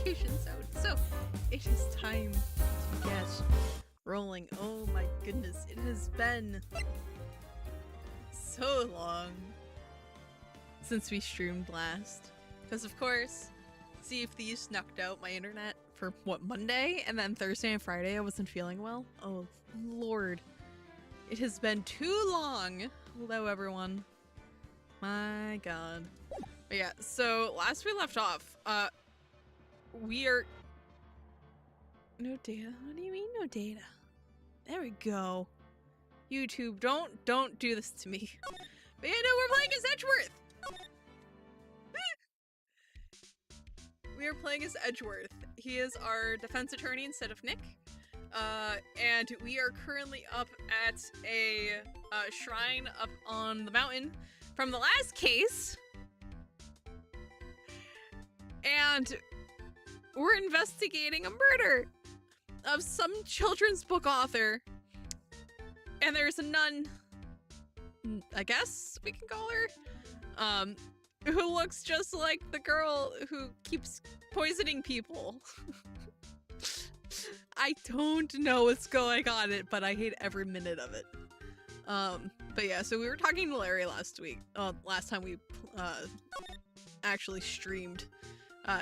notifications out. So, it is time to get rolling. Oh my goodness, it has been so long since we streamed last. Because of course, Sea of Thieves snucked out my internet for, what, Monday? And then Thursday and Friday I wasn't feeling well. Oh, Lord. It has been too long. Hello, everyone. My God. But yeah, so last we left off, we are... No data? What do you mean no data? There we go. YouTube, don't do this to me. But yeah, no, we're playing as Edgeworth! We are playing as Edgeworth. He is our defense attorney instead of Nick. And we are currently up at a shrine up on the mountain from the last case. And we're investigating a murder of some children's book author. And there's a nun, I guess we can call her, who looks just like the girl who keeps poisoning people. I don't know what's going on but I hate every minute of it. But yeah, so we were talking to Larry last time we actually streamed.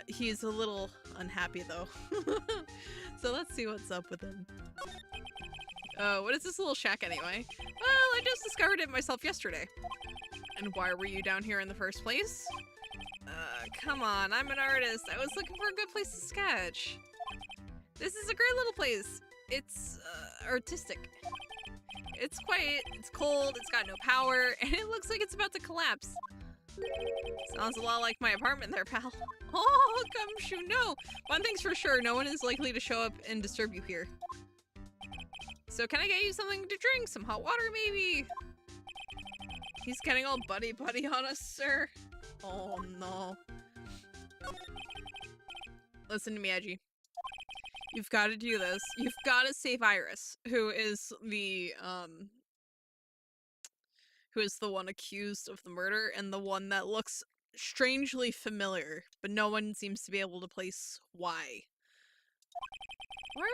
He's a little unhappy though. So let's see what's up with him. What is this little shack anyway? Well, I just discovered it myself yesterday. And why were you down here in the first place? Come on, I'm an artist. I was looking for a good place to sketch. This is a great little place. It's, artistic. It's quiet, it's cold, it's got no power, and it looks like it's about to collapse. Sounds a lot like my apartment there, pal. Oh, come shoo, no. One thing's for sure, no one is likely to show up and disturb you here. So can I get you something to drink? Some hot water, maybe? He's getting all buddy-buddy on us, sir. Oh, no. Listen to me, Edgy. You've got to do this. You've got to save Iris, who is the one accused of the murder and the one that looks strangely familiar, but no one seems to be able to place why. Why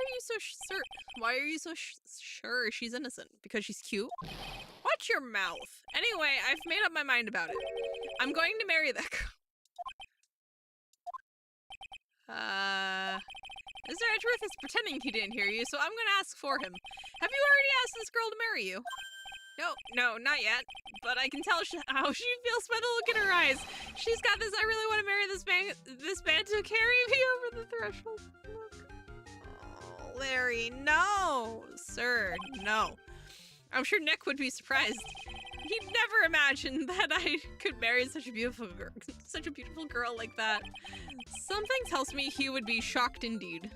are you so sure she's innocent? Because she's cute? Watch your mouth. Anyway, I've made up my mind about it. I'm going to marry that girl. Mr. Edgeworth is pretending he didn't hear you, so I'm gonna ask for him. Have you already asked this girl to marry you? No, not yet. But I can tell how she feels by the look in her eyes. She's got this, I really want to marry this man to carry me over the threshold. Look. Oh, Larry, no! Sir, no. I'm sure Nick would be surprised. He'd never imagined that I could marry such a beautiful girl like that. Something tells me he would be shocked indeed.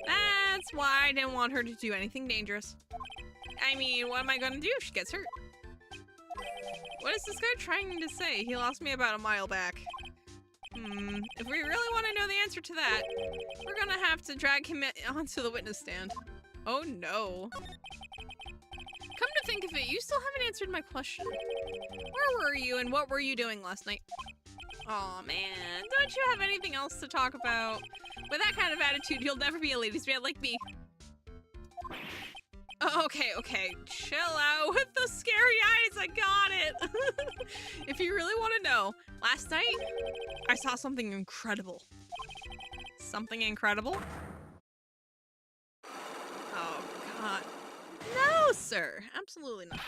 That's why I didn't want her to do anything dangerous. I mean, what am I gonna do if she gets hurt? What is this guy trying to say? He lost me about a mile back. If we really want to know the answer to that, we're gonna have to drag him onto the witness stand. Oh no. Come to think of it, you still haven't answered my question. Where were you and what were you doing last night? Aw, man, don't you have anything else to talk about? With that kind of attitude, you'll never be a ladies' man like me. Oh, okay, chill out with the scary eyes, I got it. If you really want to know, last night, I saw something incredible. Something incredible? Oh, God. No, sir, absolutely not.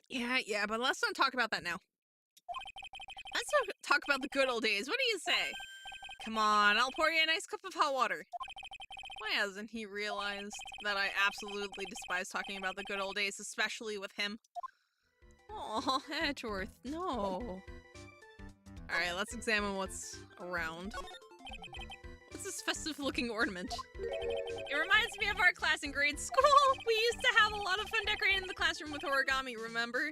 Yeah, but let's not talk about that now. Let's talk about the good old days. What do you say? Come on, I'll pour you a nice cup of hot water. Why hasn't he realized that I absolutely despise talking about the good old days, especially with him? Oh, Edgeworth, no. Alright, let's examine what's around. What's this festive-looking ornament? It reminds me of our class in grade school. We used to have a lot of fun decorating the classroom with origami, remember?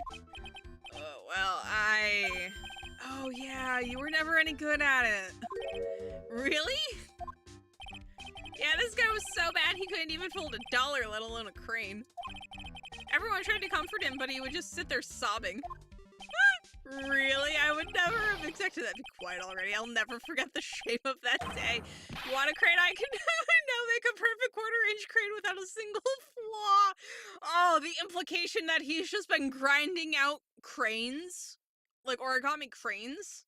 Oh, well, Oh, yeah, you were never any good at it. Really? Yeah, this guy was so bad he couldn't even fold $1, let alone a crane. Everyone tried to comfort him, but he would just sit there sobbing. Really? I would never have expected that. Be quiet already. I'll never forget the shame of that day. You want a crane? I can now make a perfect quarter-inch crane without a single flaw. Oh, the implication that he's just been grinding out cranes, like origami cranes,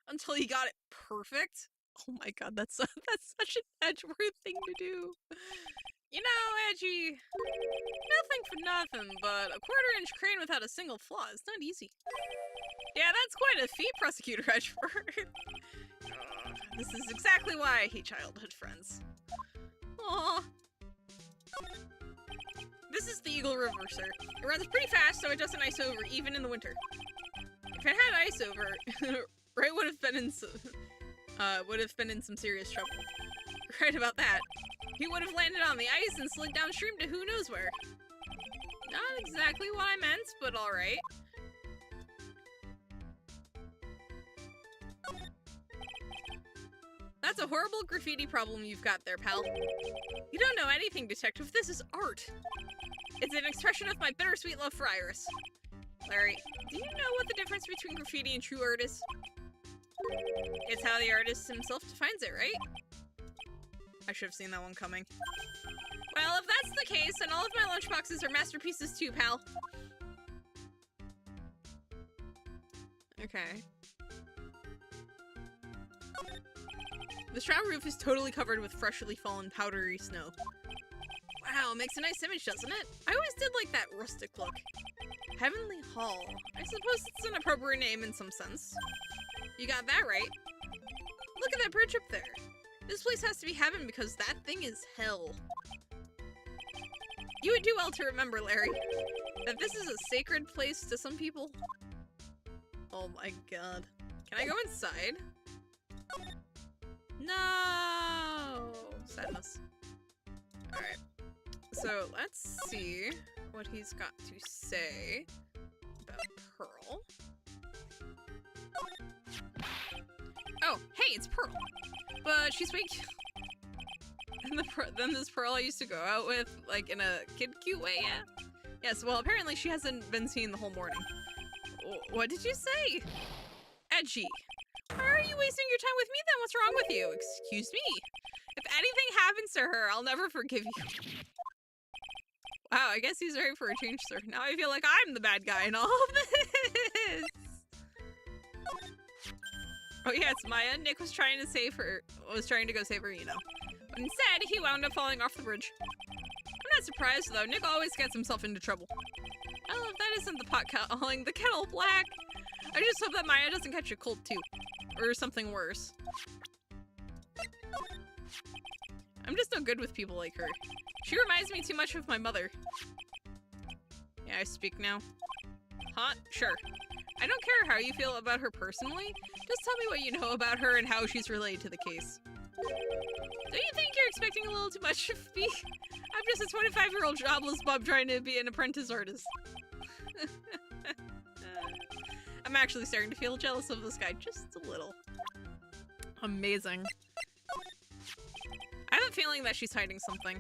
until he got it perfect. Oh my god, that's such an Edgeworth thing to do. You know, Edgy, nothing for nothing, but a quarter-inch crane without a single flaw is not easy. Yeah, that's quite a feat, Prosecutor Edgeworth. This is exactly why I hate childhood friends. Aww. This is the Eagle Reverser. It runs pretty fast, so it doesn't ice over, even in the winter. If it had ice over, Wright would have been in some serious trouble. Right about that. He would have landed on the ice and slid downstream to who knows where. Not exactly what I meant, but alright. That's a horrible graffiti problem you've got there, pal. You don't know anything, Detective. This is art. It's an expression of my bittersweet love for Iris. Larry, do you know what the difference between graffiti and true art is? It's how the artist himself defines it, right? I should have seen that one coming. Well, if that's the case, then all of my lunchboxes are masterpieces too, pal. Okay. The shroud roof is totally covered with freshly fallen powdery snow. Wow, it makes a nice image, doesn't it? I always did like that rustic look. Heavenly Hall. I suppose it's an appropriate name in some sense. You got that right. Look at that bridge up there. This place has to be heaven because that thing is hell. You would do well to remember, Larry, that this is a sacred place to some people. Oh my god. Can I go inside? No! Sadness. Alright. So, let's see what he's got to say about Pearl. Oh, hey, it's Pearl. But she's way than this Pearl I used to go out with, like, in a kid-cute way, yeah? Yes, well, apparently she hasn't been seen the whole morning. What did you say? Edgy. Why are you wasting your time with me then? What's wrong with you? Excuse me. If anything happens to her, I'll never forgive you. Wow, I guess he's ready for a change, sir. Now I feel like I'm the bad guy in all of this. Oh yeah, it's Maya. Nick was trying to go save her, you know. But instead, he wound up falling off the bridge. I'm not surprised though. Nick always gets himself into trouble. Well, if that isn't the pot calling the kettle black. I just hope that Maya doesn't catch a cold too. Or something worse. I'm just no good with people like her. She reminds me too much of my mother. Yeah, I speak now. Huh? Sure. I don't care how you feel about her personally. Just tell me what you know about her and how she's related to the case. Don't you think you're expecting a little too much of me? I'm just a 25-year-old jobless bub trying to be an apprentice artist. I'm actually starting to feel jealous of this guy, just a little. Amazing. I have a feeling that she's hiding something.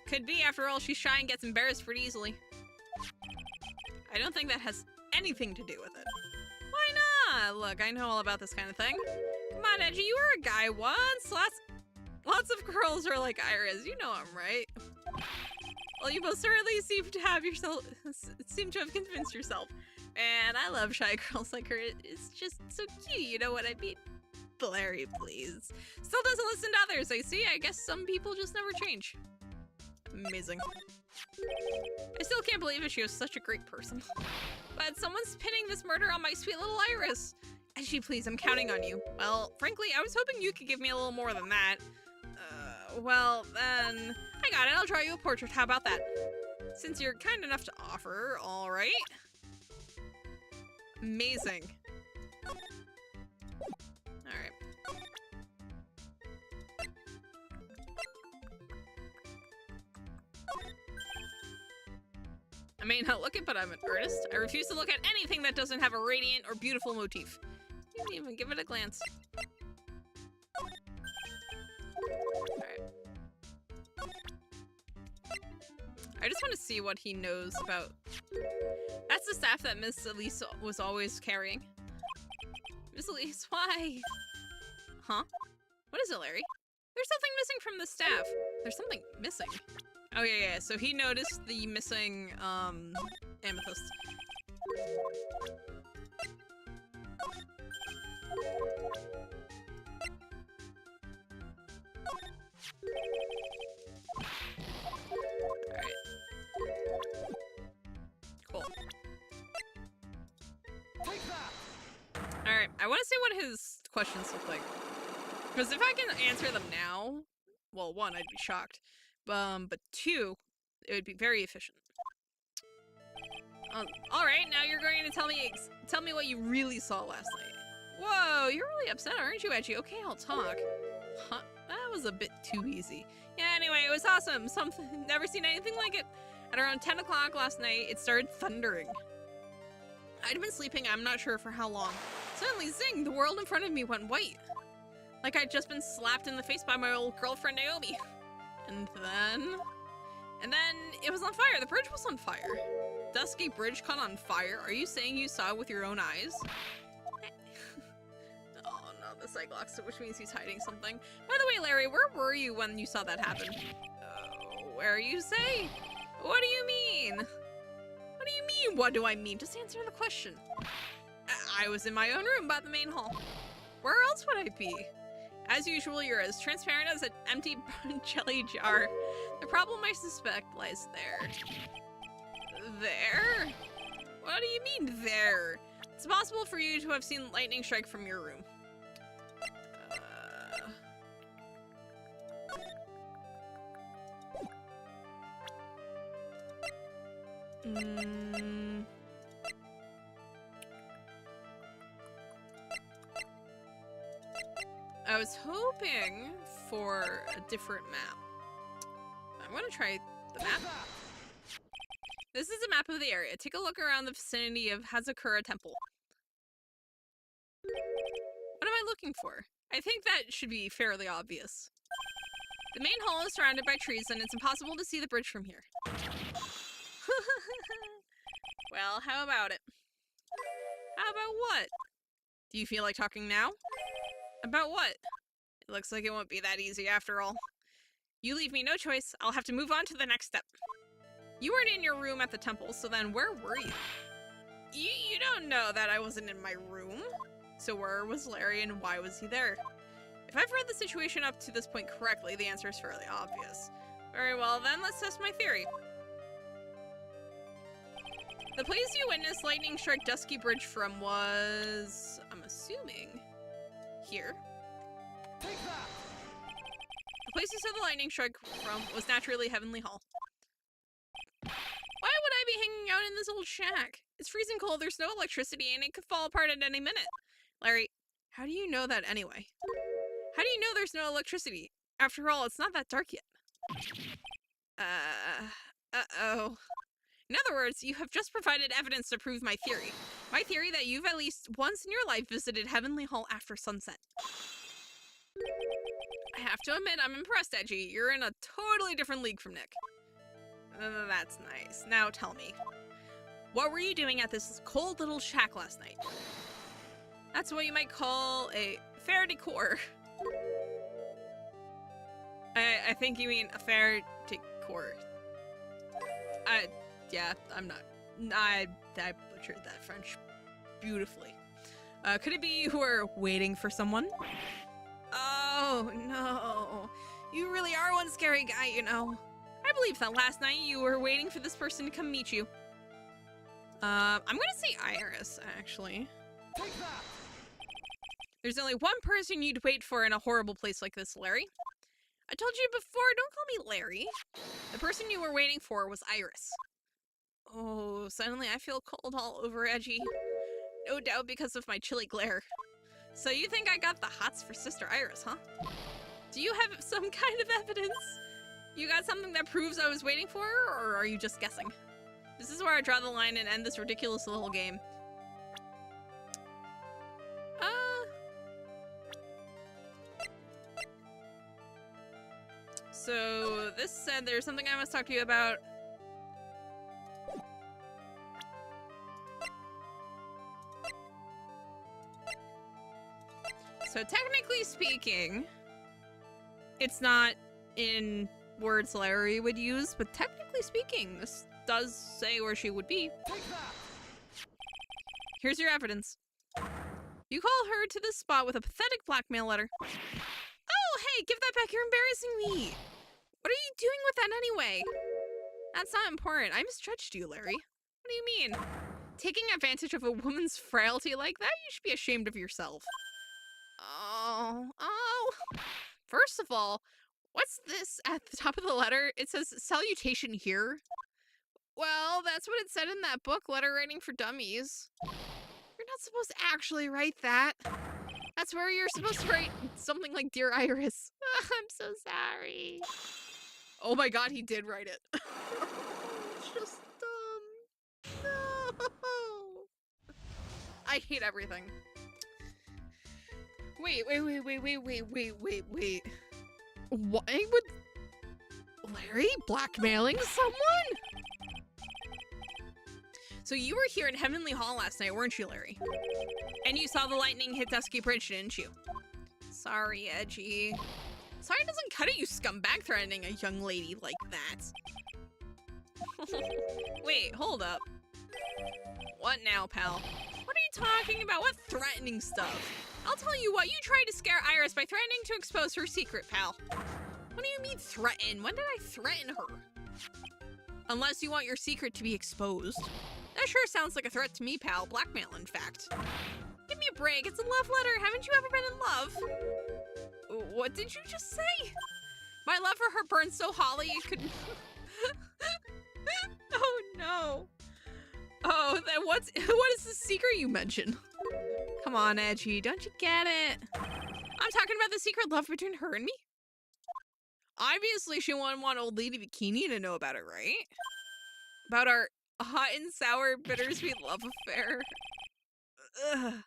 Could be, after all, she's shy and gets embarrassed pretty easily. I don't think that has anything to do with it. Why not? Look, I know all about this kind of thing. Come on, Edgy, you were a guy once. Lots of girls are like Iris. You know I'm right. Well, you most certainly seem to have convinced yourself. And I love shy girls like her. It's just so cute, you know what I mean? Larry, please. Still doesn't listen to others, I see. I guess some people just never change. Amazing. I still can't believe it. She was such a great person. But someone's pinning this murder on my sweet little Iris. Edgy, please, I'm counting on you. Well, frankly, I was hoping you could give me a little more than that. Well, then... I got it. I'll draw you a portrait. How about that? Since you're kind enough to offer, alright. Amazing. Alright. I may not look it, but I'm an artist. I refuse to look at anything that doesn't have a radiant or beautiful motif. You didn't even give it a glance. Alright. I just want to see what he knows about... That's the staff that Miss Elise was always carrying. please, why? Huh? What is it, Larry? There's something missing from the staff. There's something missing? Oh, yeah. So he noticed the missing, amethyst. Alright. Cool. Alright, I want to see what his questions look like. Because if I can answer them now, well, one, I'd be shocked. But two, it would be very efficient. Alright, now you're going to tell me what you really saw last night. Whoa, you're really upset, aren't you, Edgy? Okay, I'll talk. Huh, that was a bit too easy. Yeah, anyway, it was awesome. Never seen anything like it. At around 10 o'clock last night, it started thundering. I'd been sleeping, I'm not sure for how long. Suddenly, zing, the world in front of me went white. Like I'd just been slapped in the face by my old girlfriend, Naomi. And then it was on fire. The bridge was on fire. Dusky bridge caught on fire? Are you saying you saw it with your own eyes? Oh no, the Cyclops, which means he's hiding something. By the way, Larry, where were you when you saw that happen? Where you say? What do you mean? What do you mean, what do I mean? Just answer the question. I was in my own room by the main hall. Where else would I be? As usual, you're as transparent as an empty jelly jar. The problem, I suspect, lies there. There? What do you mean, there? It's possible for you to have seen lightning strike from your room. I was hoping for a different map. I'm gonna try the map. This is a map of the area. Take a look around the vicinity of Hazakura Temple. What am I looking for? I think that should be fairly obvious. The main hall is surrounded by trees and it's impossible to see the bridge from here. Well, how about it? How about what? Do you feel like talking now? About what? It looks like it won't be that easy after all. You leave me no choice. I'll have to move on to the next step. You weren't in your room at the temple, so then where were you? You don't know that I wasn't in my room. So where was Larry and why was he there? If I've read the situation up to this point correctly, the answer is fairly obvious. Very well then, let's test my theory. The place you witnessed lightning strike Dusky Bridge from was, I'm assuming, here. Take that. The place you saw the lightning strike from was naturally Heavenly Hall. Why would I be hanging out in this old shack? It's freezing cold, there's no electricity, and it could fall apart at any minute. Larry, how do you know that anyway? How do you know there's no electricity? After all, it's not that dark yet. Uh-oh. In other words, you have just provided evidence to prove my theory. My theory that you've at least once in your life visited Heavenly Hall after sunset. I have to admit, I'm impressed, Edgy. You're in a totally different league from Nick. That's nice. Now tell me, what were you doing at this cold little shack last night? That's what you might call a fair decor. I think you mean a fair decor. Yeah, I'm not. I butchered that French beautifully. Could it be you were waiting for someone? Oh, no. You really are one scary guy, you know. I believe that last night you were waiting for this person to come meet you. I'm gonna say Iris, actually. Take that. There's only one person you'd wait for in a horrible place like this, Larry. I told you before, don't call me Larry. The person you were waiting for was Iris. Oh, suddenly I feel cold all over, Edgy. No doubt because of my chilly glare. So you think I got the hots for Sister Iris, huh? Do you have some kind of evidence? You got something that proves I was waiting for her, or are you just guessing? This is where I draw the line and end this ridiculous little game. So this said there's something I must talk to you about. so technically speaking, it's not in words Larry would use, but technically speaking, this does say where she would be. Here's your evidence. You call her to this spot with a pathetic blackmail letter. Oh, hey, give that back. You're embarrassing me. What are you doing with that anyway? That's not important. I misjudged you, Larry. What do you mean? Taking advantage of a woman's frailty like that? You should be ashamed of yourself. Oh. First of all, what's this at the top of the letter? It says salutation here. Well, that's what it said in that book, Letter Writing for Dummies. You're not supposed to actually write that. That's where you're supposed to write something like Dear Iris. I'm so sorry. Oh my god, he did write it. It's just dumb. No. I hate everything. Wait. Why would Larry blackmailing someone? So you were here in Heavenly Hall last night, weren't you, Larry? And you saw the lightning hit Dusky Bridge, didn't you? Sorry, Edgy. Sorry doesn't cut it, you scumbag, threatening a young lady like that. Wait, hold up. What now, pal? What are you talking about? What threatening stuff? I'll tell you what, you tried to scare Iris by threatening to expose her secret, pal. What do you mean threaten? When did I threaten her? Unless you want your secret to be exposed. That sure sounds like a threat to me, pal. Blackmail, in fact. Give me a break. It's a love letter. Haven't you ever been in love? What did you just say? My love for her burned so holly you couldn't... Oh, no. Oh, then what is the secret you mentioned? Come on, Edgy. Don't you get it? I'm talking about the secret love between her and me. Obviously, she wouldn't want Old Lady Bikini to know about it, right? About our hot and sour, bittersweet love affair. Ugh.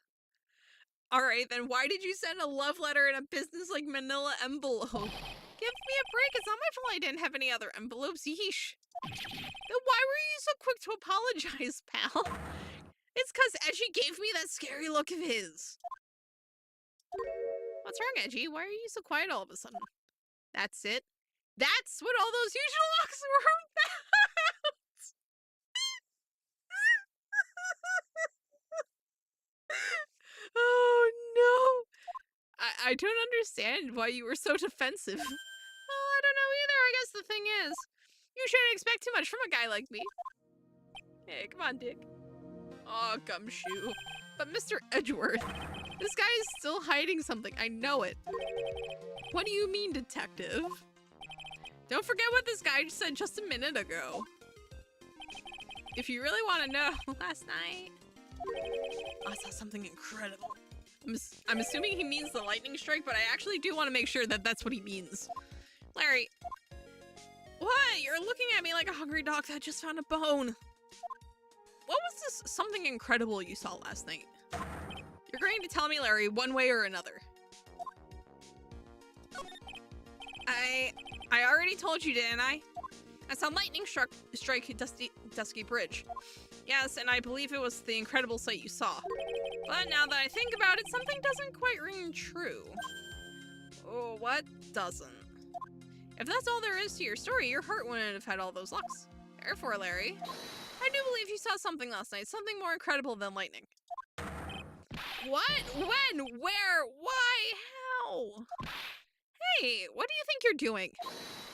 Alright, then why did you send a love letter in a business-like manila envelope? Give me a break. It's not my fault I didn't have any other envelopes. Yeesh. Then why were you so quick to apologize, pal? It's because Edgy gave me that scary look of his. What's wrong, Edgy? Why are you so quiet all of a sudden? That's it. That's what all those usual locks were about. Oh no. I don't understand why you were so defensive. Well, I don't know either. I guess the thing is, you shouldn't expect too much from a guy like me. Hey, come on, Dick. Aw, Gumshoe. But Mr. Edgeworth, this guy is still hiding something. I know it. What do you mean, detective? Don't forget what this guy said just a minute ago. If you really want to know, last night, I saw something incredible. I'm assuming he means the lightning strike, but I actually do want to make sure that that's what he means. Larry. What? You're looking at me like a hungry dog that just found a bone. What was this something incredible you saw last night? You're going to tell me, Larry, one way or another. I already told you, didn't I? I saw lightning strike Dusky Bridge. Yes, and I believe it was the incredible sight you saw. But now that I think about it, something doesn't quite ring true. Oh, what doesn't? If that's all there is to your story, your heart wouldn't have had all those locks. Therefore, Larry, I do believe you saw something last night, something more incredible than lightning. What? When? Where? Why? How? Hey, what do you think you're doing?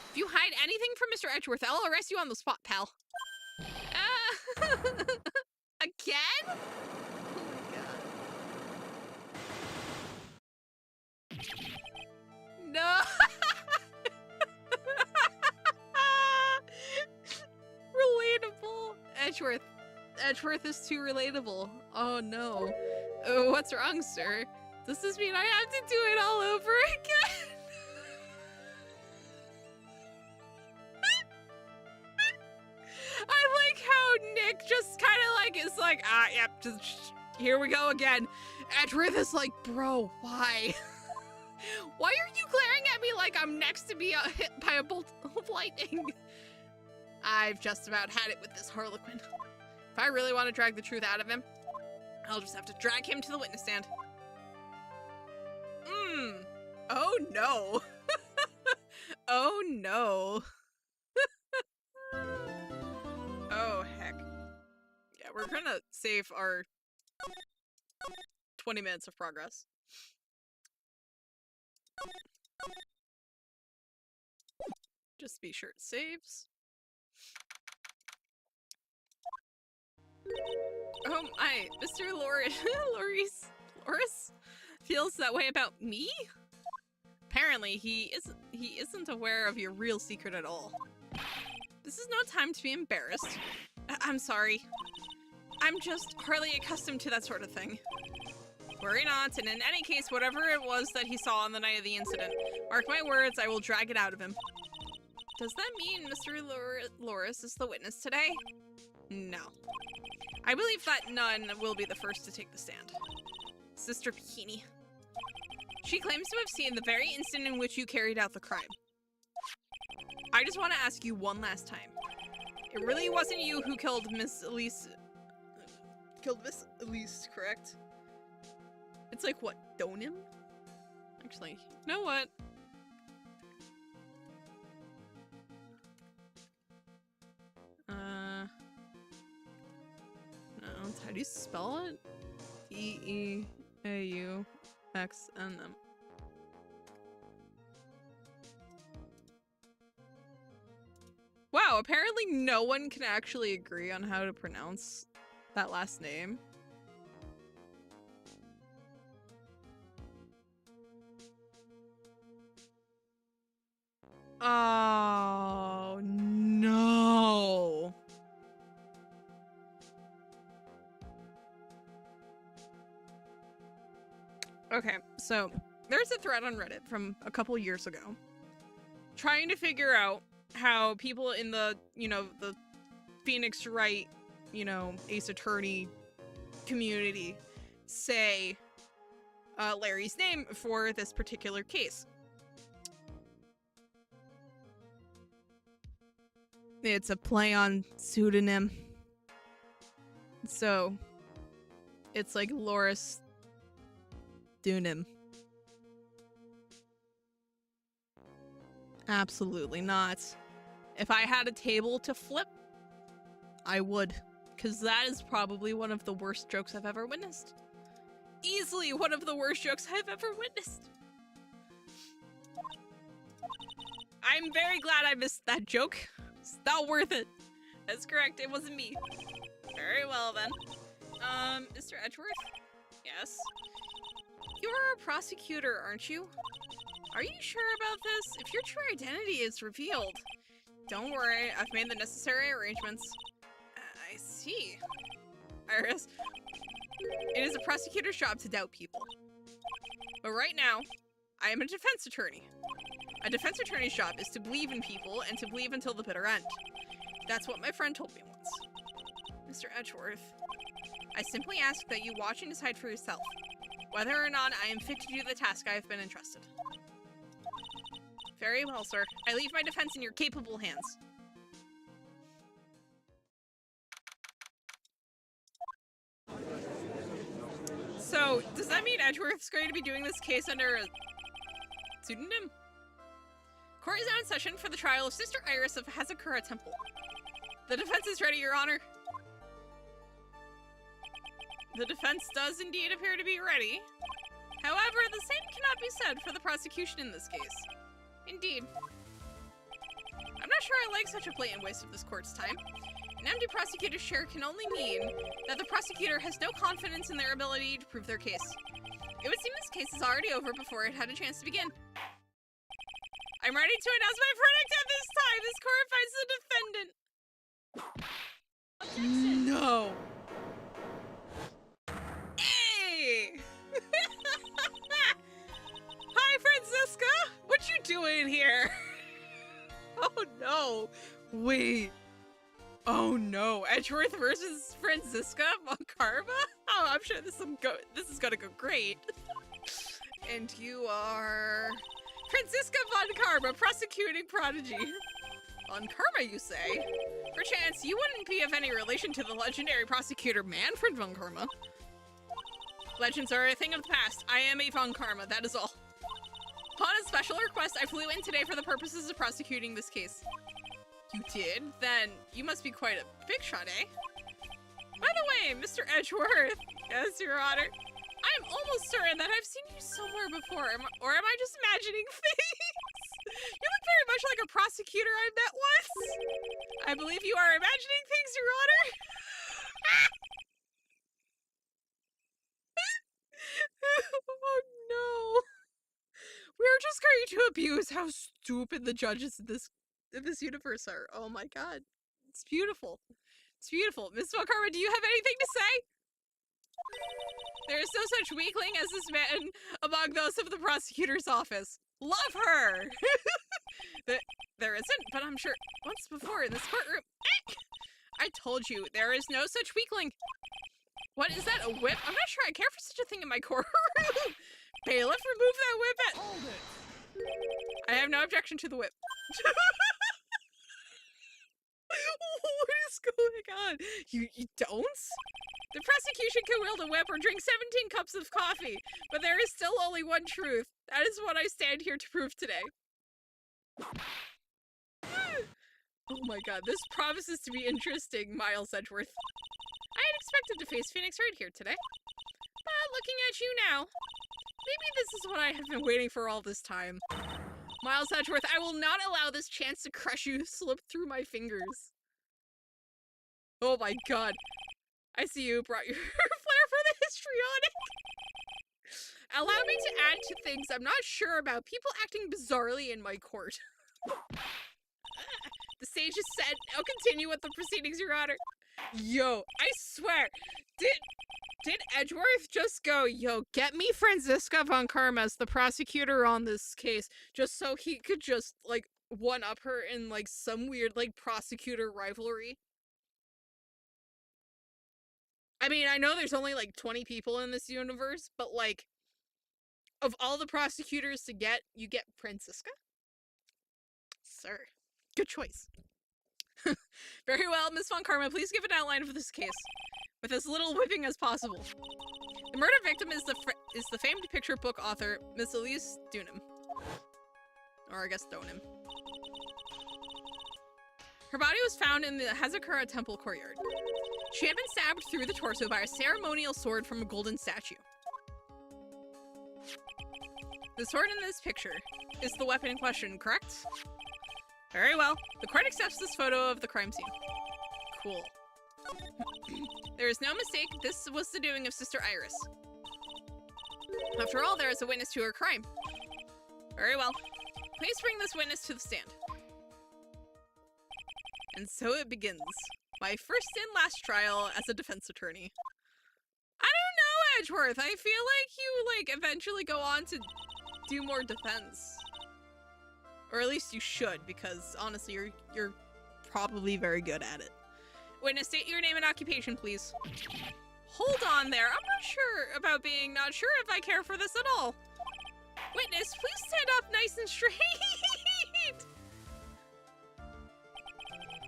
If you hide anything from Mr. Edgeworth, I'll arrest you on the spot, pal. Again? Oh my god. No! Relatable. Edgeworth is too relatable. Oh no. Oh, what's wrong, sir? Does this mean I have to do it all over again? I like how Nick just kind of like is like, yep, just here we go again. Edgeworth is like, bro, why? Why are you glaring at me like I'm next to be hit by a bolt of lightning? I've just about had it with this Harlequin. If I really want to drag the truth out of him, I'll just have to drag him to the witness stand. Oh no. Oh no. Oh heck. Yeah, we're gonna save our 20 minutes of progress. Just be sure it saves. Oh my, Mr. Loris feels that way about me? Apparently, he isn't aware of your real secret at all. This is no time to be embarrassed. I'm sorry. I'm just hardly accustomed to that sort of thing. Worry not, and in any case, whatever it was that he saw on the night of the incident, mark my words, I will drag it out of him. Does that mean Mr. Loris is the witness today? No. I believe that none will be the first to take the stand. Sister Bikini. She claims to have seen the very instant in which you carried out the crime. I just want to ask you one last time. It really wasn't you who killed Miss Elise... correct? It's like, what, Donim? Actually, you know what? No, how do you spell it? D-E-A-U-X-N-M. Wow, apparently no one can actually agree on how to pronounce that last name. Oh, no. Okay, so there's a thread on Reddit from a couple years ago trying to figure out how people in the, the Phoenix Wright, Ace Attorney community say Larry's name for this particular case. It's a play on pseudonym. So, it's like Loris Dunim. Absolutely not. If I had a table to flip, I would. Because that is probably one of the worst jokes I've ever witnessed. Easily one of the worst jokes I've ever witnessed. I'm very glad I missed that joke. It's not worth it. That's correct, it wasn't me. Very well then. Mr. Edgeworth? Yes? You're a prosecutor, aren't you? Are you sure about this? If your true identity is revealed... Don't worry, I've made the necessary arrangements. I see. Iris. It is a prosecutor's job to doubt people. But right now, I am a defense attorney. A defense attorney's job is to believe in people and to believe until the bitter end. That's what my friend told me once. Mr. Edgeworth, I simply ask that you watch and decide for yourself whether or not I am fit to do the task I have been entrusted. Very well, sir. I leave my defense in your capable hands. So, does that mean Edgeworth's going to be doing this case under a pseudonym? Court is now in session for the trial of Sister Iris of Hazakura Temple. The defense is ready, Your Honor. The defense does indeed appear to be ready. However, the same cannot be said for the prosecution in this case. Indeed. I'm not sure I like such a blatant waste of this court's time. An empty prosecutor's chair can only mean that the prosecutor has no confidence in their ability to prove their case. It would seem this case is already over before it had a chance to begin. I'm ready to announce my verdict at this time. This court finds the defendant. No. Hey! Hi, Franziska. What you doing here? Oh no. Wait. Oh no. Edgeworth versus Franziska von Karma? Oh, I'm sure this is gonna go great. And you are... Franziska von Karma, prosecuting prodigy. Von Karma, you say? Perchance, you wouldn't be of any relation to the legendary prosecutor Manfred von Karma. Legends are a thing of the past. I am a von Karma, that is all. Upon a special request, I flew in today for the purposes of prosecuting this case. You did? Then you must be quite a big shot, eh? By the way, Mr. Edgeworth. Yes, Your Honor. I am almost certain that I've seen you somewhere before, or am I just imagining things? You look very much like a prosecutor I met once. I believe you are imagining things, Your Honor. Oh no. We're just going to abuse how stupid the judges in this universe are. Oh my god. It's beautiful. It's beautiful. Ms. Karma, do you have anything to say? There is no such weakling as this man among those of the prosecutor's office. Love her! There isn't, but I'm sure once before in this courtroom. I told you, there is no such weakling. What is that, a whip? I'm not sure I care for such a thing in my courtroom. Bailiff, remove that whip at— Hold it. I have no objection to the whip. What is going on? You don't? The prosecution can wield a whip or drink 17 cups of coffee, but there is still only one truth. That is what I stand here to prove today. Oh my god, this promises to be interesting, Miles Edgeworth. I had expected to face Phoenix Wright here today. But looking at you now, maybe this is what I have been waiting for all this time. Miles Edgeworth, I will not allow this chance to crush you slip through my fingers. Oh my god. I see you brought your flair for the histrionic. Allow me to add to things I'm not sure about. People acting bizarrely in my court. The stage is set. I'll continue with the proceedings, Your Honor. Yo, I swear, did Edgeworth just go, yo, get me Franziska von Karma as the prosecutor on this case, just so he could just, like, one-up her in, like, some weird, like, prosecutor rivalry? I mean, I know there's only, like, 20 people in this universe, but, like, of all the prosecutors to get, you get Franziska? Sir. Good choice. Very well, Miss Von Karma, please give an outline of this case, with as little whipping as possible. The murder victim is the famed picture book author, Miss Elise Dunham. Or I guess Donham. Her body was found in the Hazakura Temple courtyard. She had been stabbed through the torso by a ceremonial sword from a golden statue. The sword in this picture is the weapon in question, correct? Very well. The court accepts this photo of the crime scene. Cool. There is no mistake, this was the doing of Sister Iris. After all, there is a witness to her crime. Very well. Please bring this witness to the stand. And so it begins. My first and last trial as a defense attorney. I don't know, Edgeworth. I feel like you, like, eventually go on to do more defense. Or at least you should, because honestly, you're probably very good at it. Witness, state your name and occupation, please. Hold on there. I'm not sure about being not sure if I care for this at all. Witness, please stand up nice and straight.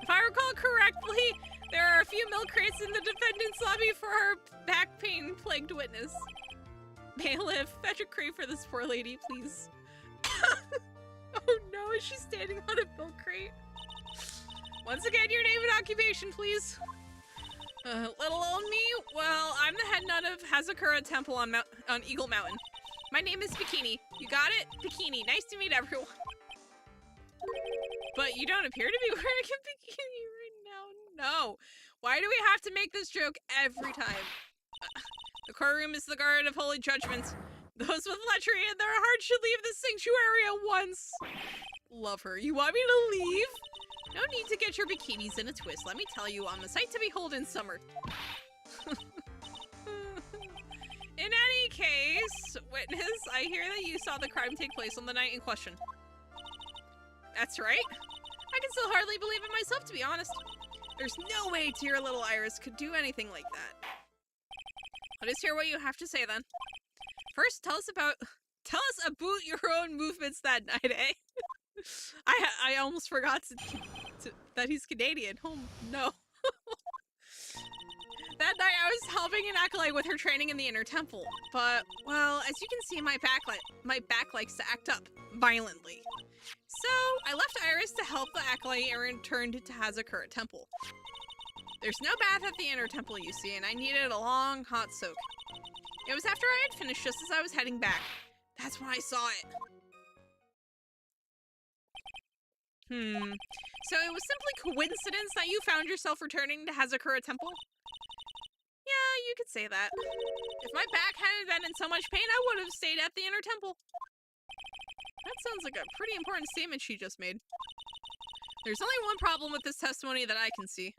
If I recall correctly, there are a few milk crates in the defendant's lobby for our back pain-plagued witness. Bailiff, fetch a crate for this poor lady, please. Oh no, is she standing on a milk crate? Once again, your name and occupation, please. Let alone me? Well, I'm the head nun of Hazakura Temple on Eagle Mountain. My name is Bikini. You got it? Bikini. Nice to meet everyone. But you don't appear to be wearing a bikini right now. No. Why do we have to make this joke every time? The courtroom is the garden of holy judgment. Those with lechery in their hearts should leave the sanctuary at once. Love her. You want me to leave? No need to get your bikinis in a twist. Let me tell you, I'm a sight to behold in summer. In any case, witness, I hear that you saw the crime take place on the night in question. That's right. I can still hardly believe it myself, to be honest. There's no way dear little Iris could do anything like that. Let us hear what you have to say then. First, tell us about your own movements that night, eh? I almost forgot that he's Canadian. Oh no. That night I was helping an acolyte with her training in the inner temple. But, well, as you can see, my back likes to act up. violently. So, I left Iris to help the acolyte and returned to Hazakura Temple. There's no bath at the inner temple, you see, and I needed a long, hot soak. It was after I had finished just as I was heading back. That's when I saw it. So it was simply coincidence that you found yourself returning to Hazakura Temple? Yeah, you could say that. If my back hadn't been in so much pain, I would have stayed at the inner temple. That sounds like a pretty important statement she just made. There's only one problem with this testimony that I can see.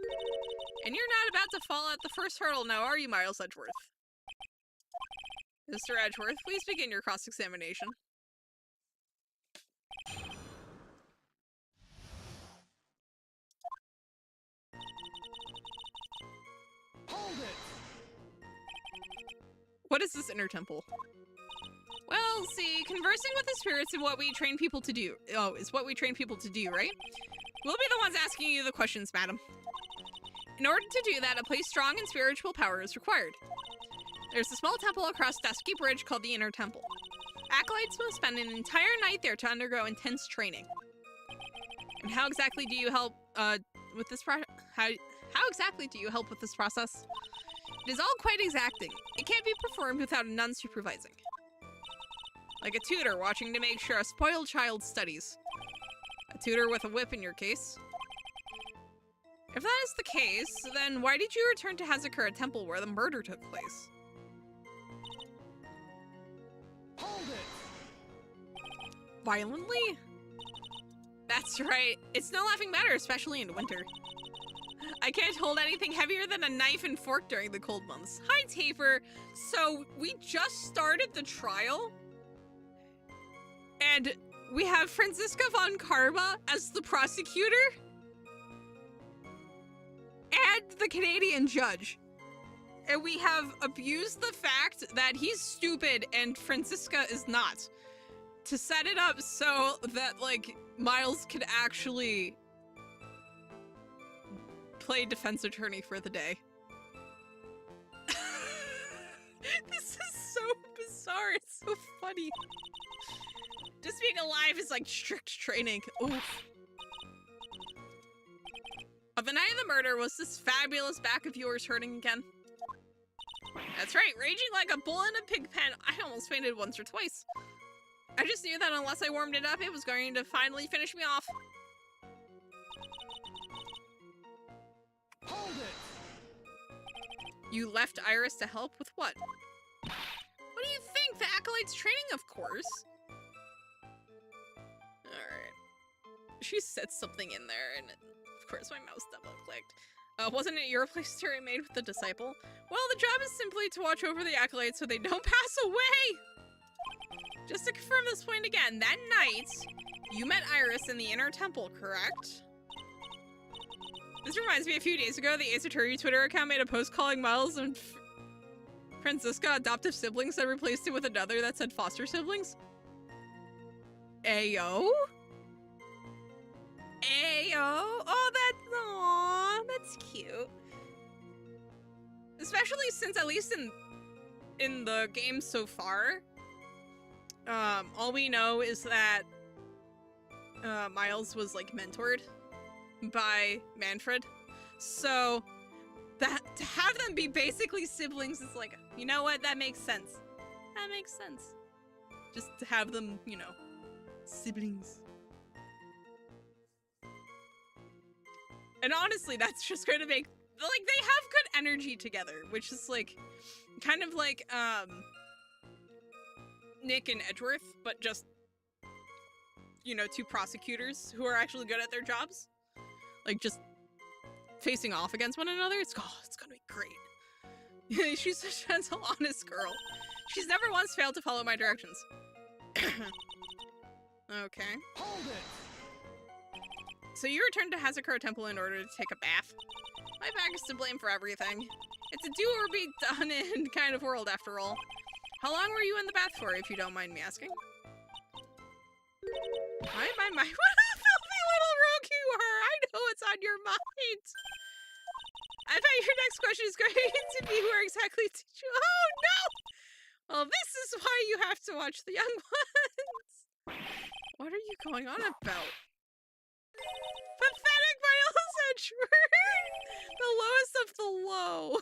And you're not about to fall at the first hurdle now, are you, Miles Edgeworth? Mr. Edgeworth, please begin your cross-examination. Hold it! What is this inner temple? Well, see, conversing with the spirits is what we train people to do. Oh, is what we train people to do, right? We'll be the ones asking you the questions, madam. In order to do that, a place strong in spiritual power is required. There's a small temple across Dusky Bridge called the Inner Temple. Acolytes will spend an entire night there to undergo intense training. And how exactly do you help with this how exactly do you help with this process? It is all quite exacting. It can't be performed without a nun supervising. Like a tutor watching to make sure a spoiled child studies. A tutor with a whip in your case. If that is the case, then why did you return to Hazakura Temple where the murder took place? Hold it! Violently? That's right. It's no laughing matter, especially in winter. I can't hold anything heavier than a knife and fork during the cold months. Hi, Taper. So, we just started the trial? And we have Franziska von Karma as the prosecutor? And the Canadian judge. And we have abused the fact that he's stupid and Franziska is not. To set it up so that, like, Miles could actually play defense attorney for the day. This is so bizarre. It's so funny. Just being alive is like strict training. Oof. On the night of the murder, was this fabulous back of yours hurting again? That's right, raging like a bull in a pig pen. I almost fainted once or twice. I just knew that unless I warmed it up, it was going to finally finish me off. Hold it! You left Iris to help with what? What do you think? The Acolyte's training, of course. Alright. She said something in there, and of course my mouse double-clicked. Wasn't it your place to remain with the disciple? Well, the job is simply to watch over the Acolytes so they don't pass away! Just to confirm this point again, that night, you met Iris in the Inner Temple, correct? This reminds me, a few days ago, the Ace Attorney Twitter account made a post calling Miles and Franziska adoptive siblings that replaced it with another that said foster siblings. Ayo? Ayo? Oh, that's cute. Especially since, at least in the game so far, all we know is that Miles was, like, mentored by Manfred. So, that to have them be basically siblings is like, you know what? That makes sense. That makes sense. Just to have them, you know, siblings. And honestly, that's just going to make, like, they have good energy together, which is, like, kind of like, Nick and Edgeworth, but just, you know, two prosecutors who are actually good at their jobs. Like, just facing off against one another. It's gonna be great. She's a gentle, honest girl. She's never once failed to follow my directions. Okay. Hold it! So you returned to Hazakura Temple in order to take a bath? My back is to blame for everything. It's a do or be done in kind of world, after all. How long were you in the bath for, if you don't mind me asking? My, what a filthy little rogue you are! I know it's on your mind! I bet your next question is going to be where exactly did you— oh no! Well, this is why you have to watch the young ones! What are you going on about? Pathetic Miles Edgeworth! The lowest of the low.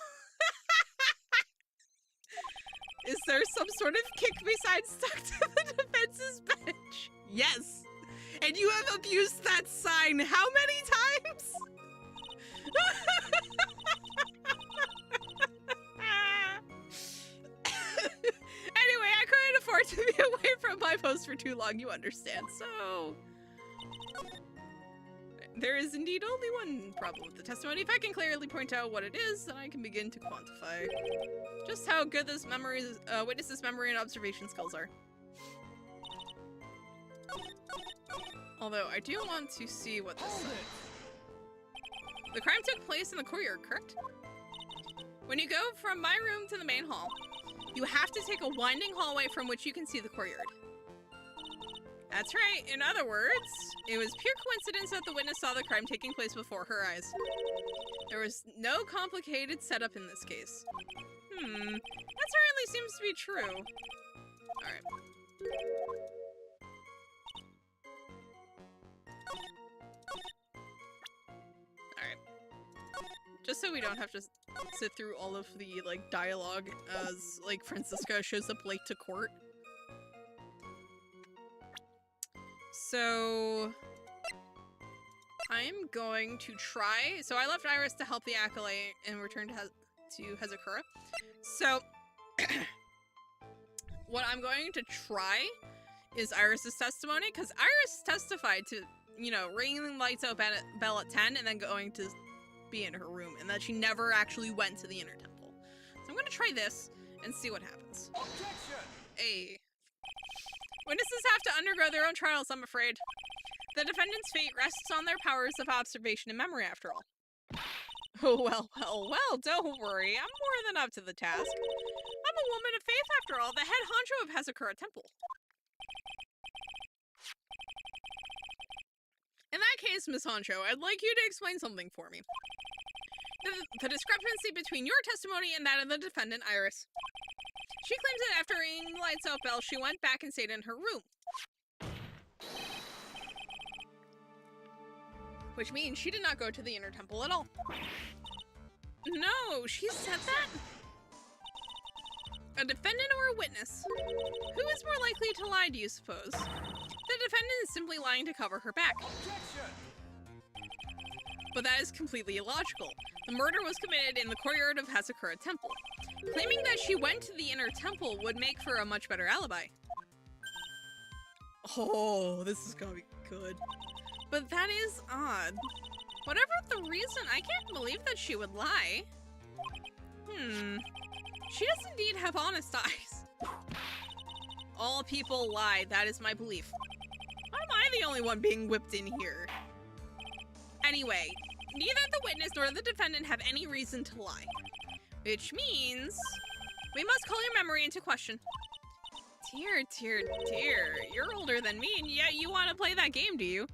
Is there some sort of kick me sign stuck to the defense's bench? Yes! And you have abused that sign how many times? Anyway, I couldn't afford to be away from my post for too long, you understand, so... There is indeed only one problem with the testimony. If I can clearly point out what it is, then I can begin to quantify just how good this witness's memory and observation skills are. Although, I do want to see what this says. The crime took place in the courtyard, correct? When you go from my room to the main hall, you have to take a winding hallway from which you can see the courtyard. That's right. In other words, it was pure coincidence that the witness saw the crime taking place before her eyes. There was no complicated setup in this case. That certainly seems to be true. Alright. Alright. Just so we don't have to sit through all of the, like, dialogue as, like, Franziska shows up late to court. So, I'm going to try. So I left Iris to help the acolyte and returned to Hazakura. So, what I'm going to try is Iris's testimony, because Iris testified to, you know, ringing the lights out bell at 10 and then going to be in her room, and that she never actually went to the inner temple. So I'm going to try this and see what happens. Objection! Hey. Witnesses have to undergo their own trials, I'm afraid. The defendant's fate rests on their powers of observation and memory, after all. Oh, well, don't worry. I'm more than up to the task. I'm a woman of faith, after all, the head honcho of Hazakura Temple. In that case, Miss Honcho, I'd like you to explain something for me. The discrepancy between your testimony and that of the defendant, Iris. She claims that after ringing the lights out bell, she went back and stayed in her room. Which means she did not go to the inner temple at all. No, she said that? A defendant or a witness? Who is more likely to lie, do you suppose? The defendant is simply lying to cover her back. Objection! But that is completely illogical. The murder was committed in the courtyard of Hazakura Temple. Claiming that she went to the inner temple would make for a much better alibi. Oh, this is gonna be good. But that is odd. Whatever the reason, I can't believe that she would lie. She does indeed have honest eyes. All people lie, that is my belief. Why am I the only one being whipped in here? Anyway, neither the witness nor the defendant have any reason to lie. Which means we must call your memory into question. Dear, you're older than me, and yet you want to play that game, do you?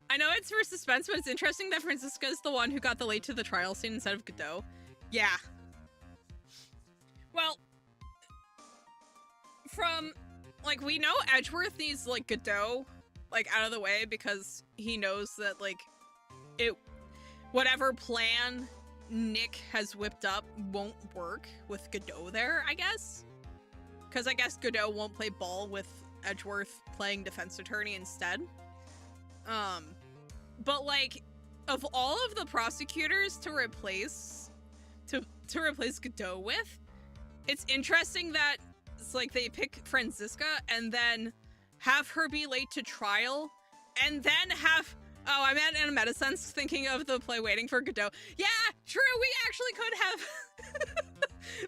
I know it's for suspense, but it's interesting that Franziska is the one who got the late to the trial scene instead of Godot. Yeah. Well, from, like, we know Edgeworth needs, like, Godot, like, out of the way because he knows that, like, whatever plan Nick has whipped up won't work with Godot there, I guess. Because I guess Godot won't play ball with Edgeworth playing defense attorney instead. But like, of all of the prosecutors to replace Godot with, it's interesting that it's like they pick Franziska and then have her be late to trial, and then have, oh, I meant in a meta sense, thinking of the play Waiting for Godot. Yeah, true, we actually could have.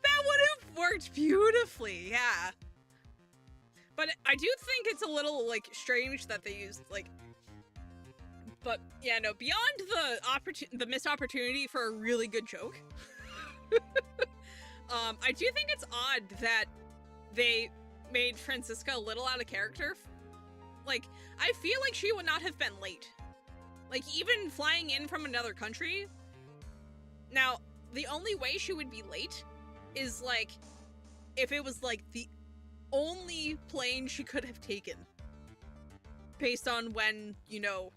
That would have worked beautifully, yeah. But I do think it's a little, like, strange that they used, like... But, yeah, no, beyond the missed opportunity for a really good joke, I do think it's odd that they made Franziska a little out of character. Like, I feel like she would not have been late. Like, even flying in from another country. Now, the only way she would be late is, like, if it was, like, the only plane she could have taken. based on when, you know,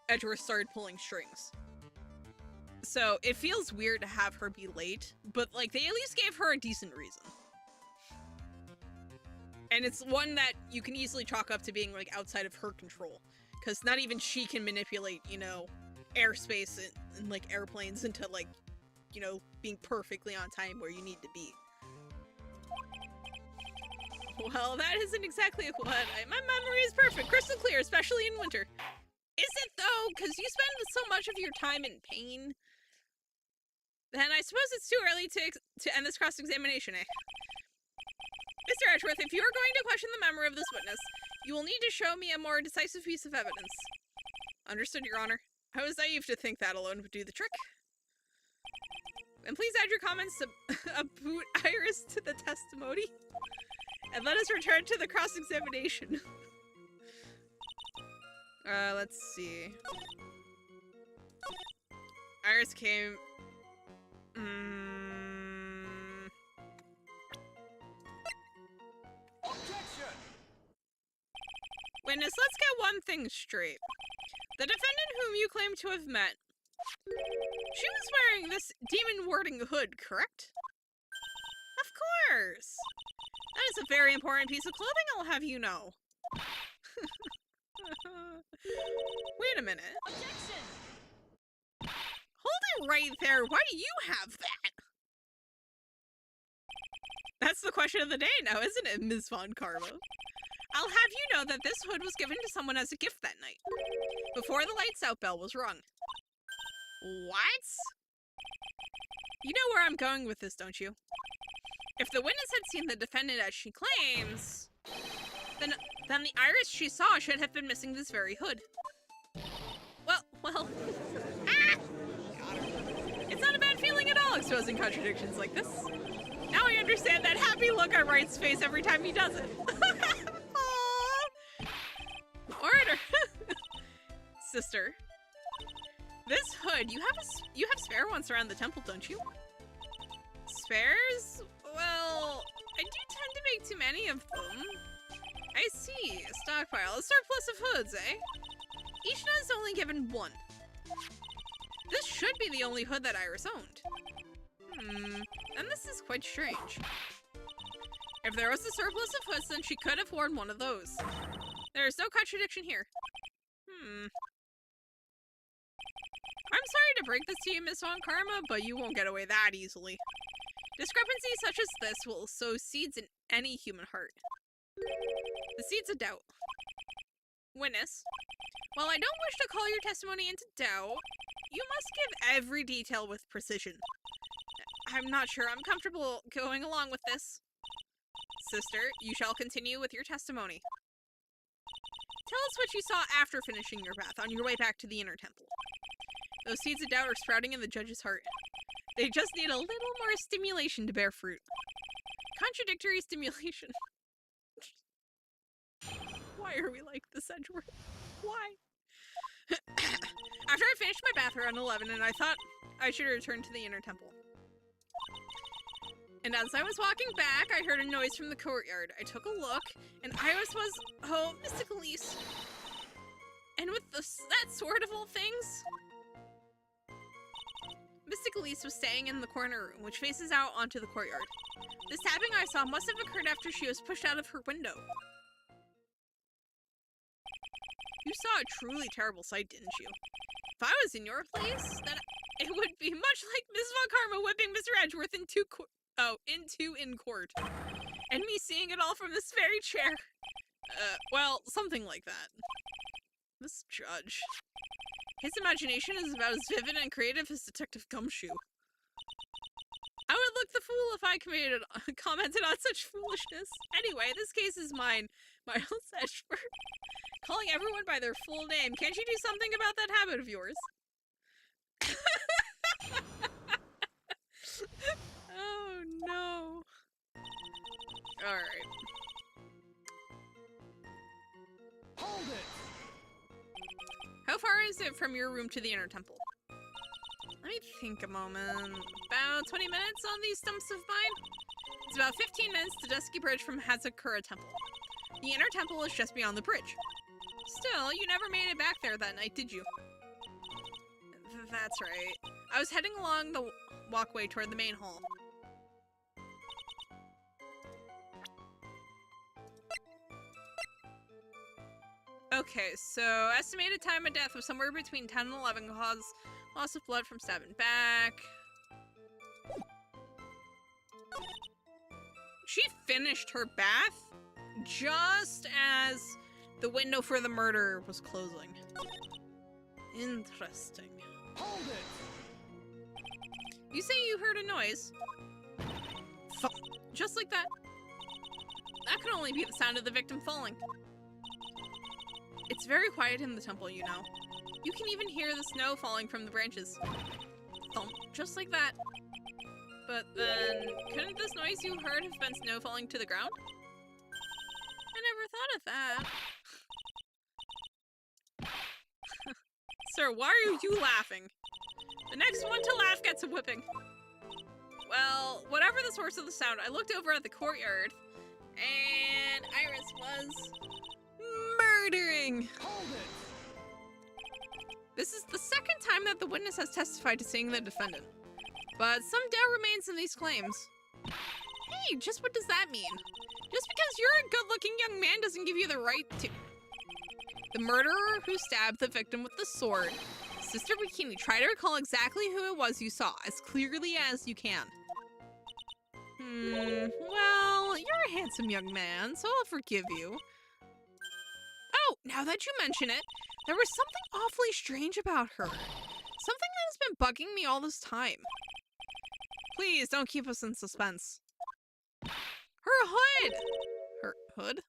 Edgeworth started pulling strings. So it feels weird to have her be late, but like they at least gave her a decent reason. And it's one that you can easily chalk up to being like outside of her control, because not even she can manipulate, you know, airspace and like airplanes into like, you know, being perfectly on time where you need to be. Well, that isn't exactly what my memory is perfect, crystal clear, especially in winter. Is it though? Because you spend so much of your time in pain. Then I suppose it's too early to end this cross-examination, eh? Mr. Edgeworth, if you are going to question the memory of this witness, you will need to show me a more decisive piece of evidence. Understood, Your Honor. I was naive to think that alone would do the trick. And please add your comments to boot Iris to the testimony. And let us return to the cross-examination. Let's see. Iris came... Objection! Witness, let's get one thing straight. The defendant whom you claim to have met, she was wearing this demon warding hood, correct? Of course! That is a very important piece of clothing, I'll have you know. Wait a minute. Objection! Hold it right there. Why do you have that? That's the question of the day now, isn't it, Ms. Von Karma? I'll have you know that this hood was given to someone as a gift that night, before the lights out bell was rung. What? You know where I'm going with this, don't you? If the witness had seen the defendant as she claims, then the Iris she saw should have been missing this very hood. Well, ah! It's not a bad feeling at all exposing contradictions like this. Now I understand that happy look on Wright's face every time he does it. Order! Sister. This hood, you have spare ones around the temple, don't you? Spares? Well, I do tend to make too many of them. I see. A stockpile. A surplus of hoods, eh? Each nun is only given one. This should be the only hood that Iris owned. And this is quite strange. If there was a surplus of hoods, then she could have worn one of those. There is no contradiction here. I'm sorry to break this to you, Miss Von Karma, but you won't get away that easily. Discrepancies such as this will sow seeds in any human heart. The seeds of doubt. Witness, while I don't wish to call your testimony into doubt, you must give every detail with precision. I'm not sure I'm comfortable going along with this. Sister, you shall continue with your testimony. Tell us what you saw after finishing your bath on your way back to the inner temple. Those seeds of doubt are sprouting in the judge's heart. They just need a little more stimulation to bear fruit. Contradictory stimulation. Why are we like this, Edgeworth? Why? After I finished my bath around 11 and I thought I should return to the inner temple. And as I was walking back, I heard a noise from the courtyard. I took a look, and Iris was, oh, Mystic Elise. And with that sort of all things, Mystic Elise was staying in the corner room, which faces out onto the courtyard. The stabbing I saw must have occurred after she was pushed out of her window. You saw a truly terrible sight, didn't you? If I was in your place, then it would be much like Miss Von Karma whipping Mr. Edgeworth into in court. And me seeing it all from this very chair. Well, something like that. This judge. His imagination is about as vivid and creative as Detective Gumshoe. I would look the fool if I commented on such foolishness. Anyway, this case is mine, Miles Edgeworth. Calling everyone by their full name. Can't you do something about that habit of yours? Oh no. Alright. Hold it! How far is it from your room to the inner temple? Let me think a moment. About 20 minutes on these stumps of mine? It's about 15 minutes to Dusky Bridge from Hazakura Temple. The inner temple is just beyond the bridge. Still, you never made it back there that night, did you? That's right. I was heading along the walkway toward the main hall. Okay, so estimated time of death was somewhere between 10 and 11, caused loss of blood from stabbing back. She finished her bath just as the window for the murder was closing. Interesting. Hold it! You say you heard a noise. Thump. Just like that. That could only be the sound of the victim falling. It's very quiet in the temple, you know. You can even hear the snow falling from the branches. Thump. Just like that. But then, couldn't this noise you heard have been snow falling to the ground? I never thought of that. Sir, why are you laughing? The next one to laugh gets a whipping. Well, whatever the source of the sound, I looked over at the courtyard, and Iris was murdering. Hold it! This is the second time that the witness has testified to seeing the defendant. But some doubt remains in these claims. Hey, just what does that mean? Just because you're a good-looking young man doesn't give you the right to... The murderer who stabbed the victim with the sword. Sister Bikini, try to recall exactly who it was you saw, as clearly as you can. Well, you're a handsome young man, so I'll forgive you. Oh, now that you mention it, there was something awfully strange about her. Something that has been bugging me all this time. Please, don't keep us in suspense. Her hood! Her hood?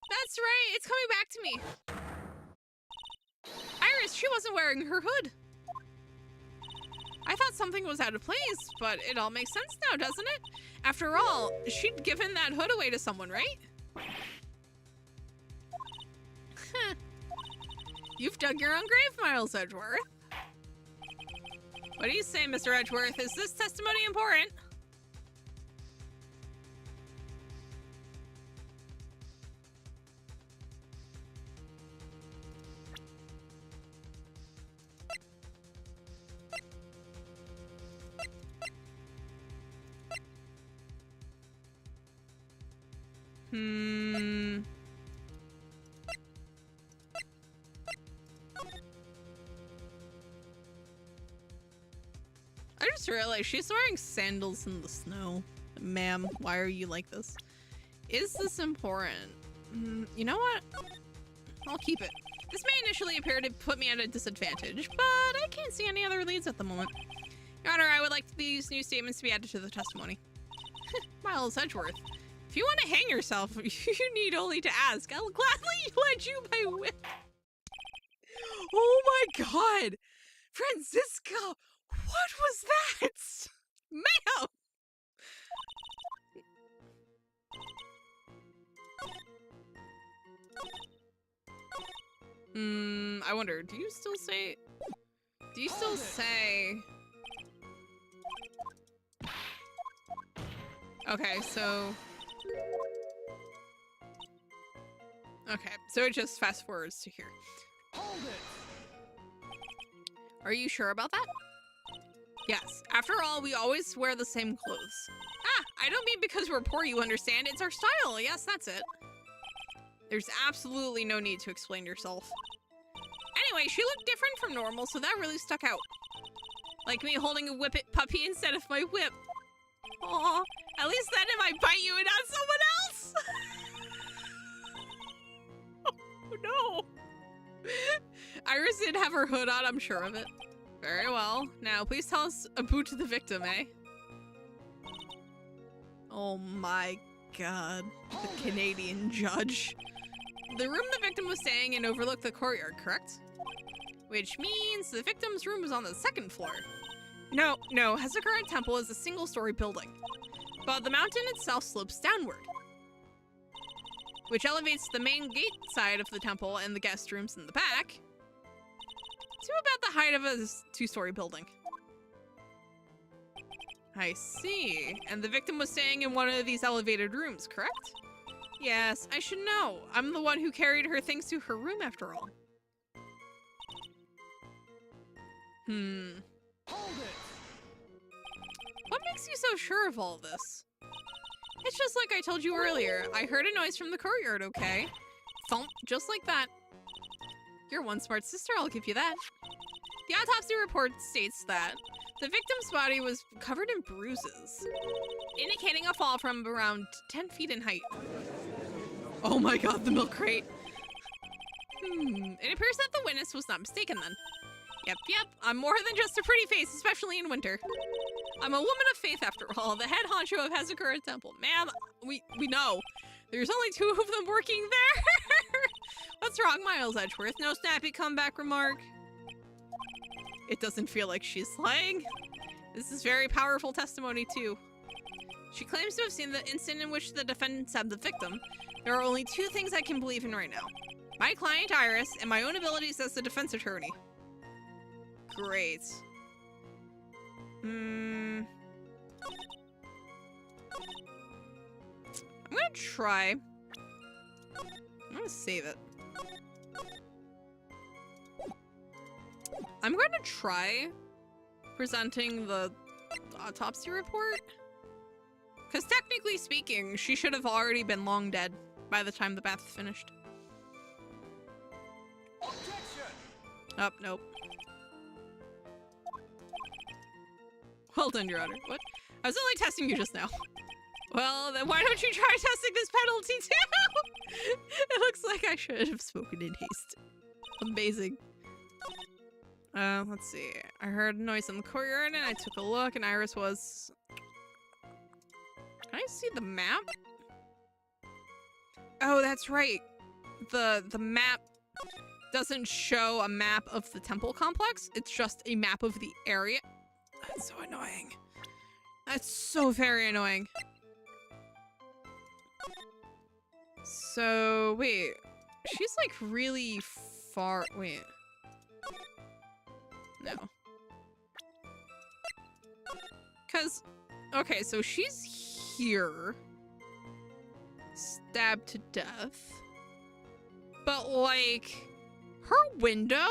That's right, it's coming back to me. Iris, she wasn't wearing her hood. I thought something was out of place, but it all makes sense now, doesn't it? After all, she'd given that hood away to someone, right? You've dug your own grave, Miles Edgeworth. What do you say, Mr. Edgeworth? Is this testimony important? I just realized she's wearing sandals in the snow. Ma'am, why are you like this? Is this important? You know what? I'll keep it. This may initially appear to put me at a disadvantage, but I can't see any other leads at the moment. Your Honor, I would like these new statements to be added to the testimony. Miles Edgeworth, if you want to hang yourself, you need only to ask. I'll gladly lend you my whip. Oh my god! Francisca! What was that? Ma'am! I wonder, do you still say... Okay, so... Okay, so it just fast forwards to here. Hold it! Are you sure about that? Yes. After all, we always wear the same clothes. Ah, I don't mean because we're poor, you understand. It's our style. Yes, that's it. There's absolutely no need to explain yourself. Anyway, she looked different from normal, so that really stuck out. Like me holding a whippet puppy instead of my whip. Aw, at least then it might bite you and not someone else. Oh no. Iris did have her hood on, I'm sure of it. Very well. Now, please tell us about the victim, eh? Oh my god. The Canadian judge. The room the victim was staying in overlooked the courtyard, correct? Which means the victim's room was on the second floor. No, Hezekara Temple is a single-story building. But the mountain itself slopes downward, which elevates the main gate side of the temple and the guest rooms in the back to about the height of a two-story building. I see. And the victim was staying in one of these elevated rooms, correct? Yes, I should know. I'm the one who carried her things to her room after all. Hold it. What makes you so sure of all this? It's just like I told you earlier. I heard a noise from the courtyard, okay? Thump, just like that. You're one smart sister, I'll give you that. The autopsy report states that the victim's body was covered in bruises, indicating a fall from around 10 feet in height. Oh my god, the milk crate. It appears that the witness was not mistaken then. Yep, I'm more than just a pretty face, especially in winter. I'm a woman of faith after all, the head honcho of Hazakura Temple. Ma'am, we know. There's only 2 of them working there. What's wrong, Miles Edgeworth? No snappy comeback remark? It doesn't feel like she's lying. This is very powerful testimony too. She claims to have seen the instant in which the defendant stabbed the victim. There are only 2 things I can believe in right now. My client Iris and my own abilities as the defense attorney. Great. I'm gonna try. I'm gonna save it. I'm going to try presenting the autopsy report. Because technically speaking, she should have already been long dead by the time the bath finished. Objection. Oh, nope. Well done, Your Honor. What? I was only testing you just now. Well, then why don't you try testing this penalty too? It looks like I should have spoken in haste. Amazing. Let's see. I heard a noise in the courtyard and I took a look and Iris was... Can I see the map? Oh, that's right. The map doesn't show a map of the temple complex. It's just a map of the area. That's so annoying. That's so very annoying. So, wait. She's like really far... Wait. No. Because, okay, so she's here. Stabbed to death. But, like, her window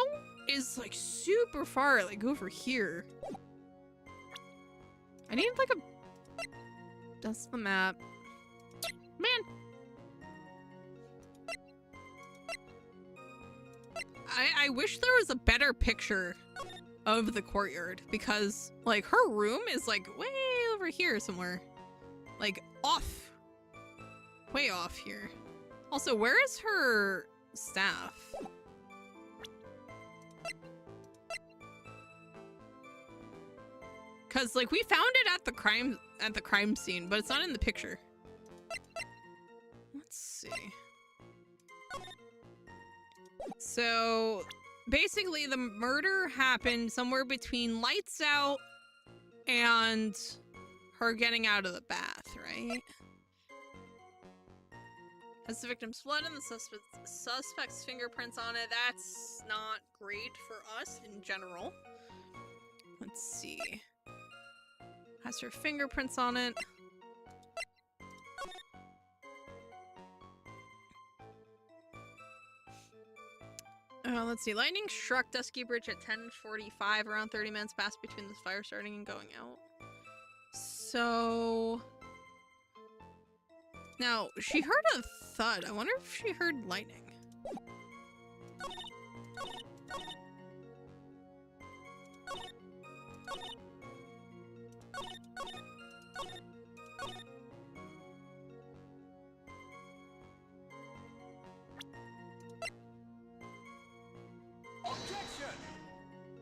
is, like, super far, like, over here. I need, like, a... That's the map. Man. I wish there was a better picture of the courtyard because, like, her room is, like, way over here somewhere. Like, off. Way off here. Also, where is her staff? Because, like, we found it at the crime scene, but it's not in the picture. Let's see. So, basically, the murder happened somewhere between lights out and her getting out of the bath, right? Has the victim's blood and the suspect's fingerprints on it. That's not great for us in general. Let's see. Has her fingerprints on it. Let's see. Lightning struck Dusky Bridge at 10:45. Around 30 minutes passed between the fire starting and going out. So... Now, she heard a thud. I wonder if she heard lightning.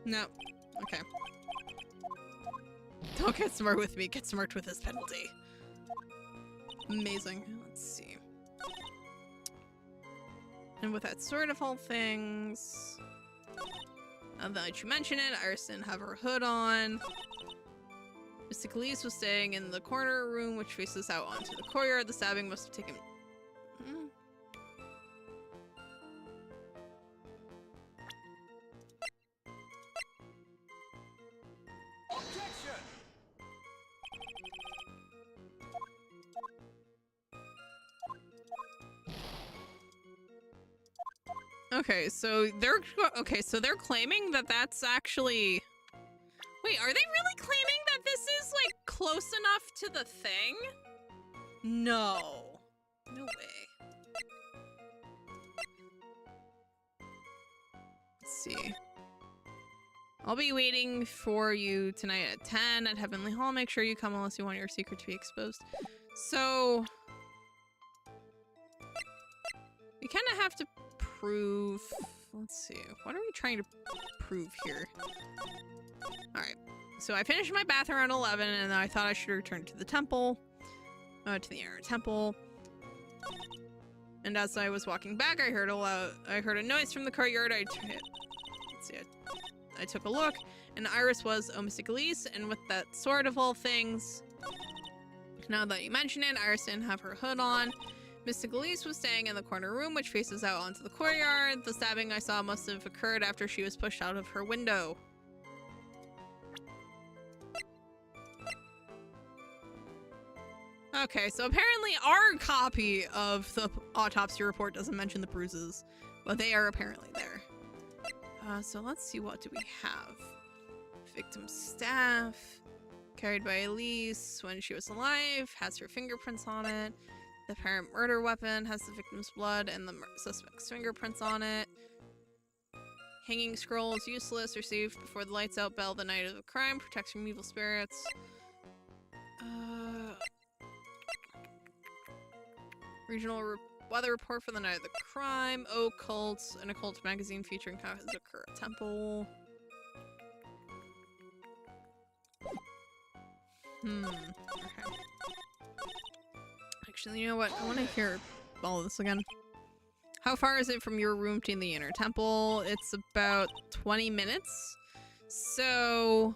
No. Okay. Don't get smart with me. Get smart with this penalty. Amazing. Let's see. And with that sort of all things... Now that you mention it, Iris didn't have her hood on. Mr. Elise was staying in the corner room which faces out onto the courtyard. The stabbing must have taken... Okay, so they're claiming that that's actually... Wait, are they really claiming that this is, like, close enough to the thing? No. No way. Let's see. I'll be waiting for you tonight at 10 at Heavenly Hall. Make sure you come unless you want your secret to be exposed. So... we kind of have to prove... Let's see. What are we trying to prove here? Alright. So I finished my bath around 11 and I thought I should return to the temple. To the inner temple. And as I was walking back, I heard a noise from the courtyard. I took a look, and Iris was Mystic Elise, and with that sword of all things, now that you mention it, Iris didn't have her hood on. Mystic Elise was staying in the corner room, which faces out onto the courtyard. The stabbing I saw must have occurred after she was pushed out of her window. Okay, so apparently our copy of the autopsy report doesn't mention the bruises, but they are apparently there. So let's see, what do we have? Victim's staff, carried by Elise when she was alive, has her fingerprints on it. The apparent murder weapon has the victim's blood and the suspect's fingerprints on it. Hanging scroll is useless, received before the lights out bell the night of the crime, protects from evil spirits. Regional weather report for the night of the crime. Occult, an occult magazine featuring Hazakura Temple. Okay. Actually, you know what? I want to hear all of this again. How far is it from your room to the inner temple? It's about 20 minutes. So...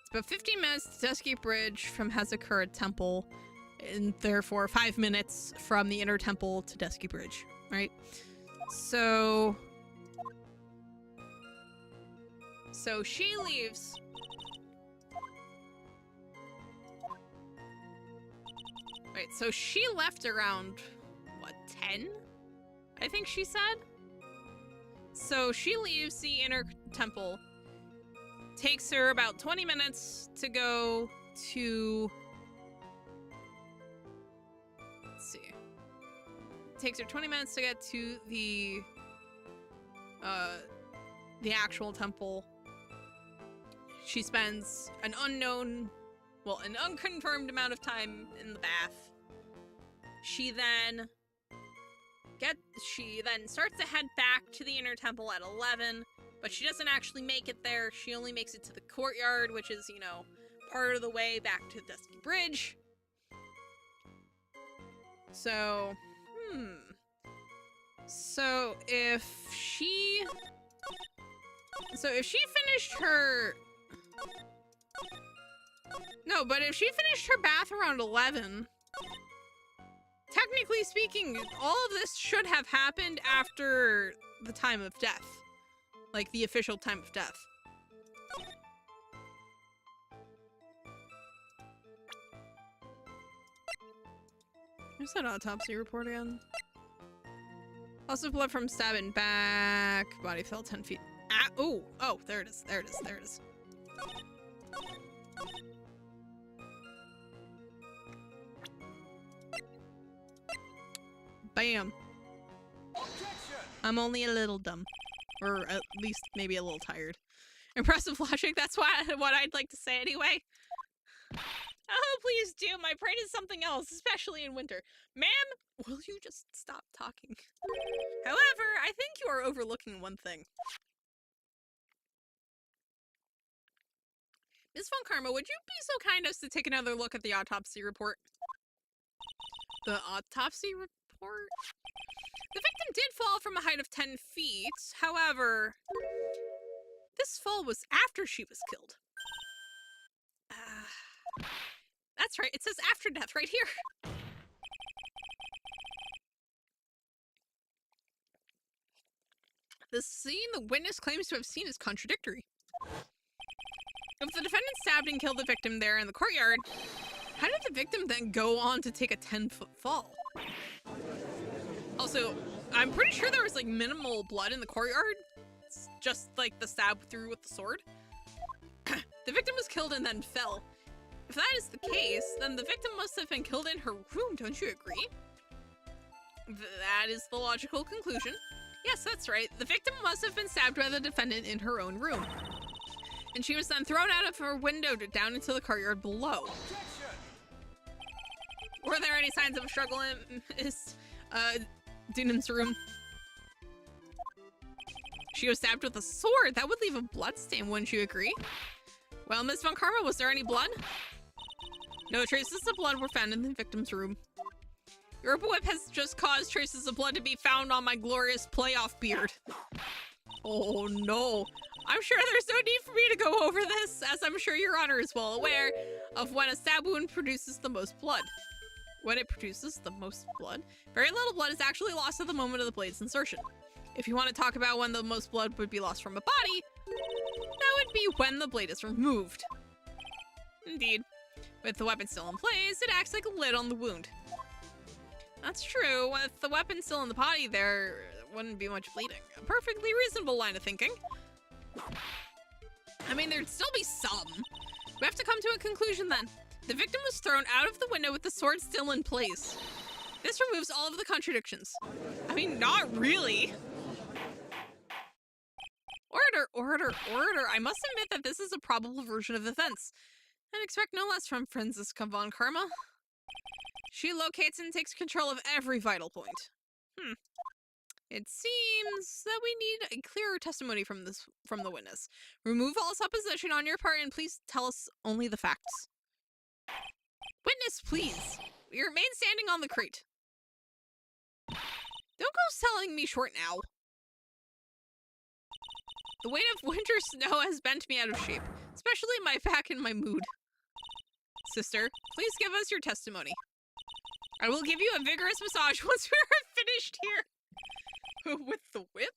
it's about 15 minutes to Dusky Bridge from Hazakura Temple. And therefore 5 minutes from the inner temple to Dusky Bridge, right? So she leaves. Wait, so she left around, what, 10? I think she said? So she leaves the inner temple. Takes her about 20 minutes to go to... see. It takes her 20 minutes to get to the actual temple. She spends an unconfirmed amount of time in the bath. She then starts to head back to the inner temple at 11, but she doesn't actually make it there. She only makes it to the courtyard, which is, you know, part of the way back to Dusky Bridge. So, So if she finished her... no, but if she finished her bath around 11, technically speaking, all of this should have happened after the time of death. Like, the official time of death. Where's that autopsy report again? Loss of blood from stabbing back. Body fell 10 feet. Ah, oh, there it is. There it is. There it is. Bam. I'm only a little dumb. Or at least maybe a little tired. Impressive logic, that's what I'd like to say anyway. Oh, please do. My brain is something else, especially in winter. Ma'am, will you just stop talking? However, I think you are overlooking one thing. Ms. Von Karma, would you be so kind as to take another look at the autopsy report? The autopsy report? The victim did fall from a height of 10 feet. However, this fall was after she was killed. That's right, it says after death right here. The scene the witness claims to have seen is contradictory. If the defendant stabbed and killed the victim there in the courtyard, how did the victim then go on to take a 10-foot fall? Also, I'm pretty sure there was like minimal blood in the courtyard. It's just like the stab through with the sword. The victim was killed and then fell. If that is the case, then the victim must have been killed in her room, don't you agree? That is the logical conclusion. Yes, that's right. The victim must have been stabbed by the defendant in her own room. And she was then thrown out of her window down into the courtyard below. Were there any signs of a struggle in Miss Dunham's room? She was stabbed with a sword. That would leave a bloodstain, wouldn't you agree? Well, Miss Von Karma, was there any blood? No traces of blood were found in the victim's room. Your whip has just caused traces of blood to be found on my glorious playoff beard. Oh no. I'm sure there's no need for me to go over this, as I'm sure Your Honor is well aware of when a stab wound produces the most blood. When it produces the most blood, very little blood is actually lost at the moment of the blade's insertion. If you want to talk about when the most blood would be lost from a body, that would be when the blade is removed. Indeed. With the weapon still in place, it acts like a lid on the wound. That's true. With the weapon still in the body, there wouldn't be much bleeding. A perfectly reasonable line of thinking. I mean, there'd still be some. We have to come to a conclusion then. The victim was thrown out of the window with the sword still in place. This removes all of the contradictions. I mean, not really. Order. I must admit that this is a probable version of events. I'd expect no less from Franziska von Karma. She locates and takes control of every vital point. It seems that we need a clearer testimony from the witness. Remove all supposition on your part and please tell us only the facts. Witness, please. We remain standing on the crate. Don't go selling me short now. The weight of winter snow has bent me out of shape, especially my back and my mood. Sister, please give us your testimony. I will give you a vigorous massage once we are finished here. With the whip?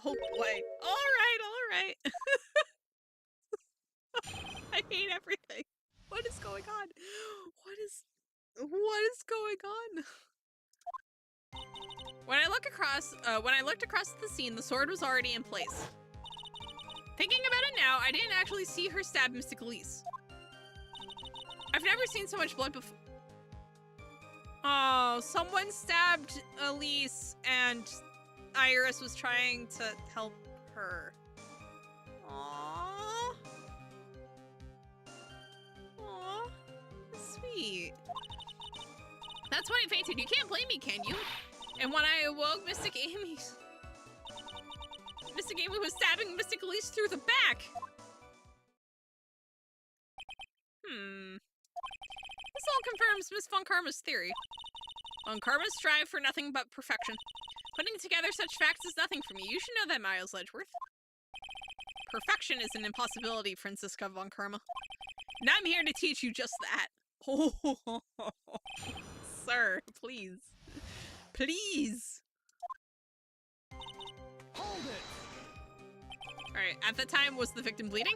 Oh boy. Alright. I hate everything. What is going on? What is going on? When I looked across the scene, the sword was already in place. Thinking about it now, I didn't actually see her stab Mystic Elise. I've never seen so much blood before. Oh, someone stabbed Elise and Iris was trying to help her. Aww. Aww. Sweet. That's when I fainted. You can't blame me, can you? And when I awoke, Mystic Amy was stabbing Mystic Elise through the back. This all confirms Miss Von Karma's theory. Von Karma strive for nothing but perfection. Putting together such facts is nothing for me. You should know that, Miles Ledgeworth. Perfection is an impossibility, Franziska Von Karma. And I'm here to teach you just that. Oh, sir, please. Please. Hold it. Alright, at the time, was the victim bleeding?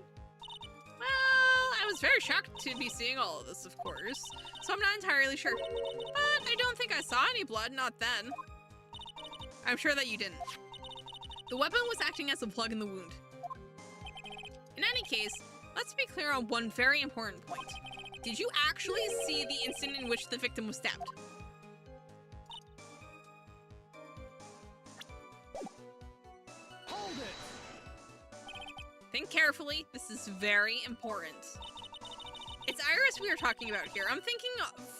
Well, I was very shocked to be seeing all of this, of course, so I'm not entirely sure. But I don't think I saw any blood, not then. I'm sure that you didn't. The weapon was acting as a plug in the wound. In any case, let's be clear on one very important point. Did you actually see the instant in which the victim was stabbed? Hold it. Think carefully, this is very important. It's Iris we are talking about here. I'm thinking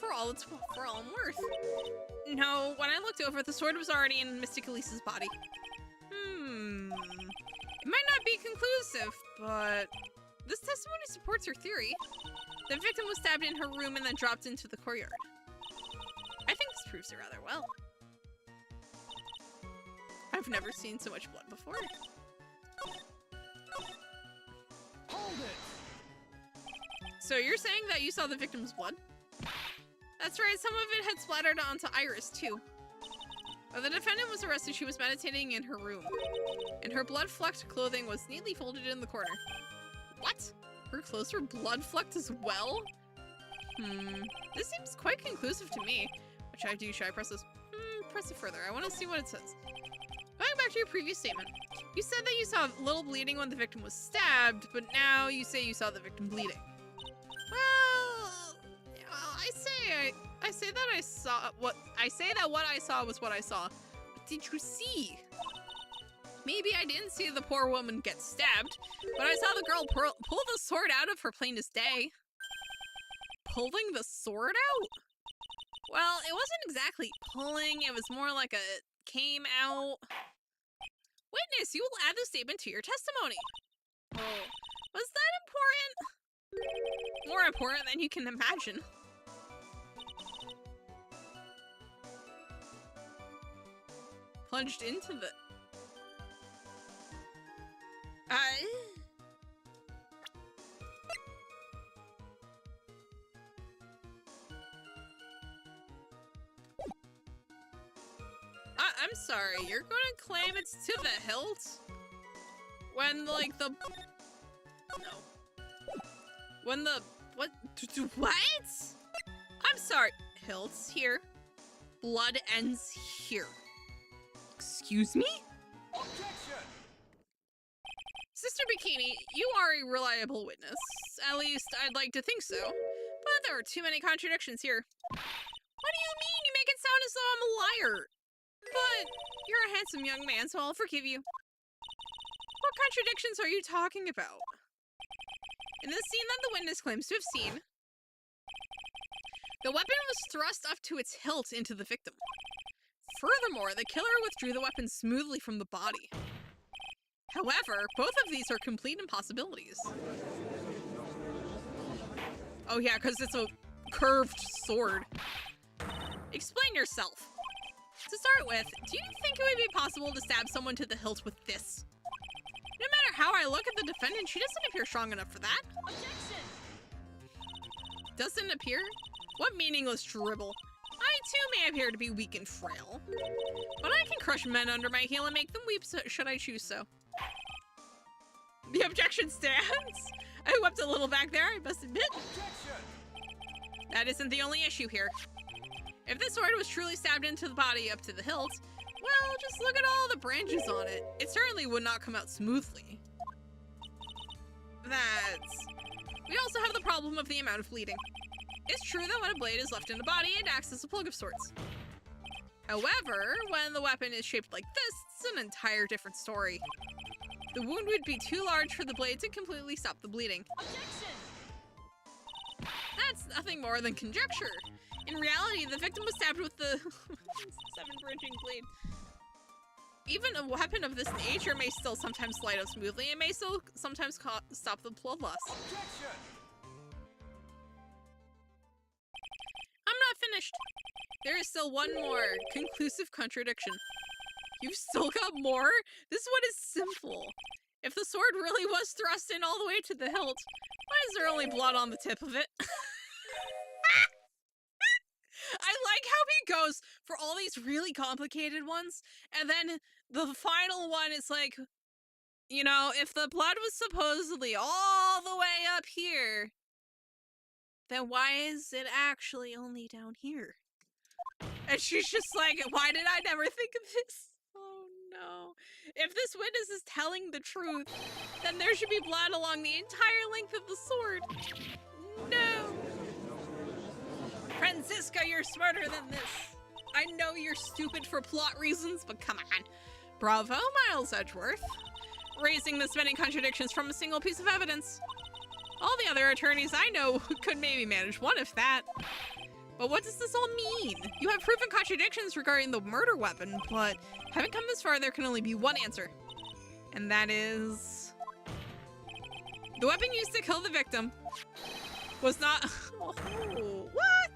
for all I'm worth. No, when I looked over, the sword was already in Mystic Elise's body. It might not be conclusive, but this testimony supports her theory. The victim was stabbed in her room and then dropped into the courtyard. I think this proves it rather well. I've never seen so much blood before. Hold it. So you're saying that you saw the victim's blood? That's right, some of it had splattered onto Iris too. When the defendant was arrested, she was meditating in her room, and her blood-flecked clothing was neatly folded in the corner. What? Her clothes were blood-flecked as well? This seems quite conclusive to me. What should I do? Should I press this? press it further. I want to see what it says. Going back to your previous statement, you said that you saw little bleeding when the victim was stabbed, but now you say you saw the victim bleeding. Well, I say that I saw what I say that what I saw was what I saw. What did you see? Maybe I didn't see the poor woman get stabbed, but I saw the girl pull the sword out of her plain as day. Pulling the sword out? Well, it wasn't exactly pulling, it was more like a came out. Witness, you will add the statement to your testimony. Oh, was that important? More important than you can imagine. Plunged into the... I'm sorry, you're gonna claim it's to the hilt? When, like, the... No. When the... What? What? I'm sorry. Hilt's here. Blood ends here. Excuse me? Objection! Sister Bikini, you are a reliable witness. At least, I'd like to think so. But there are too many contradictions here. What do you mean? You make it sound as though I'm a liar. But you're a handsome young man, so I'll forgive you. What contradictions are you talking about? In the scene that the witness claims to have seen, the weapon was thrust up to its hilt into the victim. Furthermore, the killer withdrew the weapon smoothly from the body. However, both of these are complete impossibilities. Oh yeah, because it's a curved sword. Explain yourself. To start with, do you think it would be possible to stab someone to the hilt with this? No matter how I look at the defendant, she doesn't appear strong enough for that. Objection! Doesn't appear? What meaningless dribble. I too may appear to be weak and frail, but I can crush men under my heel and make them weep should I choose so. The objection stands. I wept a little back there, I must admit. Objection! That isn't the only issue here. If this sword was truly stabbed into the body up to the hilt, well, just look at all the branches on it. It certainly would not come out smoothly. We also have the problem of the amount of bleeding. It's true that when a blade is left in a body, it acts as a plug of sorts. However, when the weapon is shaped like this, it's an entire different story. The wound would be too large for the blade to completely stop the bleeding. Objection! That's nothing more than conjecture. In reality, the victim was stabbed with the 7-branching blade. Even a weapon of this nature may still sometimes slide out smoothly and may still sometimes stop the blood loss. Objection! I'm not finished. There is still one more conclusive contradiction. You've still got more? This one is simple. If the sword really was thrust in all the way to the hilt, why is there only blood on the tip of it? I like how he goes for all these really complicated ones, and then the final one is like, you know, if the blood was supposedly all the way up here, then why is it actually only down here? And she's just like, why did I never think of this? Oh no. If this witness is telling the truth, then there should be blood along the entire length of the sword. No. Francisca, you're smarter than this. I know you're stupid for plot reasons, but come on. Bravo, Miles Edgeworth. Raising this many contradictions from a single piece of evidence. All the other attorneys I know could maybe manage one if that. But what does this all mean? You have proven contradictions regarding the murder weapon, but having come this far, there can only be one answer. And that is... the weapon used to kill the victim was not... Oh, what?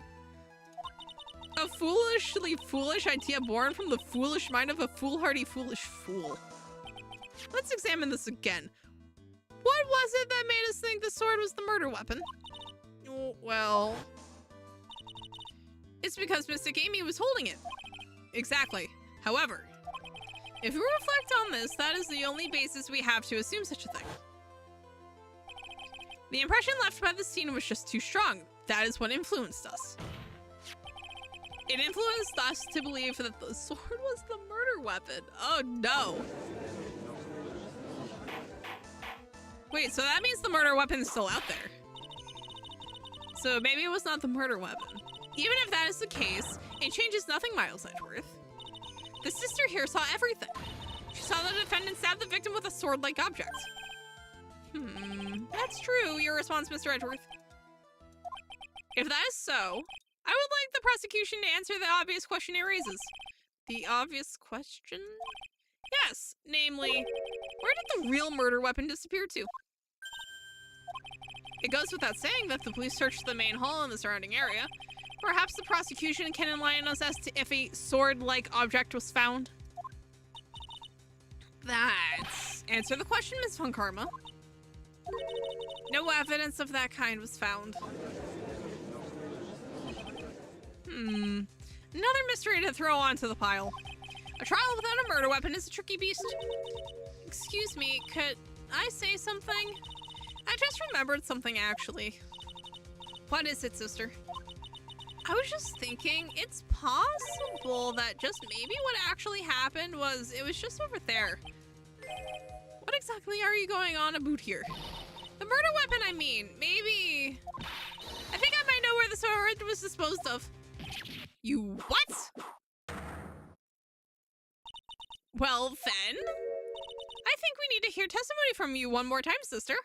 A foolishly foolish idea born from the foolish mind of a foolhardy foolish fool. Let's examine this again. What was it that made us think the sword was the murder weapon? Oh, well... it's because Mystic Amy was holding it. Exactly. However, if we reflect on this, that is the only basis we have to assume such a thing. The impression left by the scene was just too strong. That is what influenced us. It influenced us to believe that the sword was the murder weapon. Oh no. Wait, so that means the murder weapon's still out there. So maybe it was not the murder weapon. Even if that is the case, it changes nothing, Miles Edgeworth. The sister here saw everything. She saw the defendant stab the victim with a sword-like object. That's true, your response, Mr. Edgeworth. If that is so, I would like the prosecution to answer the obvious question it raises. The obvious question? Yes, namely, where did the real murder weapon disappear to? It goes without saying that the police searched the main hall and the surrounding area. Perhaps the prosecution can enlighten us as to if a sword-like object was found. That's... Answer the question, Ms. Von Karma. No evidence of that kind was found. Another mystery to throw onto the pile. A trial without a murder weapon is a tricky beast. Excuse me, could I say something? I just remembered something, actually. What is it, sister? I was just thinking, it's possible that just maybe what actually happened was it was just over there. What exactly are you going on about here? The murder weapon, I mean. Maybe... I think I might know where the sword was disposed of. You what? Well, then... I think we need to hear testimony from you one more time, sister.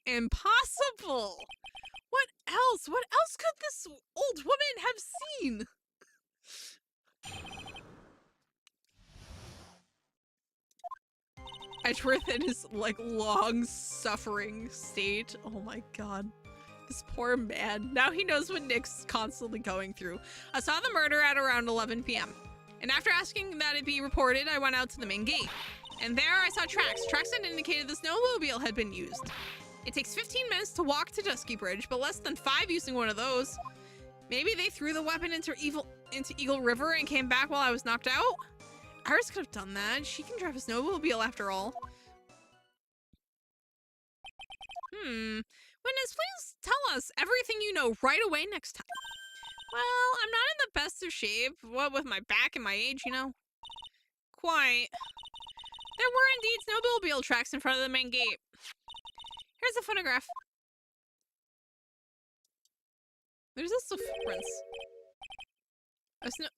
Impossible! What else? What else could this old woman have seen? Edgeworth in his, like, long-suffering state. Oh my god. This poor man. Now he knows what Nick's constantly going through. I saw the murder at around 11 p.m. And after asking that it be reported, I went out to the main gate. And there I saw tracks. Tracks that indicated the snowmobile had been used. It takes 15 minutes to walk to Dusky Bridge, but less than 5 using one of those. Maybe they threw the weapon into Eagle River and came back while I was knocked out? Iris could have done that. She can drive a snowmobile after all. Witness, please tell us everything you know right away next time. Well, I'm not in the best of shape, what with my back and my age, you know. Quite. There were indeed snowmobile tracks in front of the main gate. Here's a photograph. There's also footprints.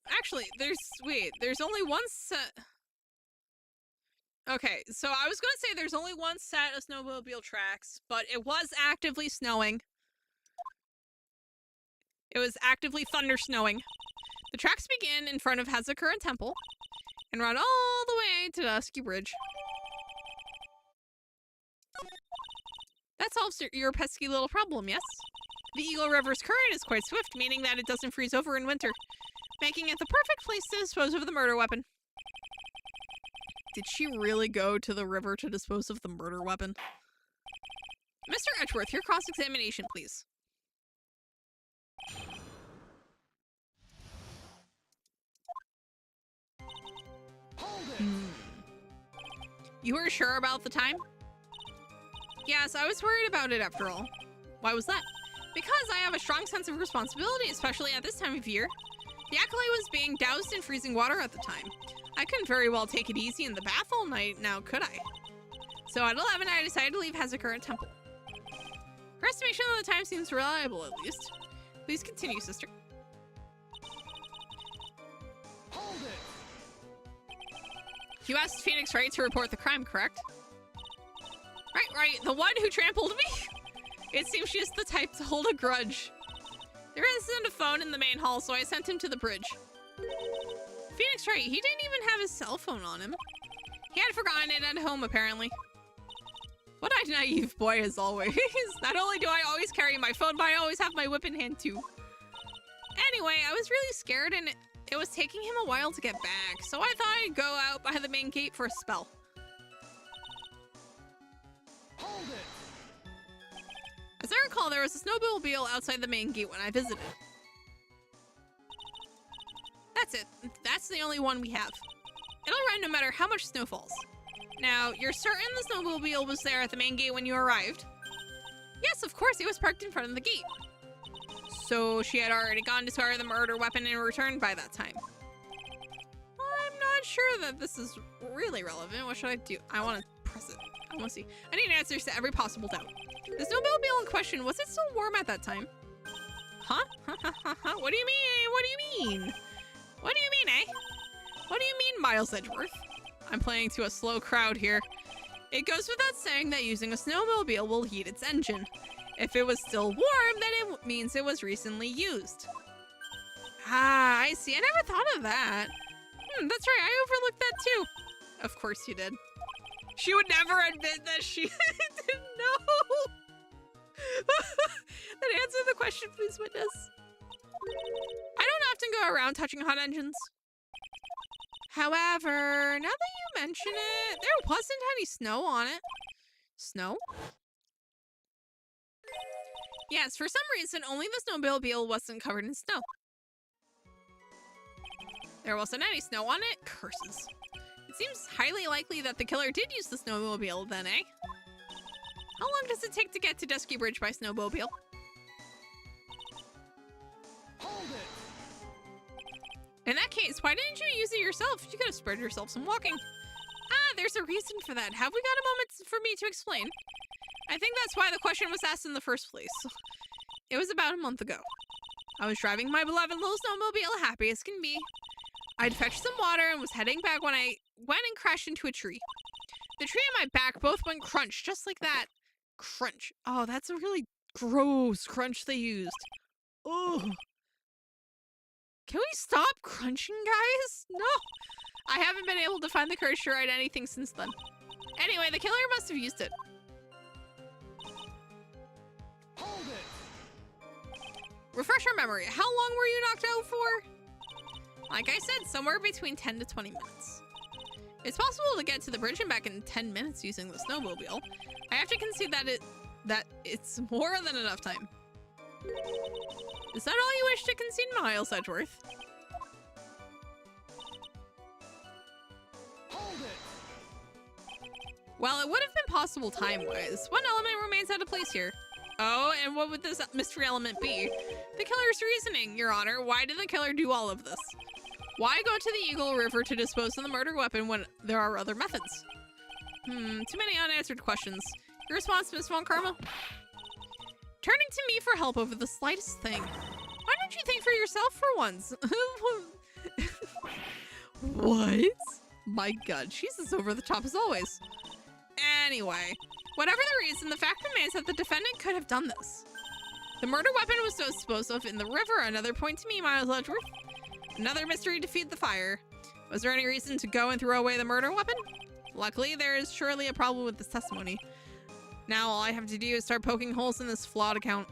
Actually, there's only one set. Okay, so I was gonna say there's only one set of snowmobile tracks, but it was actively snowing. It was actively thunder snowing. The tracks begin in front of Hazakura Temple and run all the way to Dusky Bridge. That solves your pesky little problem, yes? The Eagle River's current is quite swift, meaning that it doesn't freeze over in winter, making it the perfect place to dispose of the murder weapon. Did she really go to the river to dispose of the murder weapon? Mr. Edgeworth, your cross-examination, please. Hold it. You were sure about the time? Yes, I was worried about it after all. Why was that? Because I have a strong sense of responsibility, especially at this time of year. The acolyte was being doused in freezing water at the time. I couldn't very well take it easy in the bath all night, now could I? So at 11, I decided to leave Hazakura Temple. Her estimation of the time seems reliable, at least. Please continue, sister. Hold it. You asked Phoenix Wright to report the crime, correct? Right, the one who trampled me? It seems she's the type to hold a grudge. There isn't a phone in the main hall, so I sent him to the bridge. Phoenix Wright, he didn't even have his cell phone on him. He had forgotten it at home, apparently. What a naive boy, as always. Not only do I always carry my phone, but I always have my whip in hand, too. Anyway, I was really scared, and it was taking him a while to get back, so I thought I'd go out by the main gate for a spell. Hold it. As I recall, there was a snowmobile outside the main gate when I visited. That's it. That's the only one we have. It'll run no matter how much snow falls. Now, you're certain the snowmobile was there at the main gate when you arrived? Yes, of course, it was parked in front of the gate. So she had already gone to discover the murder weapon and returned by that time. I'm not sure that this is really relevant. What should I do? I want to press it. I want to see. I need answers to every possible doubt. The snowmobile in question, was it still warm at that time? Huh? What do you mean? What do you mean? What do you mean, eh? What do you mean, Miles Edgeworth? I'm playing to a slow crowd here. It goes without saying that using a snowmobile will heat its engine. If it was still warm, then it means it was recently used. Ah, I see. I never thought of that. That's right. I overlooked that too. Of course you did. She would never admit that she didn't know. Then answer the question, please, witness. I don't often go around touching hot engines. However, now that you mention it, there wasn't any snow on it. Snow? Yes, for some reason, only the snowmobile wasn't covered in snow. There wasn't any snow on it? Curses. It seems highly likely that the killer did use the snowmobile then, eh? How long does it take to get to Dusky Bridge by snowmobile? Hold it. In that case, why didn't you use it yourself? You could have spared yourself some walking. Ah, there's a reason for that. Have we got a moment for me to explain? I think that's why the question was asked in the first place. It was about a month ago. I was driving my beloved little snowmobile, happy as can be. I'd fetched some water and was heading back when I went and crashed into a tree. The tree and my back both went crunch, just like that. Crunch. Oh, that's a really gross crunch they used. Oh. Can we stop crunching, guys? No. I haven't been able to find the courage to write anything since then. Anyway, the killer must have used it. Hold it. Refresh our memory. How long were you knocked out for? Like I said, somewhere between 10 to 20 minutes. It's possible to get to the bridge and back in 10 minutes using the snowmobile. I have to concede that it's more than enough time. Is that all you wish to concede, Miles Edgeworth? Hold it. Well, it would have been possible time-wise. One element remains out of place here. Oh, and what would this mystery element be? The killer's reasoning, Your Honor. Why did the killer do all of this? Why go to the Eagle River to dispose of the murder weapon when there are other methods? Too many unanswered questions. Your response, Miss Von Karma? Turning to me for help over the slightest thing. Why don't you think for yourself for once? What? My God, she's as over the top as always. Anyway, whatever the reason, the fact remains that the defendant could have done this. The murder weapon was disposed of in the river. Another point to me, Miles Edgeworth. Another mystery to feed the fire. Was there any reason to go and throw away the murder weapon? Luckily, there is surely a problem with this testimony. Now all I have to do is start poking holes in this flawed account.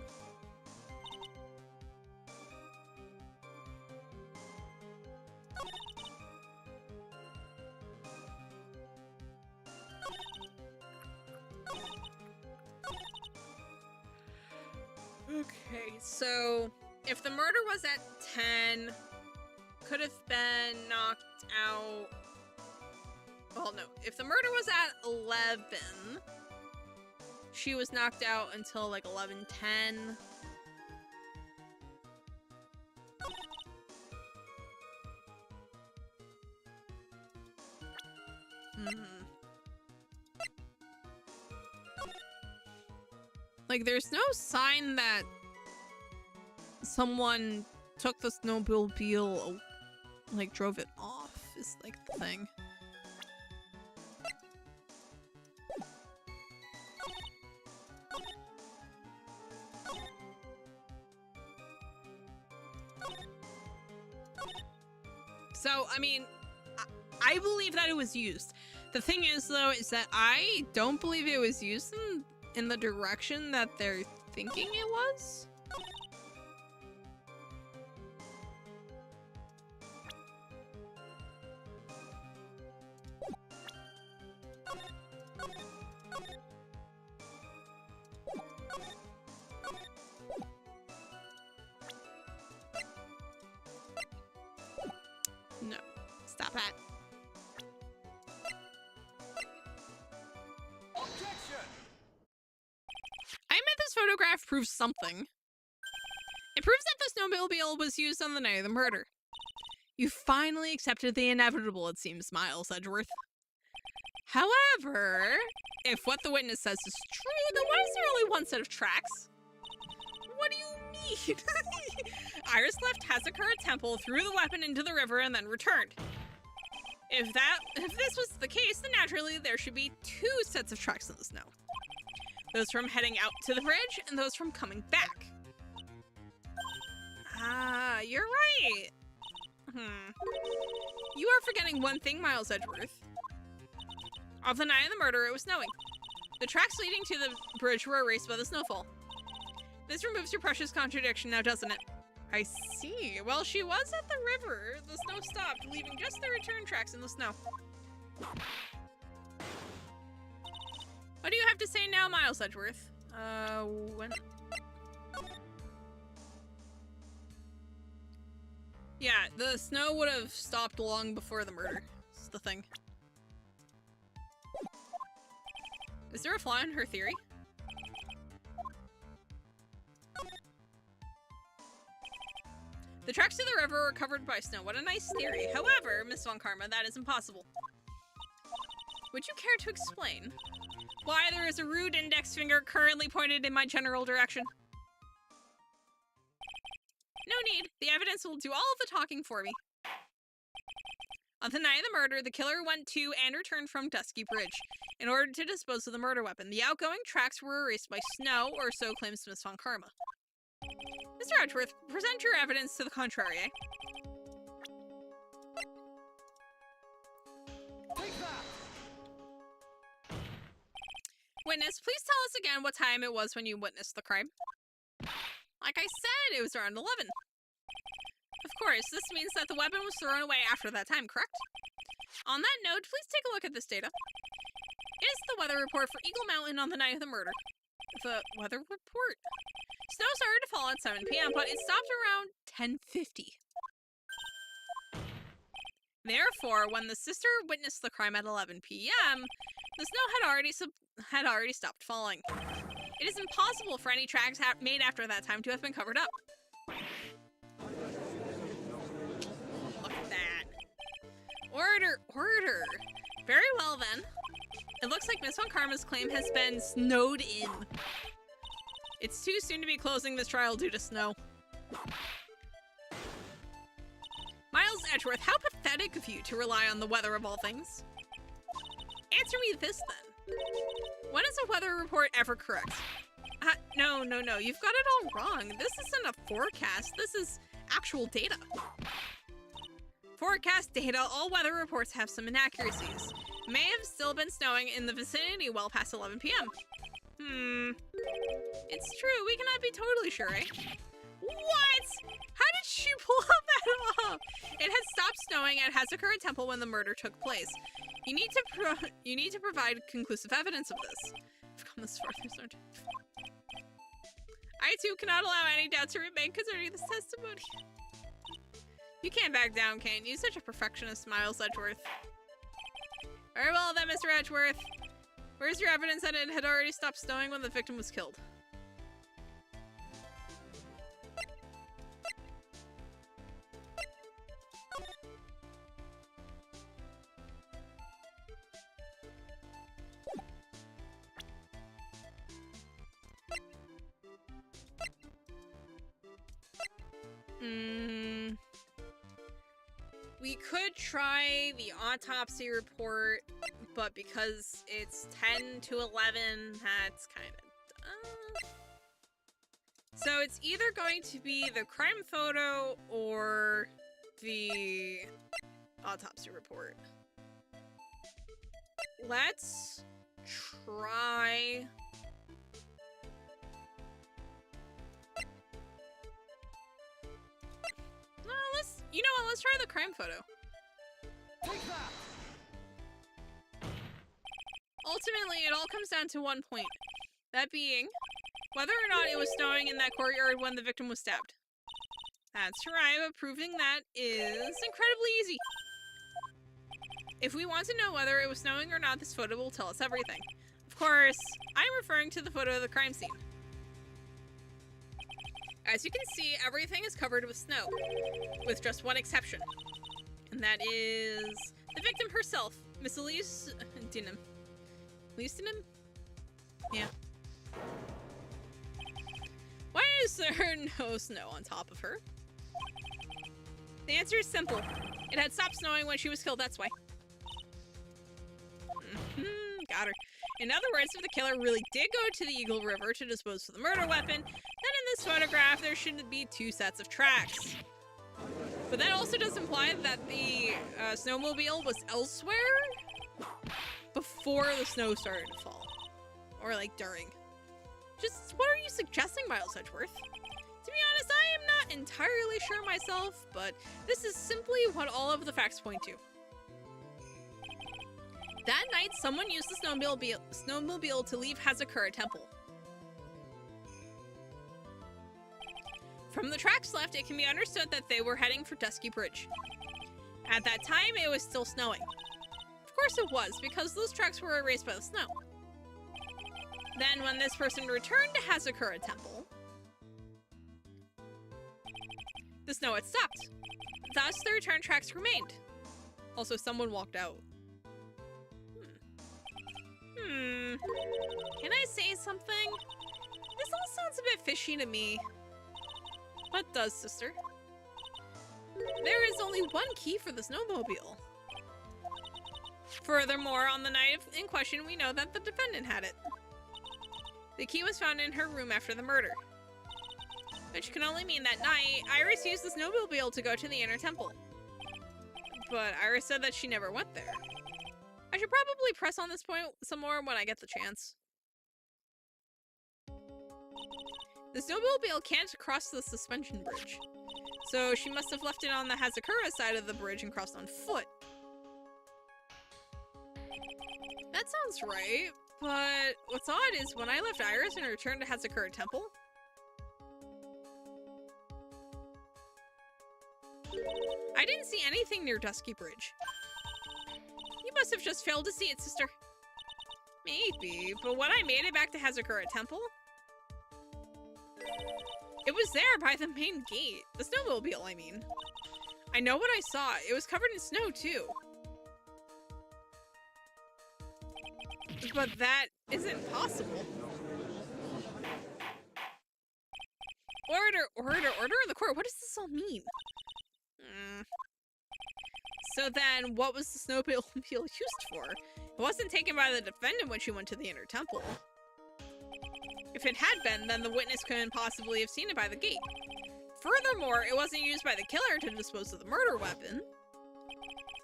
Okay, so if the murder was at 10, could have been knocked out. Well, no. If the murder was at 11, she was knocked out until like 11:10. Like, there's no sign that someone took the snowmobile, like, drove it off, is like the thing. So, I mean, I believe that it was used. The thing is, though, is that I don't believe it was used in the direction that they're thinking it was. No. Stop it. Objection. I admit this photograph proves something. It It proves that the snowmobile was used on the night of the murder. You finally accepted the inevitable, it seems, Miles Edgeworth. However, if what the witness says is true, then why is there only one set of tracks? What do you mean? Iris left Hazakura Temple, threw the weapon into the river, and then returned. If this was the case, then naturally there should be two sets of tracks in the snow. Those from heading out to the bridge, and those from coming back. Ah, you're right. You are forgetting one thing, Miles Edgeworth. On the night of the murder, it was snowing. The tracks leading to the bridge were erased by the snowfall. This removes your precious contradiction now, doesn't it? I see. Well, she was at the river. The snow stopped, leaving just the return tracks in the snow. What do you have to say now, Miles Edgeworth? When... Yeah, the snow would have stopped long before the murder. That's the thing. Is there a flaw in her theory? The tracks to the river were covered by snow. What a nice theory. However, Miss Von Karma, that is impossible. Would you care to explain why there is a rude index finger currently pointed in my general direction? No need. The evidence will do all of the talking for me. On the night of the murder, the killer went to and returned from Dusky Bridge in order to dispose of the murder weapon. The outgoing tracks were erased by snow, or so claims Miss Von Karma. Mr. Edgeworth, present your evidence to the contrary, eh? Take that! Witness, please tell us again what time it was when you witnessed the crime. Like I said, it was around 11. Of course, this means that the weapon was thrown away after that time, correct? On that note, please take a look at this data. It is the weather report for Eagle Mountain on the night of the murder. The weather report? Snow started to fall at 7 p.m., but it stopped around 10:50. Therefore, when the sister witnessed the crime at 11 p.m., the snow had already stopped falling. It is impossible for any tracks made after that time to have been covered up. Look at that. Order. Very well then. It looks like Miss Von Karma's claim has been snowed in. It's too soon to be closing this trial due to snow. Miles Edgeworth, how pathetic of you to rely on the weather of all things. Answer me this then. When is a weather report ever correct? No, you've got it all wrong. This isn't a forecast, this is actual data. Forecast data, all weather reports have some inaccuracies. May have still been snowing in the vicinity well past 11 p.m. It's true, we cannot be totally sure, eh? What? How did she pull that off? It had stopped snowing at Hazakura Temple when the murder took place. You need to provide conclusive evidence of this. I've come this far, there's no doubt. I too cannot allow any doubt to remain concerning this testimony. You can't back down, can you? Such a perfectionist, Miles Edgeworth. Very well then, Mr. Edgeworth. Where's your evidence that it had already stopped snowing when the victim was killed? We could try the autopsy report, but because it's 10 to 11, that's kind of dumb. So it's either going to be the crime photo or the autopsy report. Let's try... You know what, let's try the crime photo. Take that! Ultimately, it all comes down to one point. That being, whether or not it was snowing in that courtyard when the victim was stabbed. That's right, but proving that is incredibly easy. If we want to know whether it was snowing or not, this photo will tell us everything. Of course, I'm referring to the photo of the crime scene. As you can see, everything is covered with snow, with just one exception. And that is the victim herself, Miss Elise Dinham. Elise Dinham? Yeah. Why is there no snow on top of her? The answer is simple. It had stopped snowing when she was killed, that's why. Got her. In other words, if the killer really did go to the Eagle River to dispose of the murder weapon, then in this photograph there should be 2 sets of tracks. But that also does imply that the snowmobile was elsewhere before the snow started to fall. Or like during. Just what are you suggesting, Miles Edgeworth? To be honest, I am not entirely sure myself, but this is simply what all of the facts point to. That night, someone used the snowmobile to leave Hazakura Temple. From the tracks left, it can be understood that they were heading for Dusky Bridge. At that time, it was still snowing. Of course it was, because those tracks were erased by the snow. Then, when this person returned to Hazakura Temple, the snow had stopped. Thus, the return tracks remained. Also, someone walked out. Can I say something? This all sounds a bit fishy to me. What does, sister? There is only one key for the snowmobile. Furthermore, on the night in question, we know that the defendant had it. The key was found in her room after the murder. Which can only mean that night, Iris used the snowmobile to go to the inner temple. But Iris said that she never went there. I should probably press on this point some more when I get the chance. The snowmobile can't cross the suspension bridge, so she must have left it on the Hazakura side of the bridge and crossed on foot. That sounds right, but what's odd is when I left Iris and returned to Hazakura Temple, I didn't see anything near Dusky Bridge. You must have just failed to see it, sister. Maybe, but when I made it back to Hazakura Temple, it was there by the main gate. The snowmobile, I mean. I know what I saw. It was covered in snow, too. But that isn't possible. Order of the court. What does this all mean? So then, what was the snowmobile used for? It wasn't taken by the defendant when she went to the inner temple. If it had been, then the witness couldn't possibly have seen it by the gate. Furthermore, it wasn't used by the killer to dispose of the murder weapon.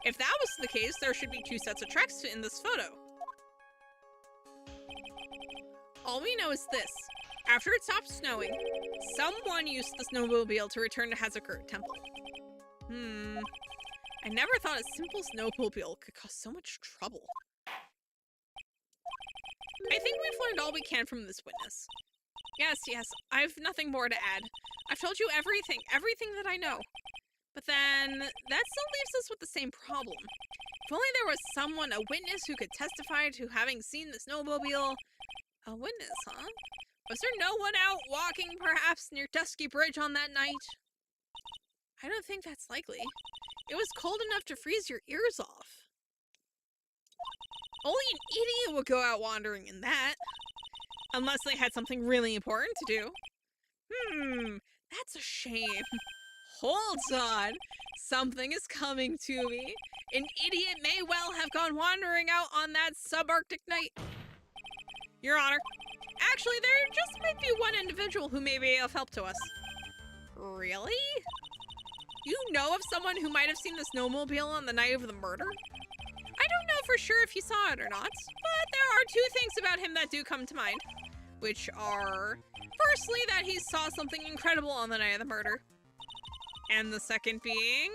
If that was the case, there should be 2 sets of tracks in this photo. All we know is this. After it stopped snowing, someone used the snowmobile to return to Hazakura Temple. I never thought a simple snowmobile could cause so much trouble. I think we've learned all we can from this witness. Yes, I've nothing more to add. I've told you everything that I know. But then, that still leaves us with the same problem. If only there was someone, a witness, who could testify to having seen the snowmobile. A witness, huh? Was there no one out walking, perhaps, near Dusky Bridge on that night? I don't think that's likely. It was cold enough to freeze your ears off. Only an idiot would go out wandering in that. Unless they had something really important to do. That's a shame. Hold on. Something is coming to me. An idiot may well have gone wandering out on that subarctic night. Your Honor, actually, there just might be one individual who may be of help to us. Really? You know of someone who might have seen the snowmobile on the night of the murder? I don't know for sure if he saw it or not, but there are 2 things about him that do come to mind, which are, firstly, that he saw something incredible on the night of the murder, and the second being,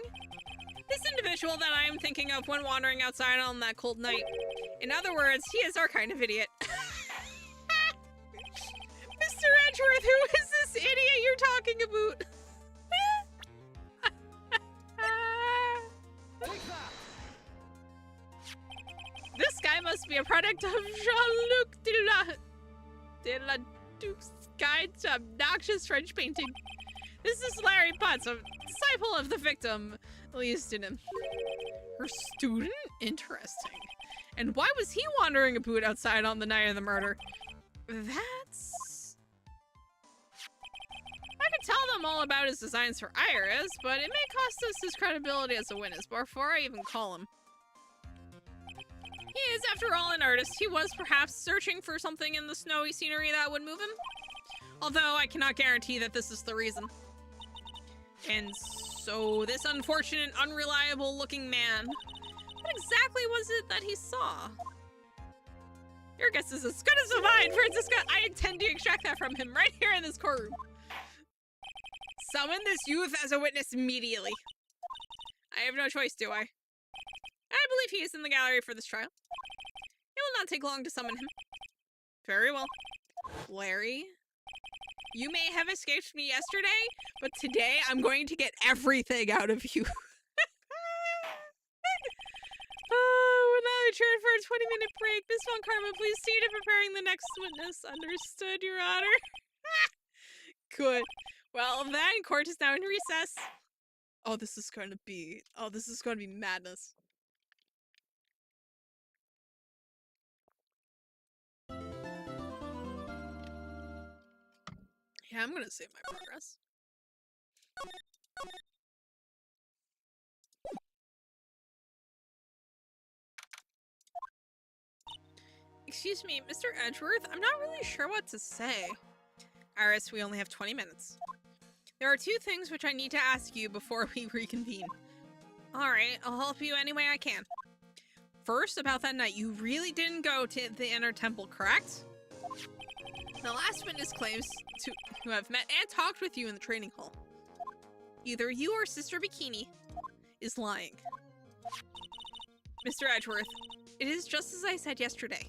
this individual that I am thinking of when wandering outside on that cold night. In other words, he is our kind of idiot. Mr. Edgeworth, who is this idiot you're talking about? This guy must be a product of Jean-Luc de la Dux. Guide to Obnoxious French Painting. This is Larry Butts, a disciple of the victim, Lee's student. Her student? Interesting. And why was he wandering about outside on the night of the murder? That's... I could tell them all about his designs for Iris, but it may cost us his credibility as a witness before I even call him. He is, after all, an artist. He was perhaps searching for something in the snowy scenery that would move him. Although I cannot guarantee that this is the reason. And so this unfortunate, unreliable-looking man, what exactly was it that he saw? Your guess is as good as mine, Francisca. I intend to extract that from him right here in this courtroom. Summon this youth as a witness immediately. I have no choice, do I? I believe he is in the gallery for this trial. It will not take long to summon him. Very well. Larry, you may have escaped me yesterday, but today I'm going to get everything out of you. Oh, we're now adjourned for a 20-minute break. Miss Von Karma, please see to preparing the next witness. Understood, Your Honor. Good. Well, then, court is now in recess. Oh, this is going to be madness. Yeah, I'm gonna save my progress. Excuse me, Mr. Edgeworth, I'm not really sure what to say. Iris, we only have 20 minutes. There are two things which I need to ask you before we reconvene. Alright, I'll help you any way I can. First, about that night, you really didn't go to the inner temple, correct? The last witness claims to have met and talked with you in the training hall. Either you or Sister Bikini is lying. Mr. Edgeworth, it is just as I said yesterday.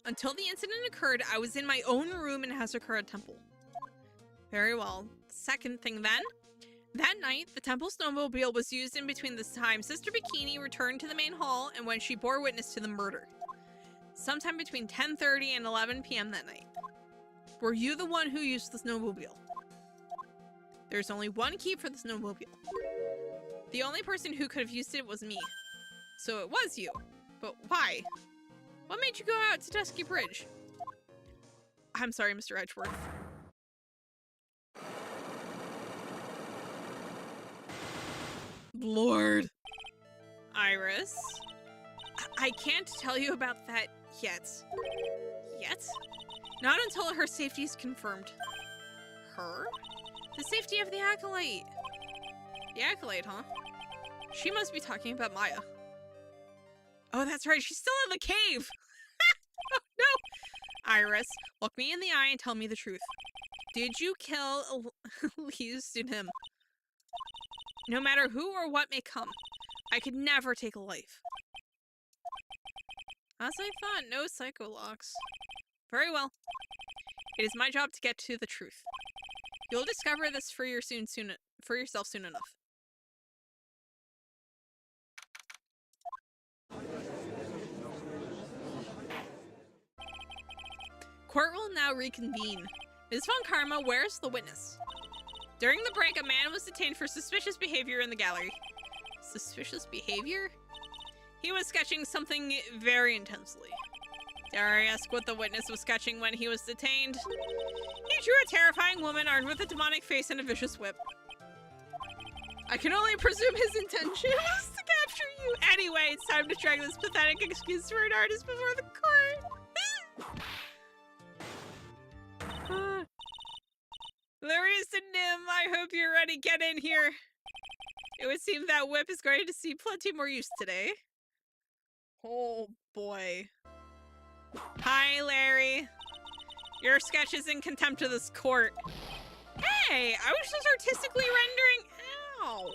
Until the incident occurred, I was in my own room in Hazakura Temple. Very well. Second thing then. That night, the temple snowmobile was used in between the time Sister Bikini returned to the main hall and when she bore witness to the murder. Sometime between 10:30 and 11 p.m. that night. Were you the one who used the snowmobile? There's only one key for the snowmobile. The only person who could have used it was me. So it was you. But why? What made you go out to Dusky Bridge? I'm sorry, Mr. Edgeworth. Lord. Iris? I can't tell you about that yet. Yet? Not until her safety is confirmed. Her? The safety of the Acolyte. The Acolyte, huh? She must be talking about Maya. Oh, that's right. She's still in the cave. Oh, no. Iris, look me in the eye and tell me the truth. Did you kill Liu Sunim? No matter who or what may come, I could never take a life. As I thought, no psycho locks. Very well. It is my job to get to the truth. You'll discover this for yourself soon enough. Court will now reconvene. Ms. Von Karma, where's the witness? During the break, a man was detained for suspicious behavior in the gallery. Suspicious behavior? He was sketching something very intensely. Dare I ask what the witness was sketching when he was detained? He drew a terrifying woman armed with a demonic face and a vicious whip. I can only presume his intention was to capture you. Anyway, it's time to drag this pathetic excuse for an artist before the court. Larissa Nim, I hope you're ready. Get in here. It would seem that whip is going to see plenty more use today. Oh boy. Hi, Larry. Your sketch is in contempt of this court. Hey, I was just artistically rendering... Ow.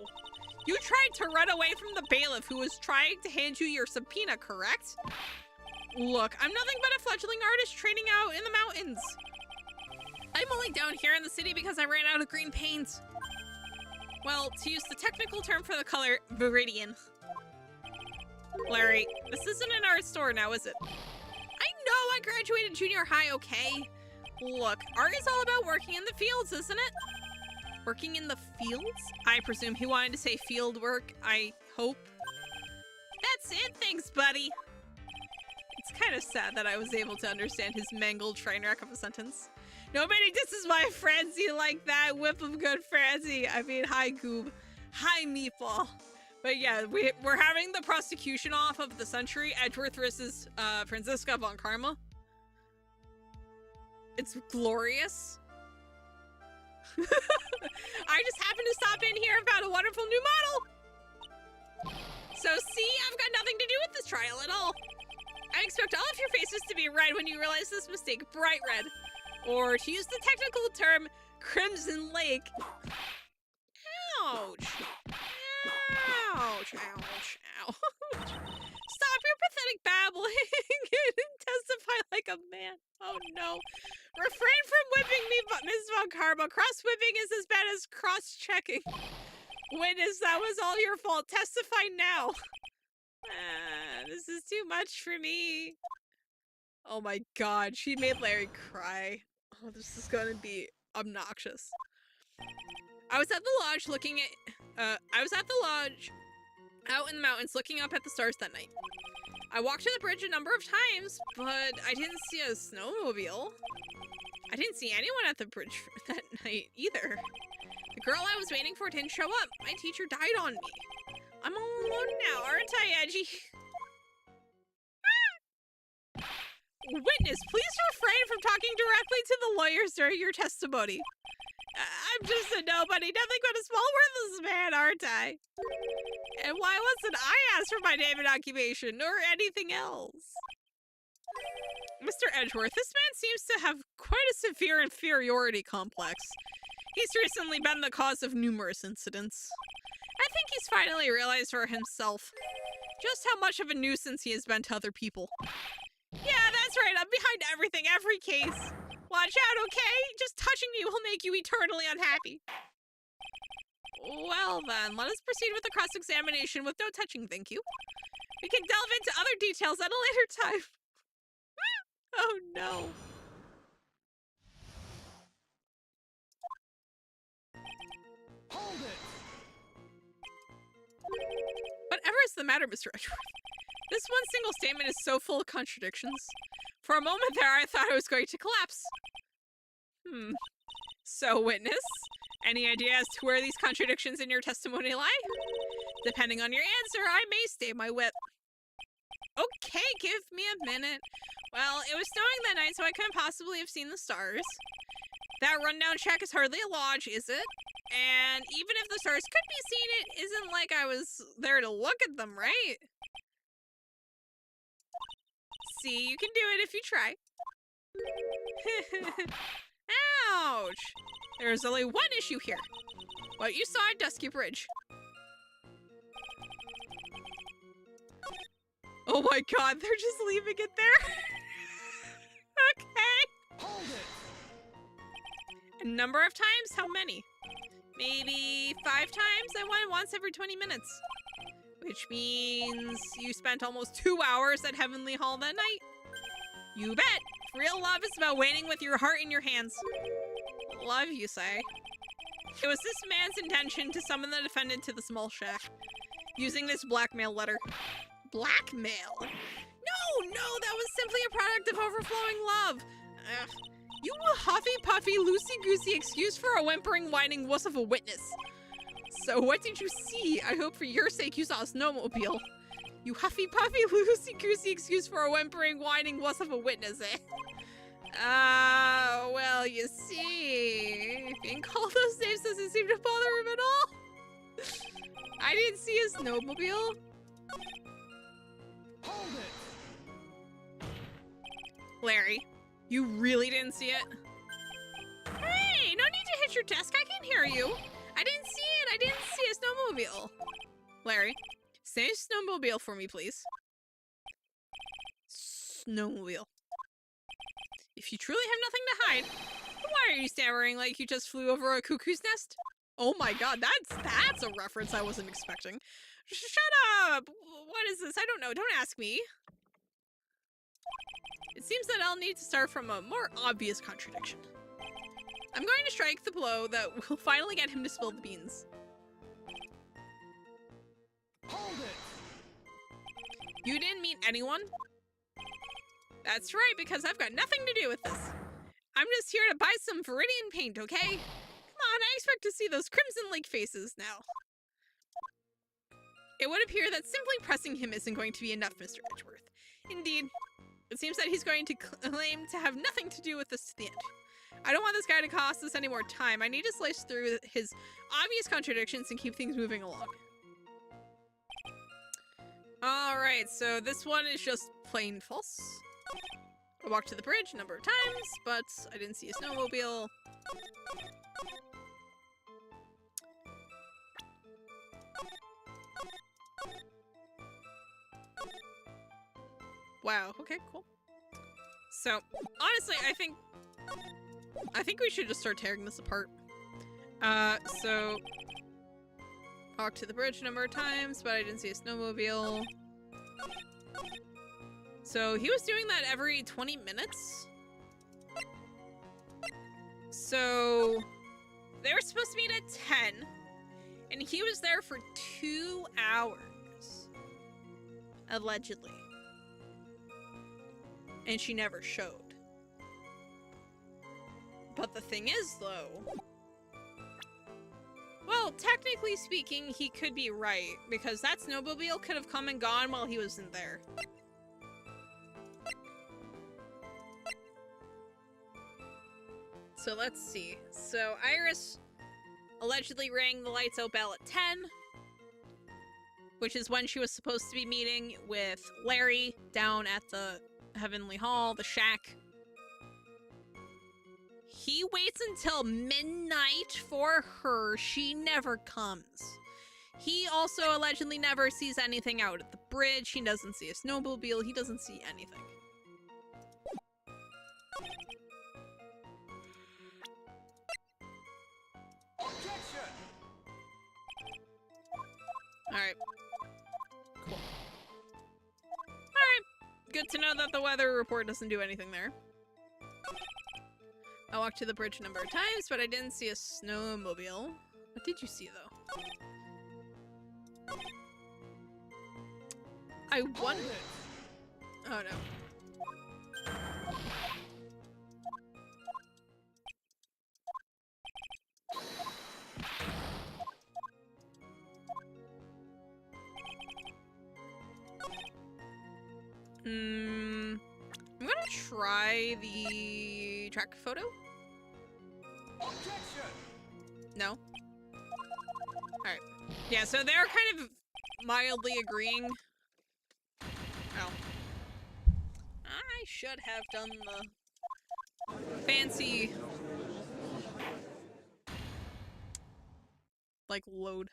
You tried to run away from the bailiff who was trying to hand you your subpoena, correct? Look, I'm nothing but a fledgling artist training out in the mountains. I'm only down here in the city because I ran out of green paint. Well, to use the technical term for the color, viridian. Larry, this isn't an art store now, is it? I know I graduated junior high, okay? Look, art is all about working in the fields, isn't it? Working in the fields? I presume he wanted to say field work, I hope. That's it, thanks, buddy. It's kind of sad that I was able to understand his mangled train wreck of a sentence. Nobody disses my Francie like that. Whip of good Francie. I mean, hi, Goob. Hi, Meatball. But yeah, we're having the prosecution off of the century. Edgeworth versus Franziska von Karma. It's glorious. I just happened to stop in here and found a wonderful new model. So see, I've got nothing to do with this trial at all. I expect all of your faces to be red when you realize this mistake, bright red. Or to use the technical term, Crimson Lake. Ouch. Ouch, ouch, ouch. Stop your pathetic babbling and testify like a man. Oh no. Refrain from whipping me, Ms. Von Karma. Cross-whipping is as bad as cross-checking. Witness, that was all your fault. Testify now. This is too much for me. Oh my god, she made Larry cry. Oh, this is gonna be obnoxious. I was at the lodge out in the mountains looking up at the stars that night. I walked to the bridge a number of times, but I didn't see a snowmobile. I didn't see anyone at the bridge that night either. The girl I was waiting for didn't show up. My teacher died on me. I'm all alone now, aren't I, Edgy? Witness, please refrain from talking directly to the lawyers during your testimony. I'm just a nobody, nothing but a small worthless man, aren't I? And why wasn't I asked for my name and occupation, or anything else? Mr. Edgeworth, this man seems to have quite a severe inferiority complex. He's recently been the cause of numerous incidents. I think he's finally realized for himself just how much of a nuisance he has been to other people. Yeah, that's right, I'm behind everything, every case. Watch out, okay? Just touching me will make you eternally unhappy. Well then, let us proceed with the cross-examination with no touching, thank you. We can delve into other details at a later time. Oh no. Hold it! Whatever is the matter, Mr. Edgeworth? This one single statement is so full of contradictions. For a moment there, I thought I was going to collapse. So, witness, any idea as to where these contradictions in your testimony lie? Depending on your answer, I may stay my whip. Okay, give me a minute. Well, it was snowing that night, so I couldn't possibly have seen the stars. That rundown check is hardly a lodge, is it? And even if the stars could be seen, it isn't like I was there to look at them, right? See, you can do it if you try. Ouch! There's only one issue here. What you saw at Dusky Bridge. Oh my god, they're just leaving it there? Okay. Hold it! A number of times? How many? Maybe 5 times? I went once every 20 minutes. Which means you spent almost 2 hours at Heavenly Hall that night? You bet! Real love is about waiting with your heart in your hands. Love, you say? It was this man's intention to summon the defendant to the small shack, using this blackmail letter. Blackmail? No, that was simply a product of overflowing love. Ugh. You huffy-puffy, loosey-goosey excuse for a whimpering, whining wuss of a witness. So what did you see? I hope for your sake you saw a snowmobile. You huffy-puffy, loosey-goosey excuse for a whimpering, whining wuss of a witness, eh? Well, you see, being called those names doesn't seem to bother him at all. I didn't see a snowmobile. Hold it! Larry, you really didn't see it? Hey, no need to hit your desk, I can hear you. I didn't see it, I didn't see a snowmobile. Larry, say snowmobile for me, please. Snowmobile. If you truly have nothing to hide, then why are you stammering like you just flew over a cuckoo's nest? Oh my god, that's a reference I wasn't expecting. Shut up! What is this? I don't know, don't ask me. It seems that I'll need to start from a more obvious contradiction. I'm going to strike the blow that will finally get him to spill the beans. Hold it! You didn't meet anyone? That's right, because I've got nothing to do with this. I'm just here to buy some Viridian paint, okay? Come on, I expect to see those Crimson Lake faces now. It would appear that simply pressing him isn't going to be enough, Mr. Edgeworth. Indeed, it seems that he's going to claim to have nothing to do with this to the end. I don't want this guy to cost us any more time. I need to slice through his obvious contradictions and keep things moving along. Alright, so this one is just plain false. I walked to the bridge a number of times, but I didn't see a snowmobile. Wow, okay, cool. So, honestly, I think we should just start tearing this apart. So walked to the bridge a number of times, but I didn't see a snowmobile. So he was doing that every 20 minutes. So they were supposed to meet at 10, and he was there for 2 hours, allegedly. And she never showed. But the thing is, though, well, technically speaking, he could be right, because that snowmobile could have come and gone while he wasn't there. So let's see. So Iris allegedly rang the lights out bell at 10, which is when she was supposed to be meeting with Larry down at the Heavenly Hall, the shack. He waits until midnight for her. She never comes. He also allegedly never sees anything out at the bridge. He doesn't see a snowmobile. He doesn't see anything. Objection! Alright. Cool. Alright. Good to know that the weather report doesn't do anything there. I walked to the bridge a number of times, but I didn't see a snowmobile. What did you see, though? I wonder... Oh, no. I'm gonna try the track photo. Objection! No? Alright. Yeah, so they're kind of mildly agreeing. Oh. I should have done the fancy, like, load.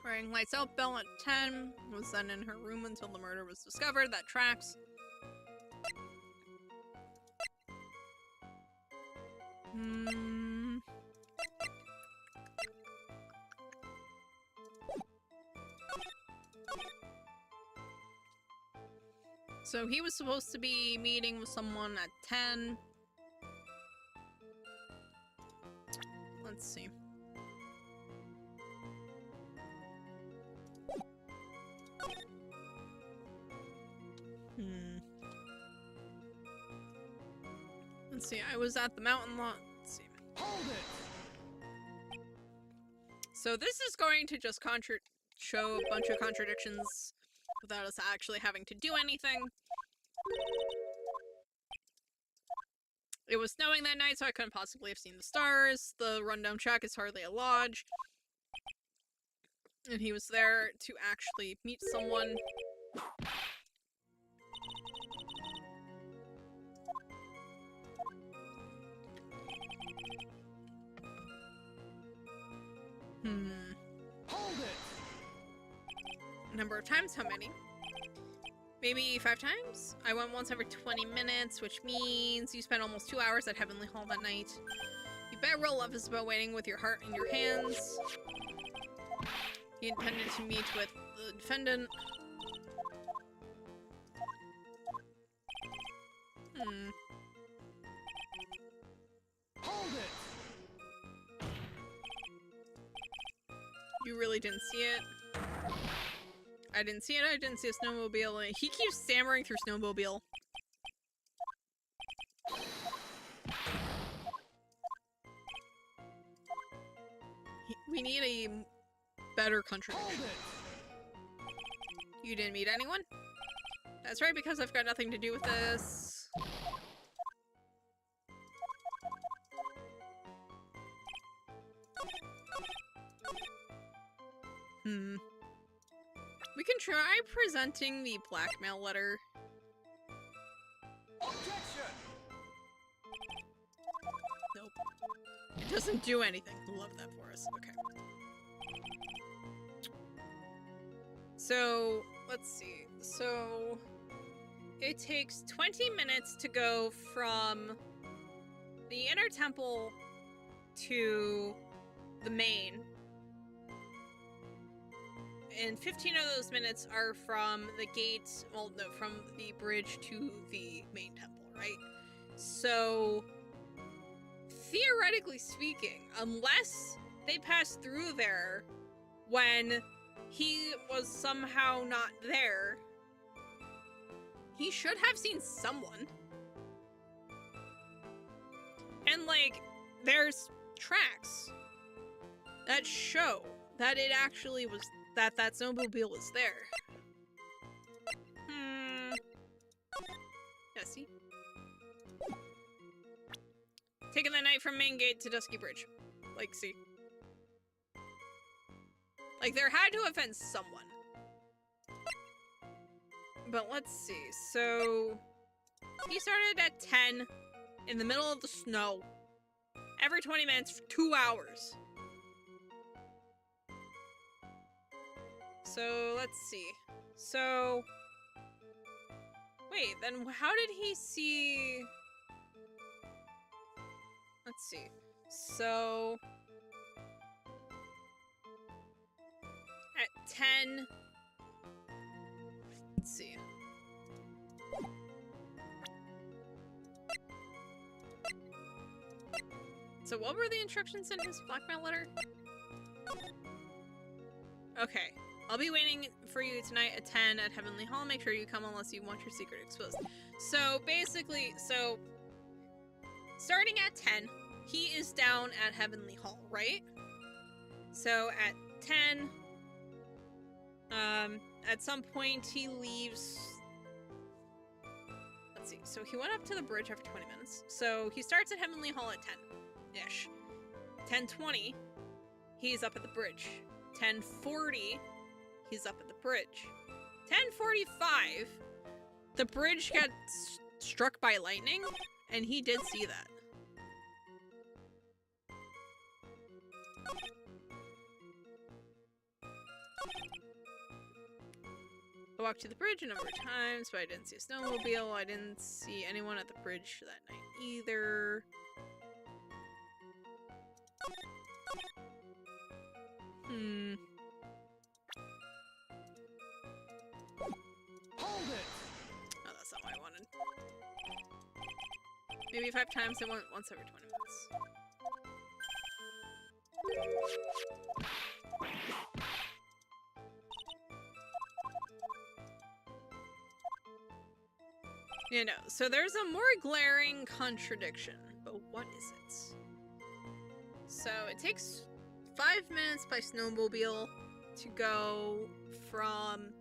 Wearing lights out bell at 10, was then in her room until the murder was discovered. That tracks. So he was supposed to be meeting with someone at 10. Let's see. Let's see, I was at the mountain lot. Let's see. Hold it! So this is going to just show a bunch of contradictions without us actually having to do anything. It was snowing that night, so I couldn't possibly have seen the stars. The rundown shack is hardly a lodge. And he was there to actually meet someone. Hold it. Number of times, how many? Maybe 5 times? I went once every 20 minutes, which means you spent almost 2 hours at Heavenly Hall that night. You bet real love is about waiting with your heart in your hands. He intended to meet with the defendant. Hold it. You really didn't see it? I didn't see it, I didn't see a snowmobile. He keeps stammering through snowmobile. We need a better contradiction. You didn't meet anyone? That's right, because I've got nothing to do with this. We can try presenting the blackmail letter. Objection. Nope. It doesn't do anything. Love that for us. Okay. So, let's see. So, it takes 20 minutes to go from the inner temple to the main. And 15 of those minutes are from the gate, well, no, from the bridge to the main temple, right? So, theoretically speaking, unless they passed through there when he was somehow not there, he should have seen someone. And, like, there's tracks that show that it actually was that snowmobile was there. Yeah, see? Taking the night from main gate to Dusky Bridge. Like, see? Like, there had to have been someone. But let's see. So, he started at 10 in the middle of the snow. Every 20 minutes for 2 hours. So, let's see. So, wait, then how did he see... Let's see. So, at 10... Let's see. So what were the instructions in his blackmail letter? Okay. I'll be waiting for you tonight at 10 at Heavenly Hall. Make sure you come unless you want your secret exposed. So basically, starting at 10, he is down at Heavenly Hall, right? So at 10, at some point he leaves. Let's see. So he went up to the bridge after 20 minutes. So he starts at Heavenly Hall at 10-ish. 10:20, he's up at the bridge. 10:40, he's up at the bridge. 10:45, the bridge got struck by lightning, and he did see that. I walked to the bridge a number of times, but I didn't see a snowmobile. I didn't see anyone at the bridge that night either. Hold it. Oh, that's not what I wanted. Maybe 5 times and once every 20 minutes. You know, so there's a more glaring contradiction, but what is it? So it takes 5 minutes by snowmobile to go from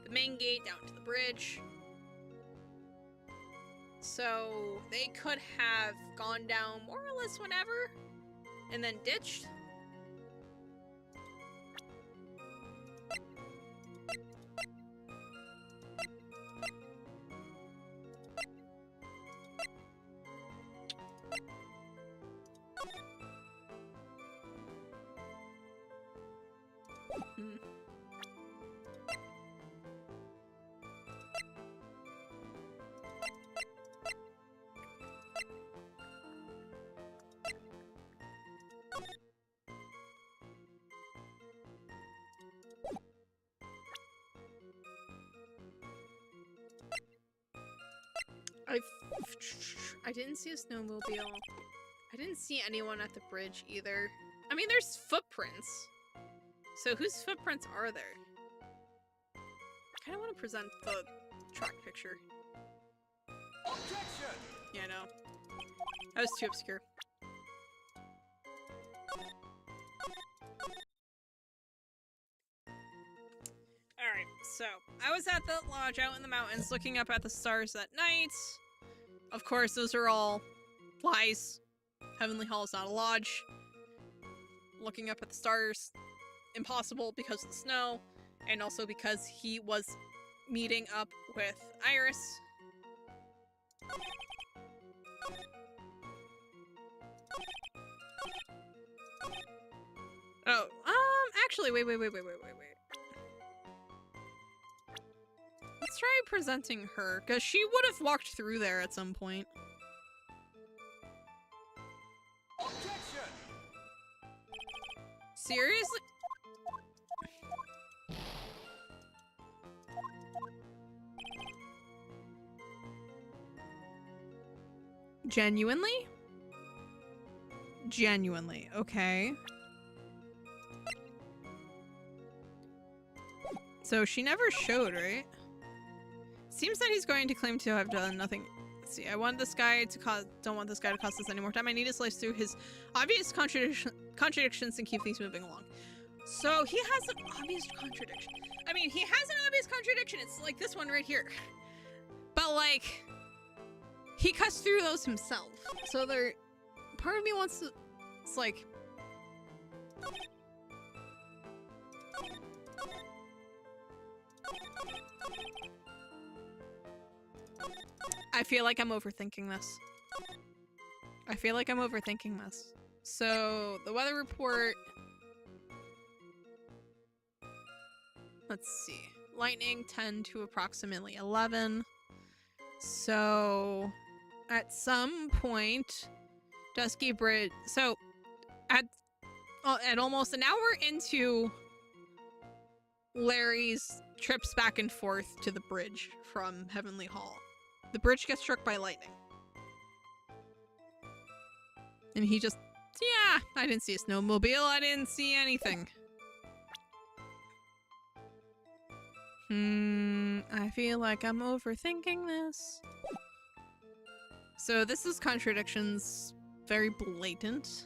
the main gate down to the bridge. So they could have gone down more or less whenever and then ditched. Hmm. I didn't see a snowmobile. I didn't see anyone at the bridge either. I mean, there's footprints. So whose footprints are there? I kind of want to present the track picture. Objection! Yeah, I know. That was too obscure. Alright, so I was at the lodge out in the mountains looking up at the stars at night. Of course, those are all lies. Heavenly Hall is not a lodge. Looking up at the stars, impossible because of the snow, and also because he was meeting up with Iris. Oh, actually, wait. Let's try presenting her, because she would have walked through there at some point. Objection! Seriously? Genuinely? Genuinely, okay. So she never showed, right? Seems that he's going to claim to have done nothing. Let's see, I want this guy to cause. Don't want this guy to cost us any more time. I need to slice through his obvious contradictions and keep things moving along. So he has an obvious contradiction. I mean, he has an obvious contradiction. It's like this one right here. But like, he cuts through those himself. So there, part of me wants to. It's like. I feel like I'm overthinking this. So, the weather report... Let's see. Lightning 10 to approximately 11. So, at some point, Dusky Bridge... So, at almost an hour into Larry's trips back and forth to the bridge from Heavenly Hall, the bridge gets struck by lightning. And he just, yeah, I didn't see a snowmobile, I didn't see anything. I feel like I'm overthinking this. So this is contradictions, very blatant.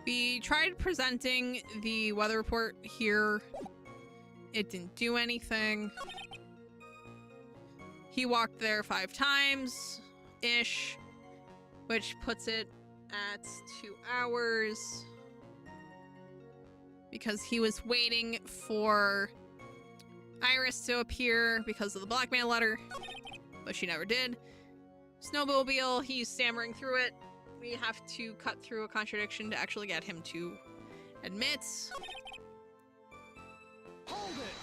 We tried presenting the weather report here. It didn't do anything. He walked there 5 times-ish, which puts it at 2 hours. Because he was waiting for Iris to appear because of the blackmail letter, but she never did. Snowmobile, he's stammering through it. We have to cut through a contradiction to actually get him to admit. Hold it!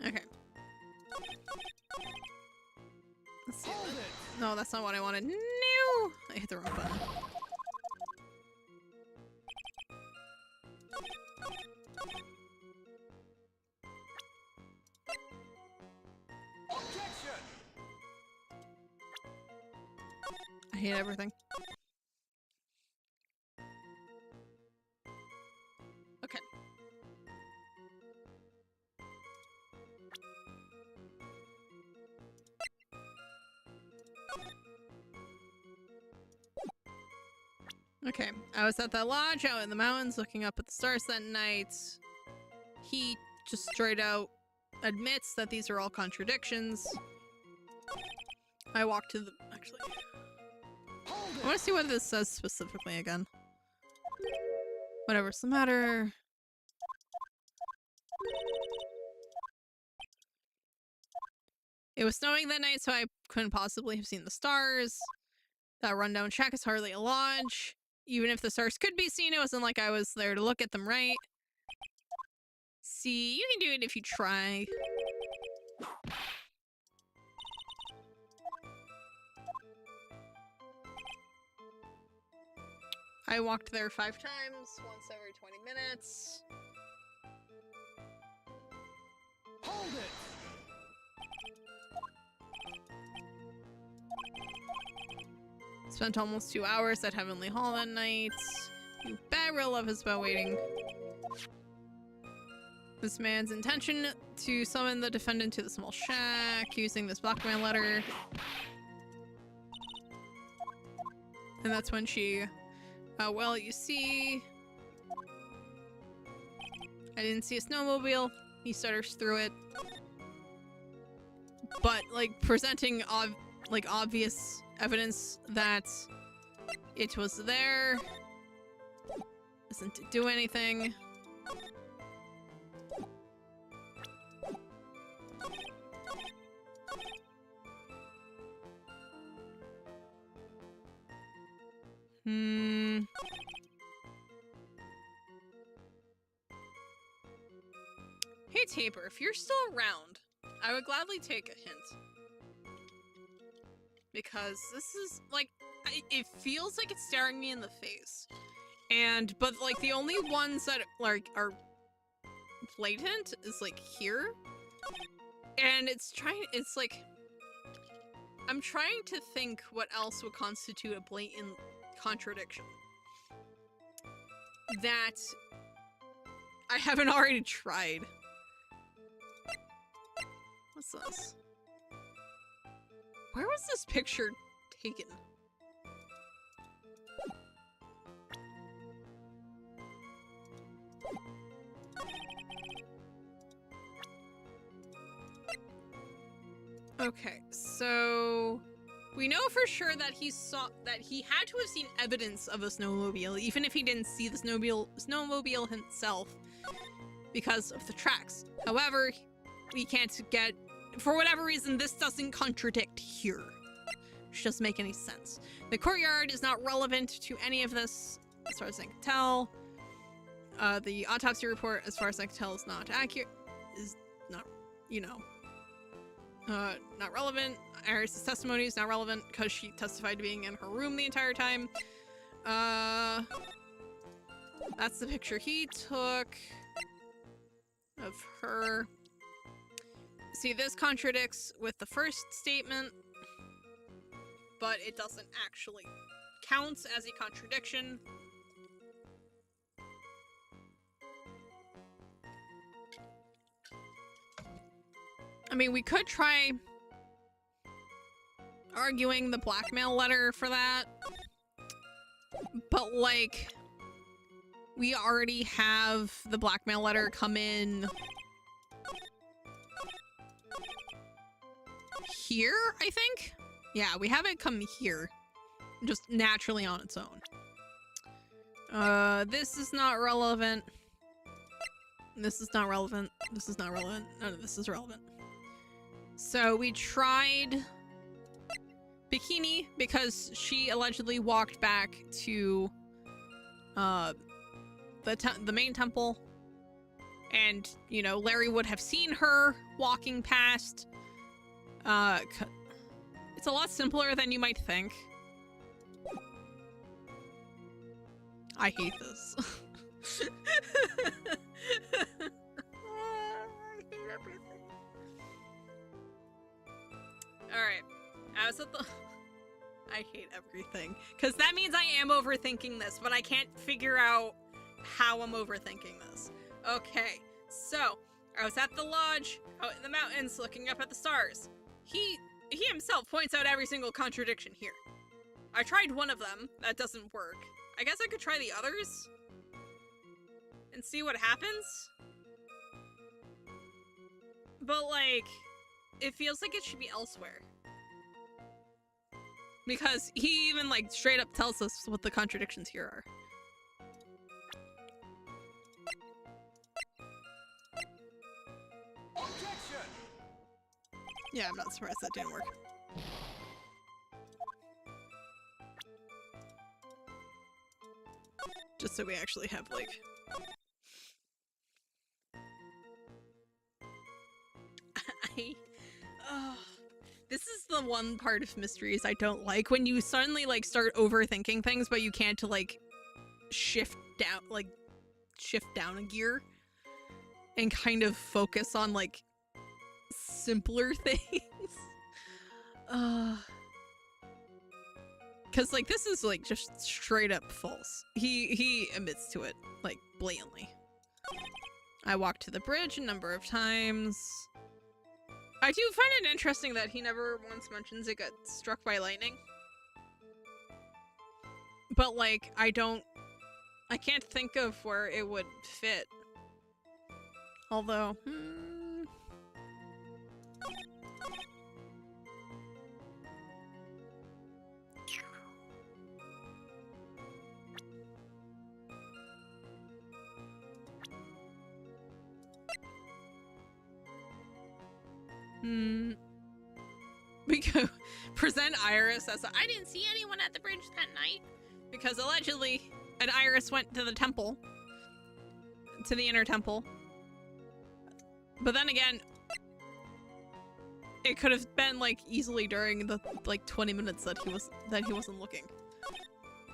Okay. Let's see. Hold it! No, that's not what I wanted. No! I hit the wrong button. Objection! I hate everything. Okay. Okay, I was at that lodge out in the mountains looking up at the stars that night. He just straight out admits that these are all contradictions. I walked to the... Actually... I want to see what this says specifically again. Whatever's the matter. It was snowing that night, so I couldn't possibly have seen the stars. That rundown shack is hardly a lodge. Even if the stars could be seen, it wasn't like I was there to look at them, right? See, you can do it if you try. I walked there 5 times, once every 20 minutes. Hold it! Spent almost 2 hours at Heavenly Hall that night. You bet real love is about waiting. This man's intention to summon the defendant to the small shack using this blackmail letter. And that's when she... well, you see... I didn't see a snowmobile. He stutters through it. But, like, presenting obvious evidence that it was there doesn't do anything. Hey Taper, if you're still around, I would gladly take a hint. Because this is, like, it feels like it's staring me in the face. But, like, the only ones that, like, are blatant is, like, here. And it's like, I'm trying to think what else would constitute a blatant contradiction that I haven't already tried. What's this? Where was this picture taken? Okay, so we know for sure that he had to have seen evidence of a snowmobile, even if he didn't see the snowmobile himself, because of the tracks. However, we can't get, for whatever reason, this doesn't contradict here. Which doesn't make any sense. The courtyard is not relevant to any of this, as far as I can tell. The autopsy report, as far as I can tell, is not accurate. Is not, you know, not relevant. Iris' testimony is not relevant because she testified to being in her room the entire time. That's the picture he took of her. See, this contradicts with the first statement, but it doesn't actually count as a contradiction. I mean, we could try arguing the blackmail letter for that, but, like, we already have the blackmail letter come in here, I think? Yeah, we have it come here, just naturally on its own. This is not relevant. This is not relevant. This is not relevant. None of this is relevant. So we tried Bikini because she allegedly walked back to the main temple, and, you know, Larry would have seen her walking past. It's a lot simpler than you might think. I hate this. I hate everything. Alright. I was at the... I hate everything. Because that means I am overthinking this, but I can't figure out how I'm overthinking this. Okay, so I was at the lodge out in the mountains looking up at the stars. He himself points out every single contradiction here. I tried one of them. That doesn't work. I guess I could try the others and see what happens. But, like, it feels like it should be elsewhere. Because he even, like, straight up tells us what the contradictions here are. Objection! Yeah, I'm not surprised that didn't work. Just so we actually have, like... This is the one part of mysteries I don't like, when you suddenly, like, start overthinking things, but you can't, like, shift down a gear and kind of focus on, like, simpler things. Because, like, this is, like, just straight up false. He admits to it, like, blatantly. I walked to the bridge a number of times. I do find it interesting that he never once mentions it got struck by lightning. But, like, I can't think of where it would fit. Although, we go present Iris as I didn't see anyone at the bridge that night. Because allegedly, an Iris went to the temple. To the inner temple. But then again, it could have been, like, easily during the, like, 20 minutes that he wasn't looking.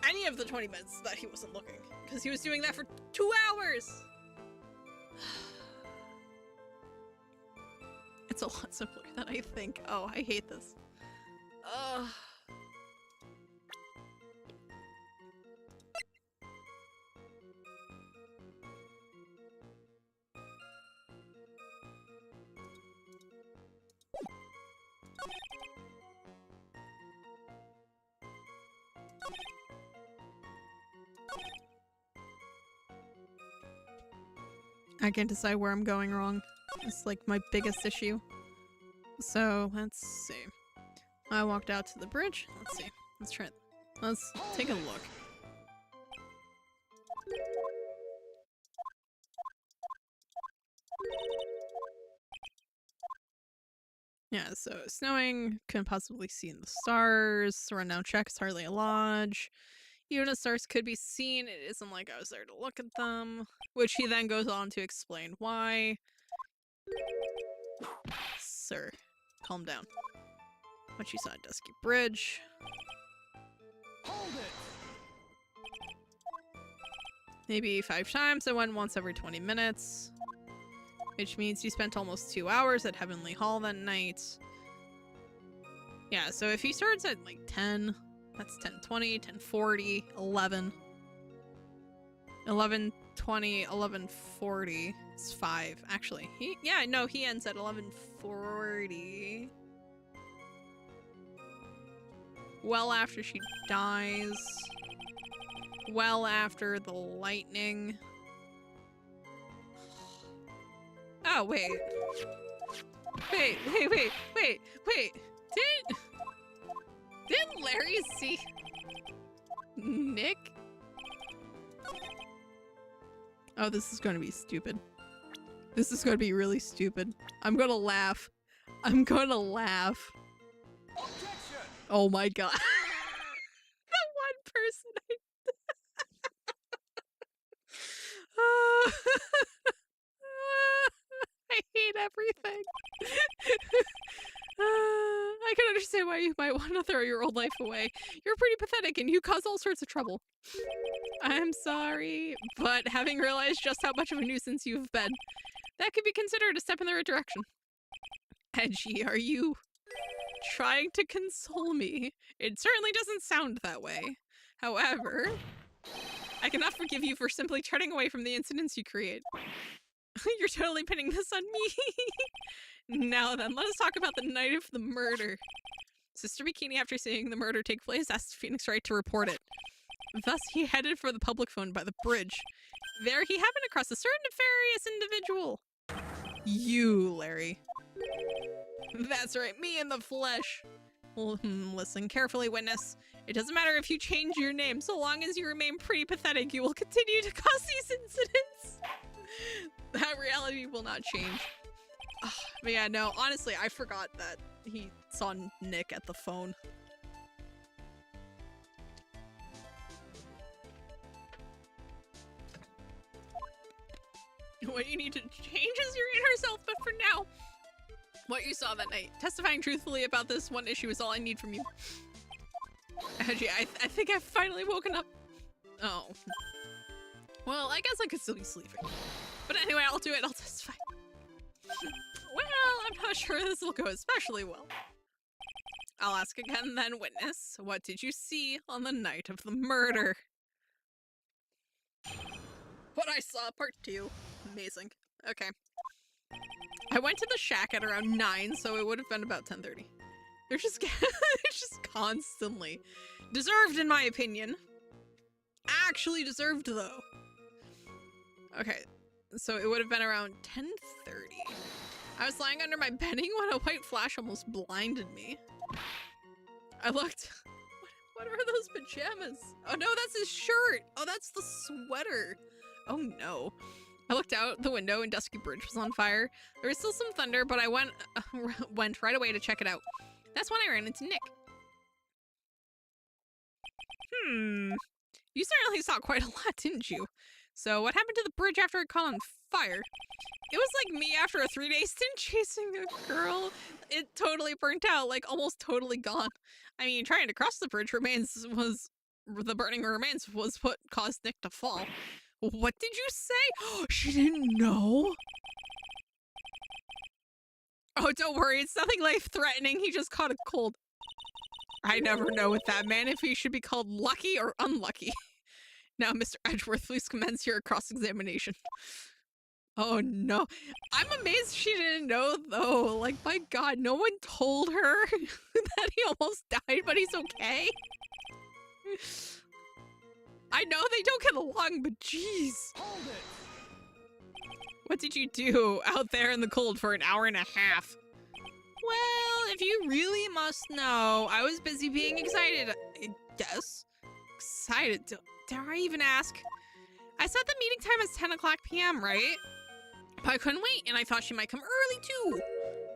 Any of the 20 minutes that he wasn't looking. Because he was doing that for 2 hours! It's a lot simpler than I think. Oh, I hate this. Ugh. I can't decide where I'm going wrong. It's like my biggest issue. So let's see. I walked out to the bridge. Let's see. Let's try it. Let's take a look. Yeah, so snowing, couldn't possibly see in the stars. Rundown checks, hardly a lodge. Even if stars could be seen, it isn't like I was there to look at them. Which he then goes on to explain why. Sir, calm down. What you saw at Dusky Bridge. Hold it. Maybe 5 times. I went once every 20 minutes. Which means you spent almost 2 hours at Heavenly Hall that night. Yeah, so if he starts at like 10, that's 10:20, 10:40, 11. 11:20, 11:40. It's 5, actually. He ends at 11:40. Well after she dies. Well after the lightning. Oh, wait. Wait. Didn't Larry see Nick? Oh, this is gonna be stupid. This is gonna be really stupid. I'm gonna laugh. I'm gonna laugh. Objection! Oh my god. The one person I hate everything. I can understand why you might want to throw your old life away. You're pretty pathetic and you cause all sorts of trouble. I'm sorry, but having realized just how much of a nuisance you've been, that could be considered a step in the right direction. Edgy, are you trying to console me? It certainly doesn't sound that way. However, I cannot forgive you for simply turning away from the incidents you create. You're totally pinning this on me. Now then, let us talk about the night of the murder. Sister Bikini, after seeing the murder take place, asked Phoenix Wright to report it. Thus, he headed for the public phone by the bridge. There, he happened across a certain nefarious individual. You, Larry. That's right, me in the flesh. Well, listen carefully, witness. It doesn't matter if you change your name, so long as you remain pretty pathetic, you will continue to cause these incidents. That reality will not change. But yeah, no, honestly, I forgot that he saw Nick at the phone. What you need to change is your inner self, but for now, what you saw that night. Testifying truthfully about this one issue is all I need from you. Actually, I think I've finally woken up. Oh. Well, I guess I could still be sleeping. But anyway, I'll do it. I'll testify. Well, I'm not sure this will go especially well. I'll ask again then, witness. What did you see on the night of the murder? What I saw, part 2. Amazing. Okay. I went to the shack at around 9, so it would have been about 10:30. They're just just constantly deserved, in my opinion. Actually deserved, though. Okay, so it would have been around 10:30. I was lying under my bedding when a white flash almost blinded me. I looked. What are those pajamas? Oh no, that's his shirt. Oh, that's the sweater. Oh no. I looked out the window and Dusky Bridge was on fire. There was still some thunder, but I went right away to check it out. That's when I ran into Nick. You certainly saw quite a lot, didn't you? So what happened to the bridge after it caught on fire? It was like me after a 3-day stint chasing a girl. It totally burnt out, like almost totally gone. I mean, trying to cross the bridge the burning remains was what caused Nick to fall. What did you say? She didn't know? Oh, don't worry. It's nothing life-threatening. He just caught a cold. I never know with that man if he should be called lucky or unlucky. Now, Mr. Edgeworth, please commence your cross-examination. Oh, no. I'm amazed she didn't know, though. Like, my God, no one told her that he almost died, but he's okay. I know they don't get along, but jeez. Hold it. What did you do out there in the cold for an hour and a half? Well, if you really must know, I was busy being excited, I guess. Excited? Dare I even ask? I said the meeting time is 10 o'clock p.m., right? But I couldn't wait, and I thought she might come early, too.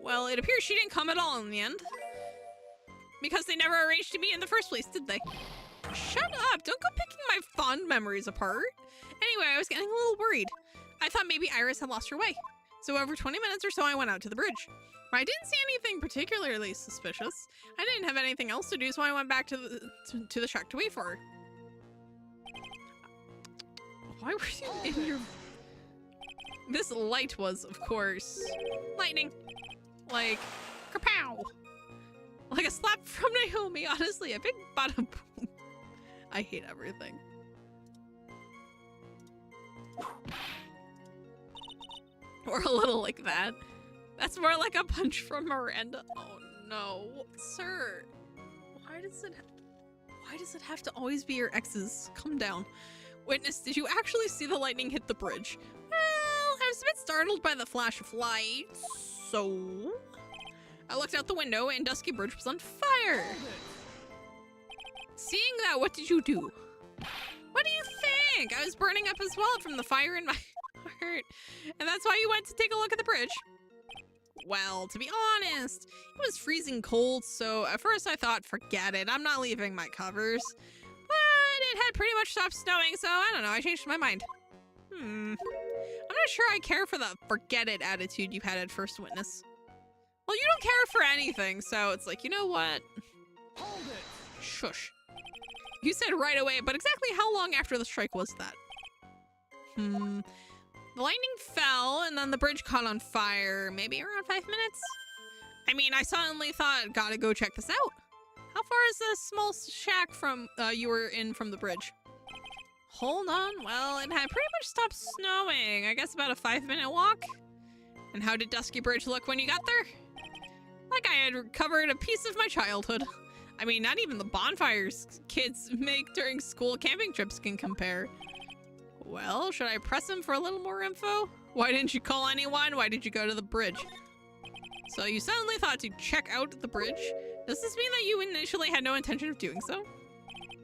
Well, it appears she didn't come at all in the end. Because they never arranged to meet in the first place, did they? Shut up! Don't go picking my fond memories apart. Anyway, I was getting a little worried. I thought maybe Iris had lost her way. So over 20 minutes or so, I went out to the bridge. But I didn't see anything particularly suspicious. I didn't have anything else to do, so I went back to the shack to wait for her. Why were you in your... This light was, of course, lightning. Like, kapow! Like a slap from Naomi, honestly, a big bada boom. I hate everything. Or a little like that. That's more like a punch from Miranda. Oh no, sir. Why does it have to always be your exes? Calm down. Witness, did you actually see the lightning hit the bridge? Well, I was a bit startled by the flash of light, so... I looked out the window and Dusky Bridge was on fire. Seeing that, what did you do? What do you think? I was burning up as well from the fire in my heart. And that's why you went to take a look at the bridge. Well, to be honest, it was freezing cold, so at first I thought, forget it, I'm not leaving my covers. But it had pretty much stopped snowing, so I don't know, I changed my mind. I'm not sure I care for the forget it attitude you had at first, Witness. Well, you don't care for anything, so it's like, you know what? Hold it. Shush. You said right away, but exactly how long after the strike was that? The lightning fell, and then the bridge caught on fire. Maybe around 5 minutes? I mean, I suddenly thought, gotta go check this out. How far is this small shack from you were in from the bridge? Hold on. Well, it had pretty much stopped snowing. I guess about a 5-minute walk. And how did Dusky Bridge look when you got there? Like I had recovered a piece of my childhood. I mean, not even the bonfires kids make during school camping trips can compare. Well, should I press him for a little more info? Why didn't you call anyone? Why did you go to the bridge? So you suddenly thought to check out the bridge? Does this mean that you initially had no intention of doing so?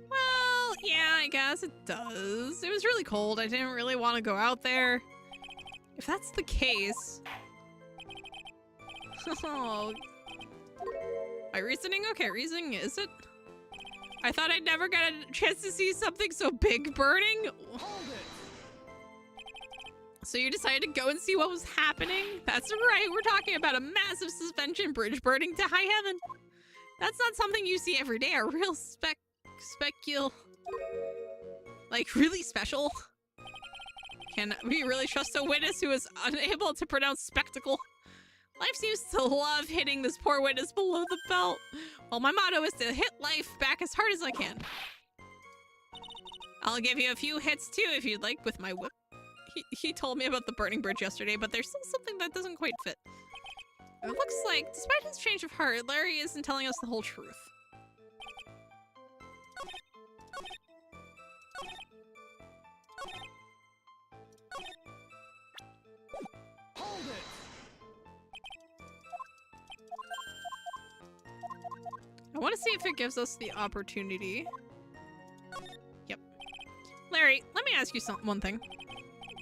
Well, yeah, I guess it does. It was really cold. I didn't really want to go out there. If that's the case... Oh. My reasoning? Okay, reasoning, is it? I thought I'd never get a chance to see something so big burning. Hold it. So you decided to go and see what was happening? That's right, we're talking about a massive suspension bridge burning to high heaven. That's not something you see every day, a real specul... Like, really special? Can we really trust a witness who is unable to pronounce spectacle? Life seems to love hitting this poor witness below the belt. Well, my motto is to hit life back as hard as I can. I'll give you a few hits too if you'd like with my whip. He told me about the burning bridge yesterday, but there's still something that doesn't quite fit. It looks like, despite his change of heart, Larry isn't telling us the whole truth. Hold it. I want to see if it gives us the opportunity. Yep. Larry, let me ask you one thing.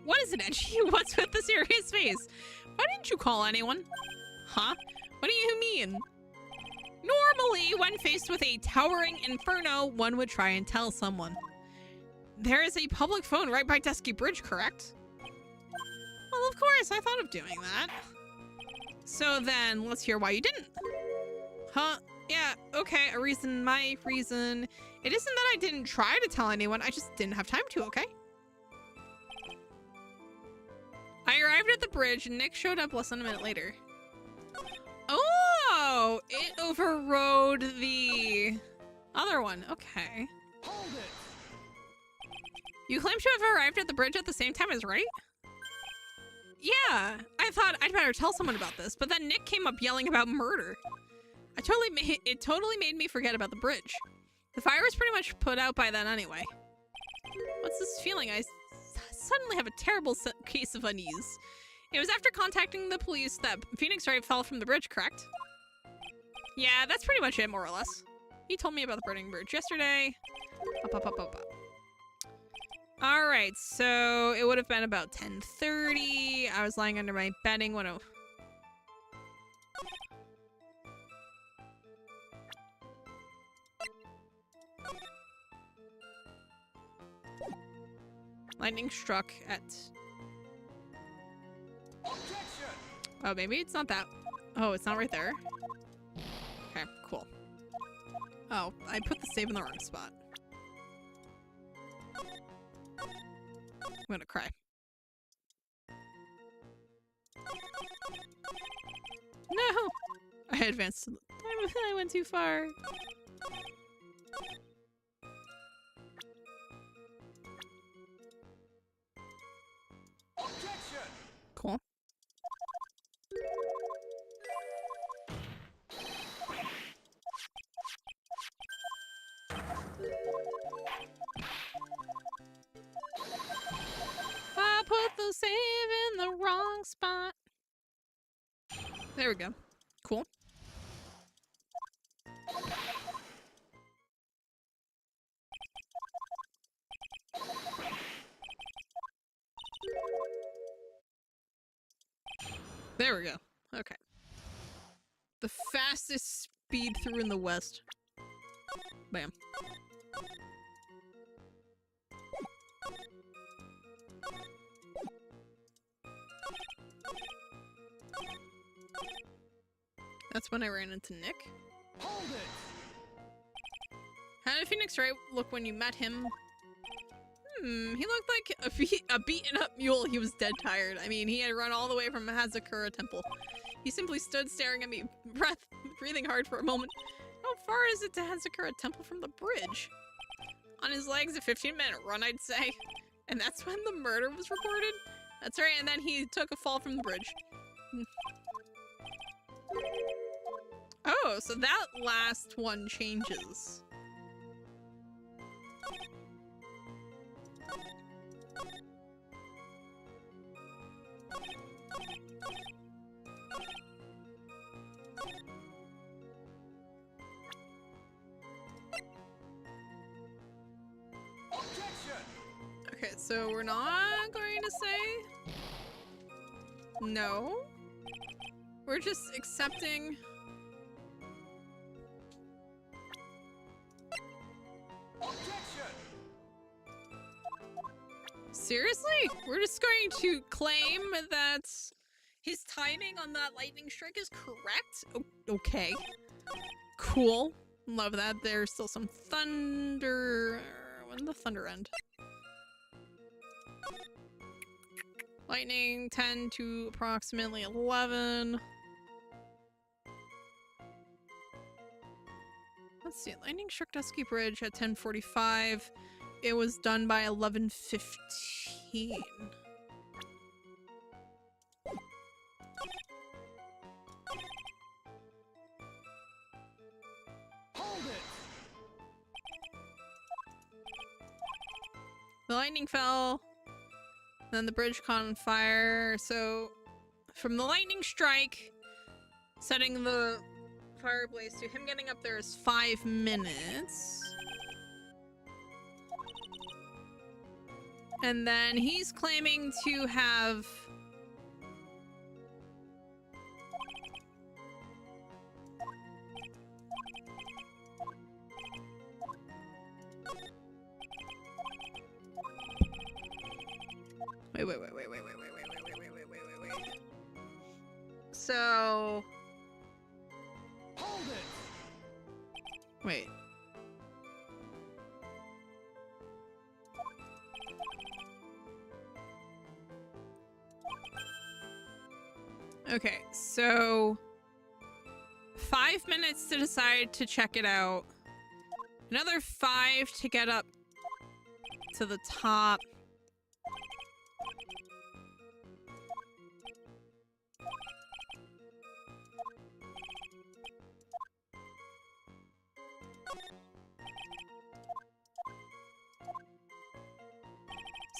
What is it, Edgy? What's with the serious face? Why didn't you call anyone? Huh? What do you mean? Normally, when faced with a towering inferno, one would try and tell someone. There is a public phone right by Dusky Bridge, correct? Well, of course, I thought of doing that. So then, let's hear why you didn't. Huh? Yeah, okay, my reason. It isn't that I didn't try to tell anyone, I just didn't have time to, okay? I arrived at the bridge and Nick showed up less than a minute later. Oh, it overrode the other one, okay. Hold it. You claim to have arrived at the bridge at the same time as Wright? Yeah, I thought I'd better tell someone about this, but then Nick came up yelling about murder. It totally made me forget about the bridge. The fire was pretty much put out by then anyway. What's this feeling? I suddenly have a terrible case of unease. It was after contacting the police that Phoenix Wright fell from the bridge, correct? Yeah, that's pretty much it, more or less. He told me about the burning bridge yesterday. Alright, so it would have been about 10:30. I was lying under my bedding when lightning struck at... Objection. Oh, maybe it's not that. Oh, it's not right there. Okay, cool. Oh, I put the save in the wrong spot. I'm gonna cry. No! I advanced. I went too far. Objection. Cool. I put the save in the wrong spot. There we go. Cool. There we go. Okay. The fastest speed through in the West. Bam. That's when I ran into Nick. Hold it. How did Phoenix Wright look when you met him? He looked like a beaten up mule. He was dead tired. I mean, he had run all the way from Hazakura Temple. He simply stood staring at me, breathing hard for a moment. How far is it to Hazakura Temple from the bridge? On his legs, a 15-minute run, I'd say. And that's when the murder was reported? That's right, and then he took a fall from the bridge. Oh, so that last one changes. Objection. Okay, so we're not going to say no. We're just accepting. Objection! Seriously? We're just going to claim that his timing on that lightning strike is correct? Okay. Cool. Love that. There's still some thunder. When did the thunder end? Lightning 10 to approximately 11. Let's see. Lightning struck Dusky Bridge at 10:45. It was done by 11:15. Hold it! The lightning fell. Then the bridge caught on fire. So, from the lightning strike, setting the fire blaze to him getting up there is 5 minutes. And then he's claiming to have... Wait. So... Hold it! Wait. Okay, so 5 minutes to decide to check it out. Another 5 to get up to the top.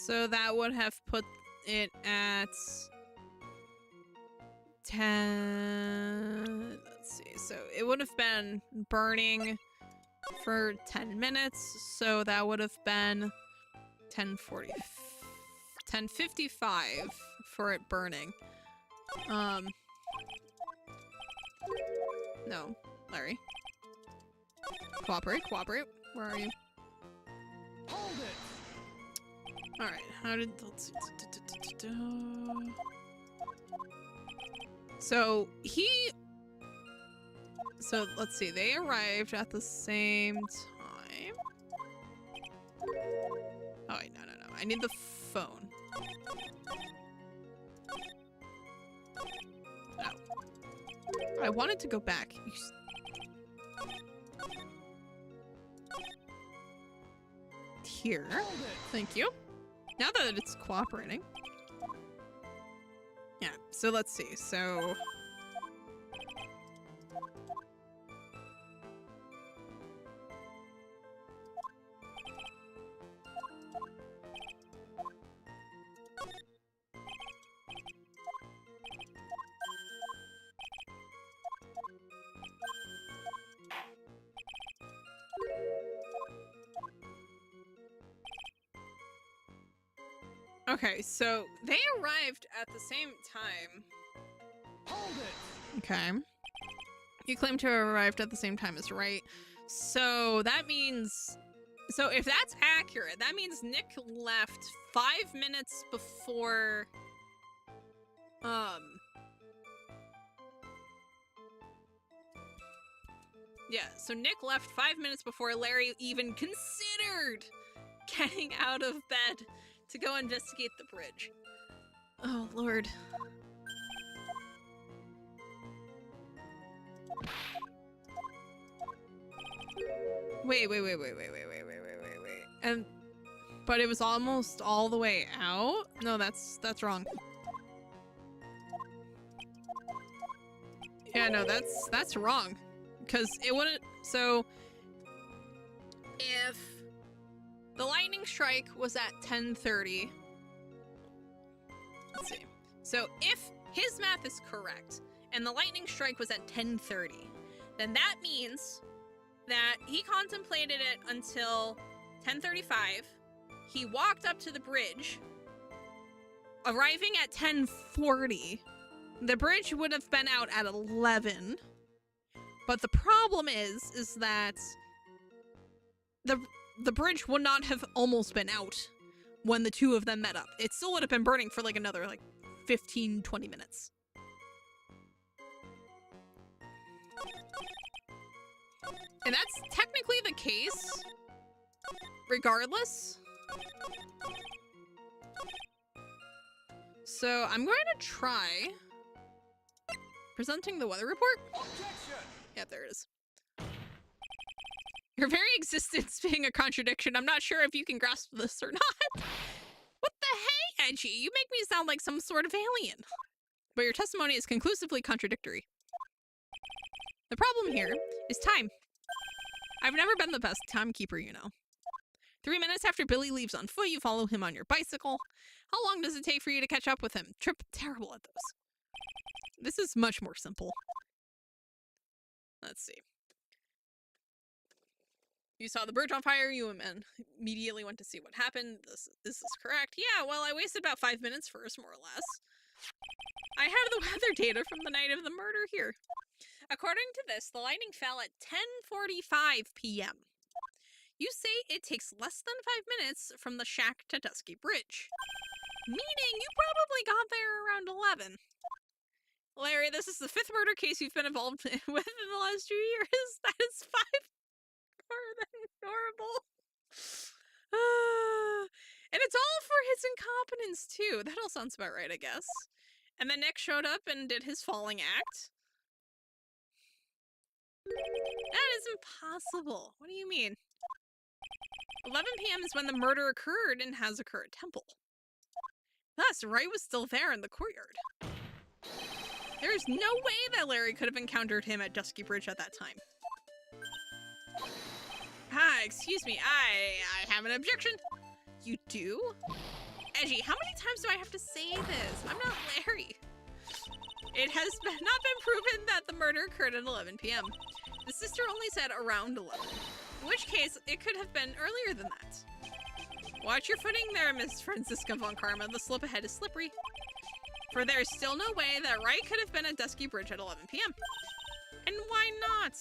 So that would have put it at 10. Let's see. So it would have been burning for 10 minutes. So that would have been 10:55 for it burning. No, Larry. Cooperate. Where are you? Hold it! Alright, how did... Let's see. So, So, let's see. They arrived at the same time. Oh, wait, no. I need the phone. Oh. I wanted to go back. Here. Thank you. Now that it's cooperating. Yeah, so let's see. So... Okay, so they arrived at the same time. Hold it! Okay. You claim to have arrived at the same time as Wright. So that means... So if that's accurate, that means Nick left 5 minutes before... Yeah, so Nick left 5 minutes before Larry even considered getting out of bed to go investigate the bridge. Oh, Lord. Wait. But it was almost all the way out? No, that's wrong. Yeah, no, that's wrong. Because it wouldn't... So... If... The lightning strike was at 10:30. Let's see. So if his math is correct, and the lightning strike was at 10:30, then that means that he contemplated it until 10:35. He walked up to the bridge, arriving at 10:40, the bridge would have been out at 11. But the problem is that the bridge would not have almost been out when the two of them met up. It still would have been burning for like another like 15, 20 minutes. And that's technically the case, regardless. So I'm going to try presenting the weather report. Objection! Yeah, there it is. Your very existence being a contradiction. I'm not sure if you can grasp this or not. What the hey, Edgy? You make me sound like some sort of alien. But your testimony is conclusively contradictory. The problem here is time. I've never been the best timekeeper, you know. 3 minutes after Billy leaves on foot, you follow him on your bicycle. How long does it take for you to catch up with him? Trip terrible at those. This is much more simple. Let's see. You saw the bridge on fire, you immediately went to see what happened. This is correct. Yeah, well, I wasted about 5 minutes first, more or less. I have the weather data from the night of the murder here. According to this, the lightning fell at 10:45 p.m. You say it takes less than 5 minutes from the shack to Dusky Bridge. Meaning you probably got there around 11. Larry, this is the 5th murder case you've been involved with in the last 2 years. That is 5 more than normal. And it's all for his incompetence, too. That all sounds about right, I guess. And then Nick showed up and did his falling act. That is impossible. What do you mean? 11 p.m. is when the murder occurred in Hazakura Temple. Thus, Wright was still there in the courtyard. There is no way that Larry could have encountered him at Dusky Bridge at that time. Excuse me, I have an objection. You do? Edgy, how many times do I have to say this? I'm not Larry. It has not been proven that the murder occurred at 11 p.m. The sister only said around 11. In which case, it could have been earlier than that. Watch your footing there, Miss Francisca von Karma. The slope ahead is slippery. For there's still no way that Wright could have been at Dusky Bridge at 11 p.m. And why not?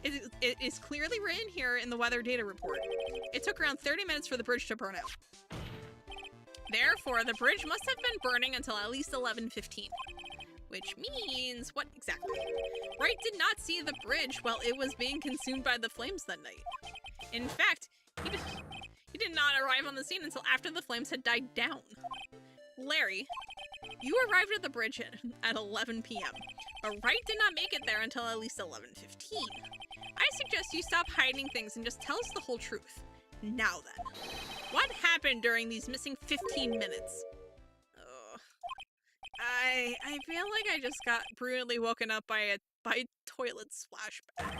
It is clearly written here in the weather data report. It took around 30 minutes for the bridge to burn out. Therefore, the bridge must have been burning until at least 11:15. Which means, what exactly? Wright did not see the bridge while it was being consumed by the flames that night. In fact, he did not arrive on the scene until after the flames had died down. Larry, you arrived at the bridge at 11 p.m., but Wright did not make it there until at least 11:15. I suggest you stop hiding things and just tell us the whole truth. Now then, what happened during these missing 15 minutes? I feel like I just got brutally woken up by toilet splashback.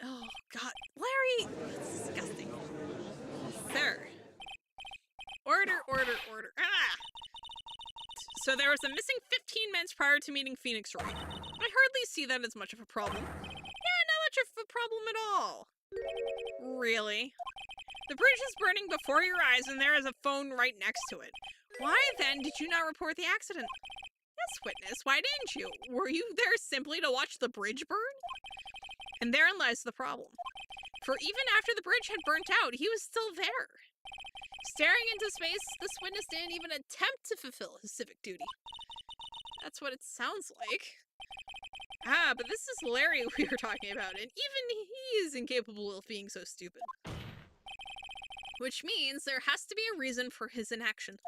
Oh god, Larry, that's disgusting. Sir. Order. Ah! So there was a missing 15 minutes prior to meeting Phoenix Wright. I hardly see that as much of a problem. Yeah, not much of a problem at all. Really? The bridge is burning before your eyes and there is a phone right next to it. Why then did you not report the accident? Yes, witness, why didn't you? Were you there simply to watch the bridge burn? And therein lies the problem. For even after the bridge had burnt out, he was still there. Staring into space, this witness didn't even attempt to fulfill his civic duty. That's what it sounds like. But this is Larry we were talking about, and even he is incapable of being so stupid. Which means there has to be a reason for his inaction.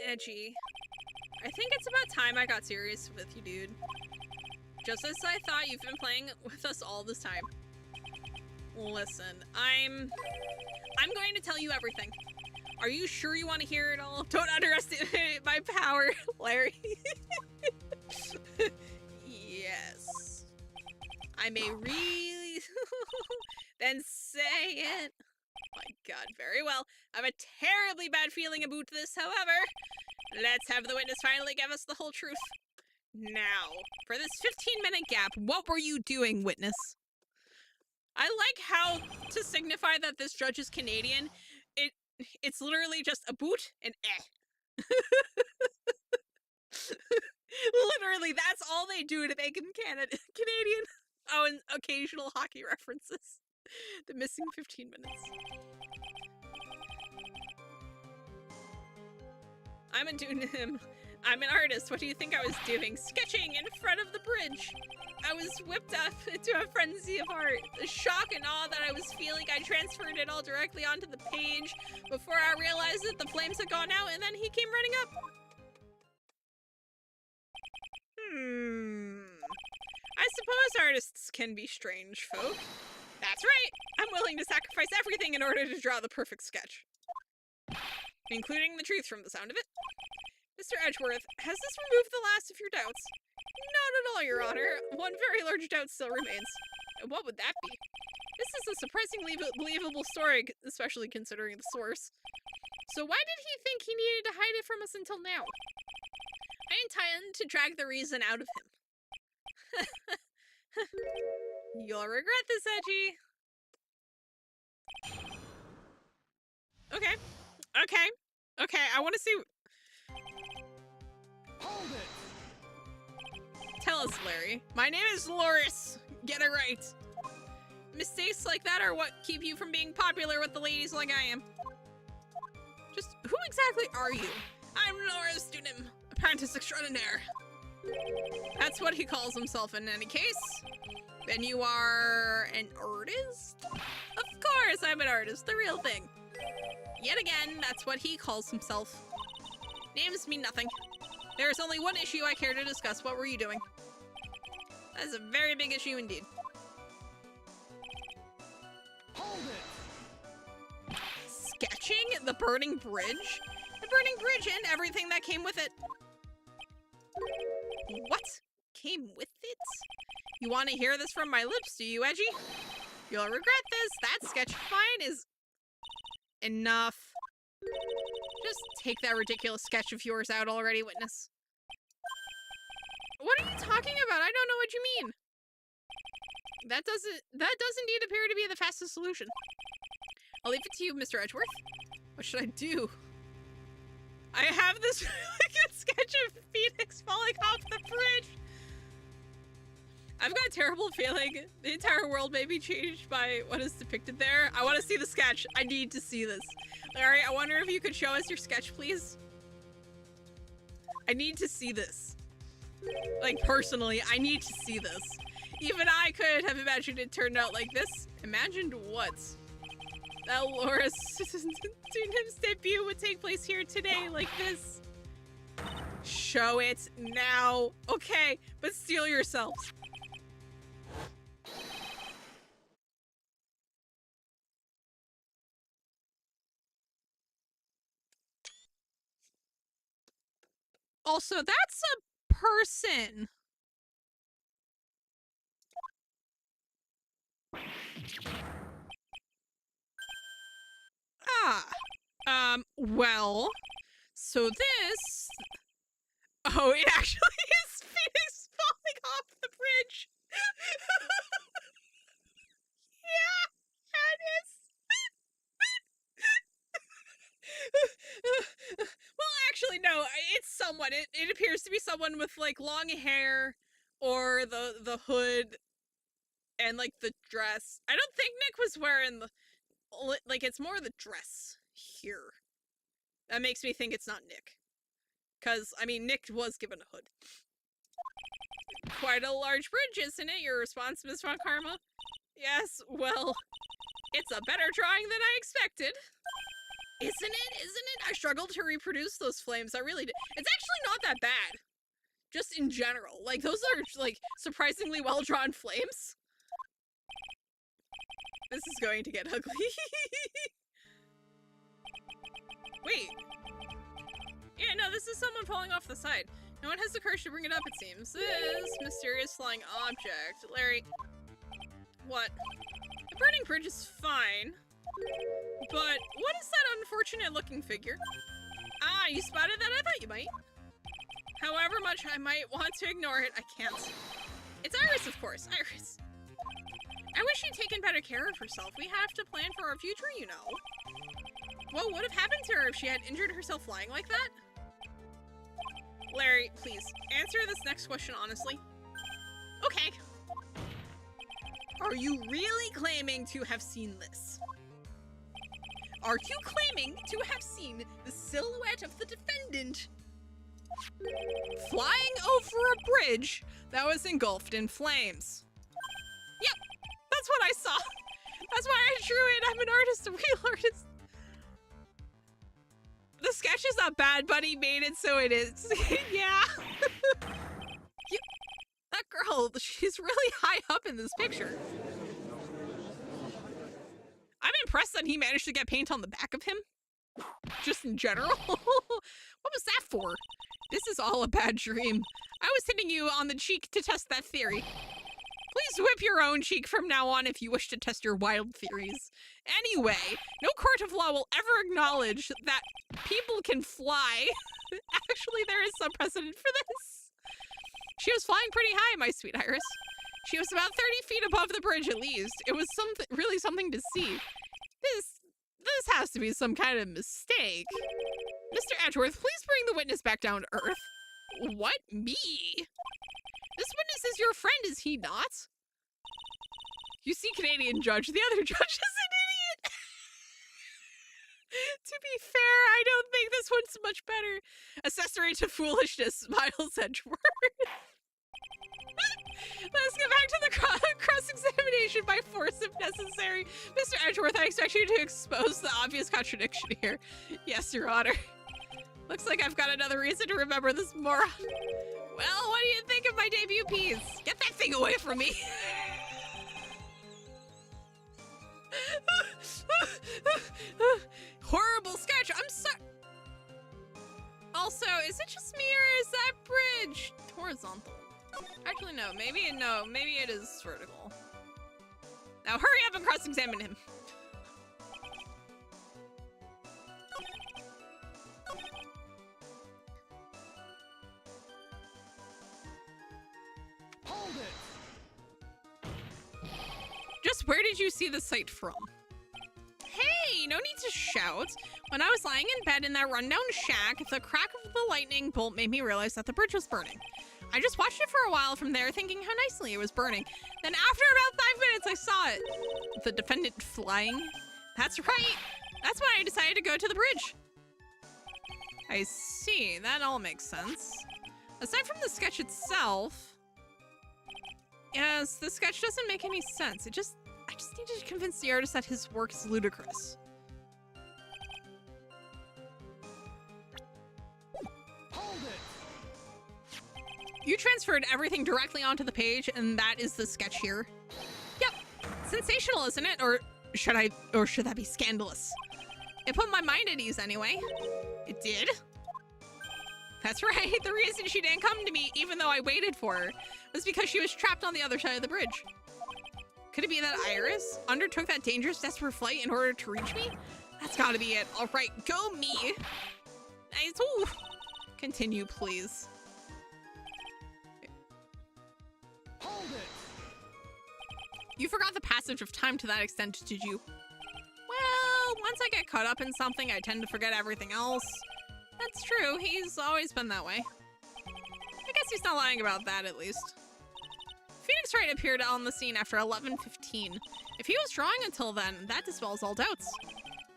Edgy. I think it's about time I got serious with you, dude. Just as I thought, you've been playing with us all this time. Listen, I'm going to tell you everything. Are you sure you want to hear it all? Don't underestimate my power, Larry. Yes. I may really then say it. My god, very well. I have a terribly bad feeling about this, however. Let's have the witness finally give us the whole truth. Now, for this 15-minute gap, what were you doing, witness? I like how, to signify that this judge is Canadian, it's literally just a boot and eh. Literally, that's all they do to make him Canadian. Oh, and occasional hockey references. The missing 15 minutes. I'm an artist. What do you think I was doing? Sketching in front of the bridge. I was whipped up into a frenzy of art. The shock and awe that I was feeling, I transferred it all directly onto the page before I realized that the flames had gone out, and then he came running up. I suppose artists can be strange folk. That's right. I'm willing to sacrifice everything in order to draw the perfect sketch. Including the truth from the sound of it. Mr. Edgeworth, has this removed the last of your doubts? Not at all, Your Honor. One very large doubt still remains. And what would that be? This is a surprisingly believable story, especially considering the source. So why did he think he needed to hide it from us until now? I intend to drag the reason out of him. You'll regret this, Edgy. Okay. Okay. Okay, I want to see... Hold it! Tell us, Larry. My name is Loris. Get it right. Mistakes like that are what keep you from being popular with the ladies like I am. Just who exactly are you? I'm Loris Dunim, apprentice extraordinaire. That's what he calls himself in any case. Then you are an artist? Of course I'm an artist, the real thing. Yet again, that's what he calls himself. Names mean nothing. There is only one issue I care to discuss. What were you doing? That is a very big issue indeed. Hold it! Sketching the burning bridge? The burning bridge and everything that came with it. What came with it? You want to hear this from my lips, do you, Edgy? You'll regret this. That sketch fine is enough. Just take that ridiculous sketch of yours out already, witness. What are you talking about? I don't know what you mean. That does indeed appear to be the fastest solution. I'll leave it to you, Mr. Edgeworth. What should I do? I have this really good sketch of Phoenix falling off the bridge. I've got a terrible feeling the entire world may be changed by what is depicted there. I want to see the sketch. I need to see this. Larry, I wonder if you could show us your sketch, please. I need to see this. Like, personally, I need to see this. Even I could have imagined it turned out like this. Imagined what? That Loris Dunham's debut would take place here today, like this. Show it now. Okay, but steel yourselves. Also, that's a person. Well, so this... Oh, it actually is Phoenix falling off the bridge. Yeah, that is. Well, actually, no, it's someone. It appears to be someone with, like, long hair or the hood and, like, the dress. I don't think Nick was wearing the... Like, it's more the dress here. That makes me think it's not Nick. Because, I mean, Nick was given a hood. Quite a large bridge, isn't it? Your response, Ms. Von Karma? Yes, well, it's a better drawing than I expected. Isn't it? Isn't it? I struggled to reproduce those flames. I really did. It's actually not that bad. Just in general. Like, those are, like, surprisingly well-drawn flames. This is going to get ugly. Wait. Yeah, no, this is someone falling off the side. No one has the courage to bring it up, it seems. This mysterious flying object. Larry. What? The burning bridge is fine. But what is that unfortunate looking figure? Ah, you spotted that? I thought you might. However much I might want to ignore it, I can't. It's Iris, of course. Iris. I wish she'd taken better care of herself. We have to plan for our future, you know. What would have happened to her if she had injured herself flying like that? Larry, please, answer this next question honestly. Okay. Are you really claiming to have seen this? Are you claiming to have seen the silhouette of the defendant flying over a bridge that was engulfed in flames? Yep, that's what I saw. That's why I drew it. I'm an artist, a real artist. The sketch is not bad, but he made it so it is. Yeah. That girl, she's really high up in this picture. I'm impressed that he managed to get paint on the back of him. Just in general. What was that for? This is all a bad dream. I was hitting you on the cheek to test that theory. Please whip your own cheek from now on if you wish to test your wild theories. Anyway, no court of law will ever acknowledge that people can fly. Actually, there is some precedent for this. She was flying pretty high, my sweet Iris. She was about 30 feet above the bridge at least. It was really something to see. This has to be some kind of mistake. Mr. Edgeworth, please bring the witness back down to earth. What? Me? This witness is your friend, is he not? You see, Canadian judge, the other judge is an idiot. To be fair, I don't think this one's much better. Accessory to foolishness, smiles Edgeworth. Let's get back to the cross-examination by force if necessary. Mr. Edgeworth, I expect you to expose the obvious contradiction here. Yes, Your Honor. Looks like I've got another reason to remember this moron. Well, what do you think of my debut piece? Get that thing away from me! Horrible sketch, I'm sorry. Also, is it just me or is that bridge horizontal? Actually, no, maybe it is vertical. Now hurry up and cross-examine him. Hold it. Just where did you see the site from? Hey, no need to shout. When I was lying in bed in that rundown shack, the crack of the lightning bolt made me realize that the bridge was burning. I just watched it for a while from there, thinking how nicely it was burning. Then after about 5 minutes, I saw it. The defendant flying. That's right. That's when I decided to go to the bridge. I see. That all makes sense. Aside from the sketch itself, yes, the sketch doesn't make any sense. I just needed to convince the artist that his work is ludicrous. Hold it. You transferred everything directly onto the page, and that is the sketch here. Yep. Sensational, isn't it? Or should that be scandalous? It put my mind at ease anyway. It did? That's right. The reason she didn't come to me, even though I waited for her, was because she was trapped on the other side of the bridge. Could it be that Iris undertook that dangerous, desperate flight in order to reach me? That's gotta be it. All right, go me. Nice. Ooh. Continue, please. Hold it. You forgot the passage of time to that extent, did you? Well, once I get caught up in something, I tend to forget everything else. That's true. He's always been that way. I guess he's not lying about that, at least. Phoenix Wright appeared on the scene after 11:15. If he was drawing until then, that dispels all doubts.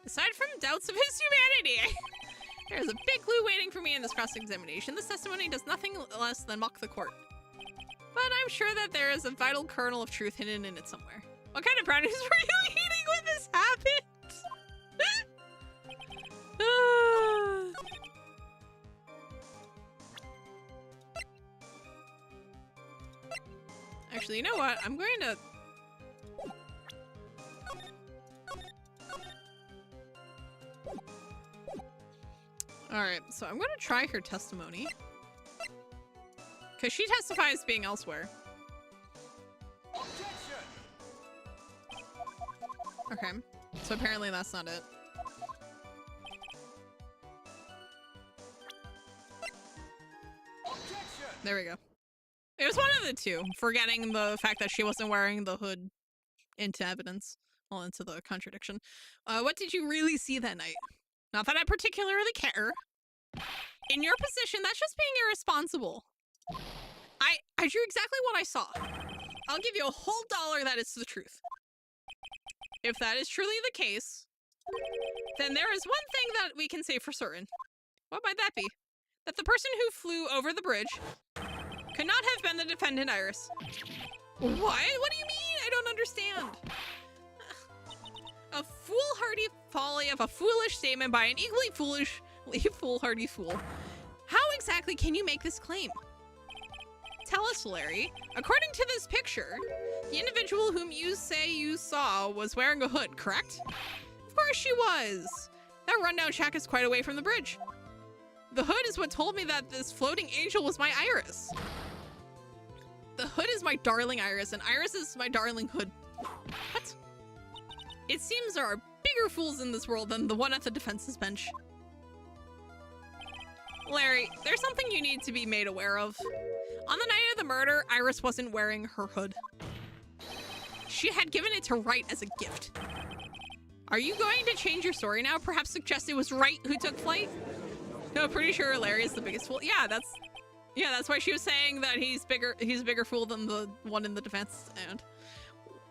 Aside from doubts of his humanity, there's a big clue waiting for me in this cross-examination. This testimony does nothing less than mock the court. But I'm sure that there is a vital kernel of truth hidden in it somewhere. What kind of brownies were you eating when this happened? Actually, you know what? I'm going to... Alright, so I'm going to try her testimony. Because she testifies being elsewhere. Objection. Okay, so apparently that's not it. Objection. There we go. It was one of the two, forgetting the fact that she wasn't wearing the hood into evidence. Well, into the contradiction. What did you really see that night? Not that I particularly care. In your position, that's just being irresponsible. I drew exactly what I saw. I'll give you a whole dollar that it's the truth. If that is truly the case, then there is one thing that we can say for certain. What might that be? That the person who flew over the bridge could not have been the defendant Iris. What? What do you mean? I don't understand. A foolhardy folly of a foolish statement by an equally foolhardy fool. How exactly can you make this claim? Tell us, Larry. According to this picture, the individual whom you say you saw was wearing a hood, correct? Of course she was. That rundown shack is quite away from the bridge. The hood is what told me that this floating angel was my Iris. The hood is my darling Iris, and Iris is my darling hood. What? It seems there are bigger fools in this world than the one at the defense's bench. Larry, there's something you need to be made aware of. On the night of the murder, Iris wasn't wearing her hood. She had given it to Wright as a gift. Are you going to change your story now? Perhaps suggest it was Wright who took flight? No, pretty sure Larry is the biggest fool. Yeah, that's why she was saying that he's a bigger fool than the one in the defense stand.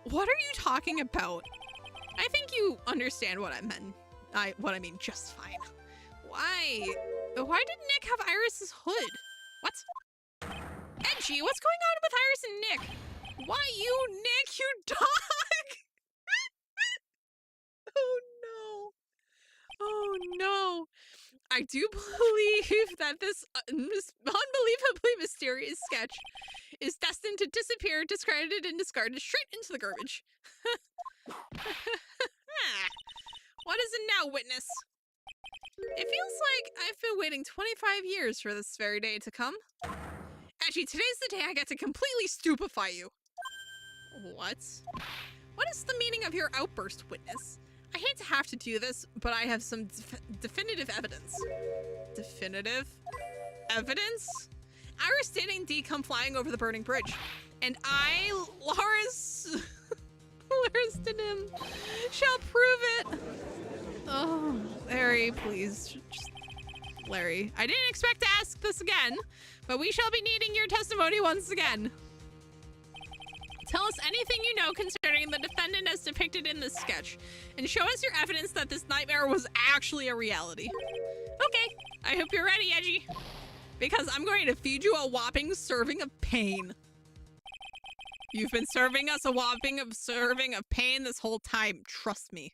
What are you talking about? I think you understand what I meant. What I mean just fine. Why did Nick have Iris's hood? What? Edgy, what's going on with Iris and Nick? Why you, Nick, you dog? Oh no. Oh no. I do believe that this unbelievably mysterious sketch is destined to disappear, discredited, and discarded straight into the garbage. What is it now, witness? It feels like I've been waiting 25 years for this very day to come. Actually, today's the day I get to completely stupefy you. What? What is the meaning of your outburst, witness? I hate to have to do this, but I have some definitive evidence. Definitive evidence? Iris did indeed come flying over the burning bridge. And I, Lawrence him, shall prove it. Oh, Larry, please. Just, Larry, I didn't expect to ask this again, but we shall be needing your testimony once again. Tell us anything you know concerning the defendant as depicted in this sketch, and show us your evidence that this nightmare was actually a reality. Okay, I hope you're ready, Edgy, because I'm going to feed you a whopping serving of pain. You've been serving us a whopping serving of pain this whole time, trust me.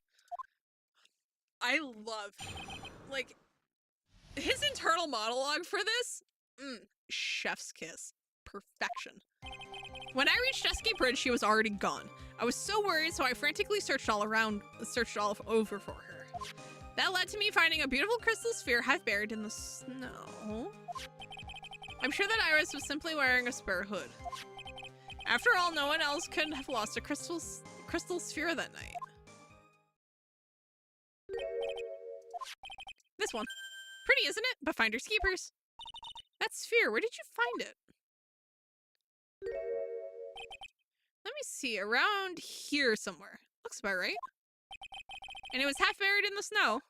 I love, like, his internal monologue for this, chef's kiss, perfection. When I reached Dusky Bridge, she was already gone. I was so worried, so I frantically searched all over for her. That led to me finding a beautiful crystal sphere half buried in the snow. I'm sure that Iris was simply wearing a spare hood. After all, no one else could have lost a crystal sphere that night. This one. Pretty, isn't it? But finders keepers. That sphere, where did you find it? Let me see, around here somewhere. Looks about right. And it was half buried in the snow.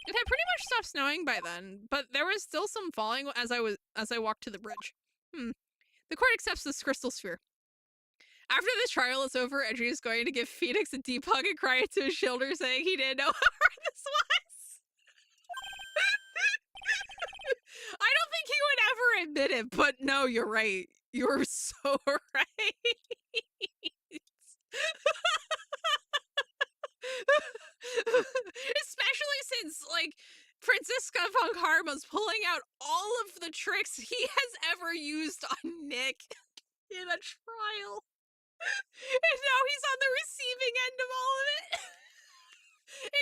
It had pretty much stopped snowing by then, but there was still some falling as I walked to the bridge. The court accepts this crystal sphere. After this trial is over, Edgy is going to give Phoenix a deep hug and cry into his shoulder, saying he didn't know how hard this was. I don't think he would ever admit it, but no, you're right. You're so right. Especially since, like, Franziska von Karma's pulling out all of the tricks he has ever used on Nick in a trial. And now he's on the receiving end of all of it.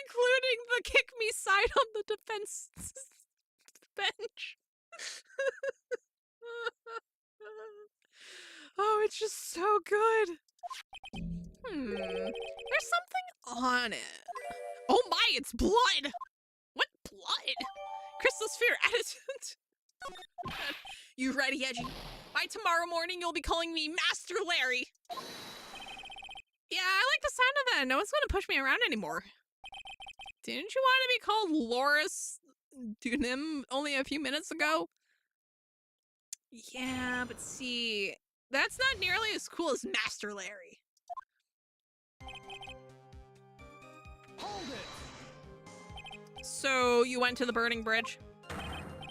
Including the kick me side on the defense bench. Oh, it's just so good. There's something on it. Oh my, it's blood! What blood? Crystal sphere attitude. You ready, Edgy? By tomorrow morning, you'll be calling me Master Larry. Yeah, I like the sound of that. No one's gonna push me around anymore. Didn't you want to be called to Nim only a few minutes ago. Yeah, but see, that's not nearly as cool as Master Larry. Hold it! So you went to the burning bridge?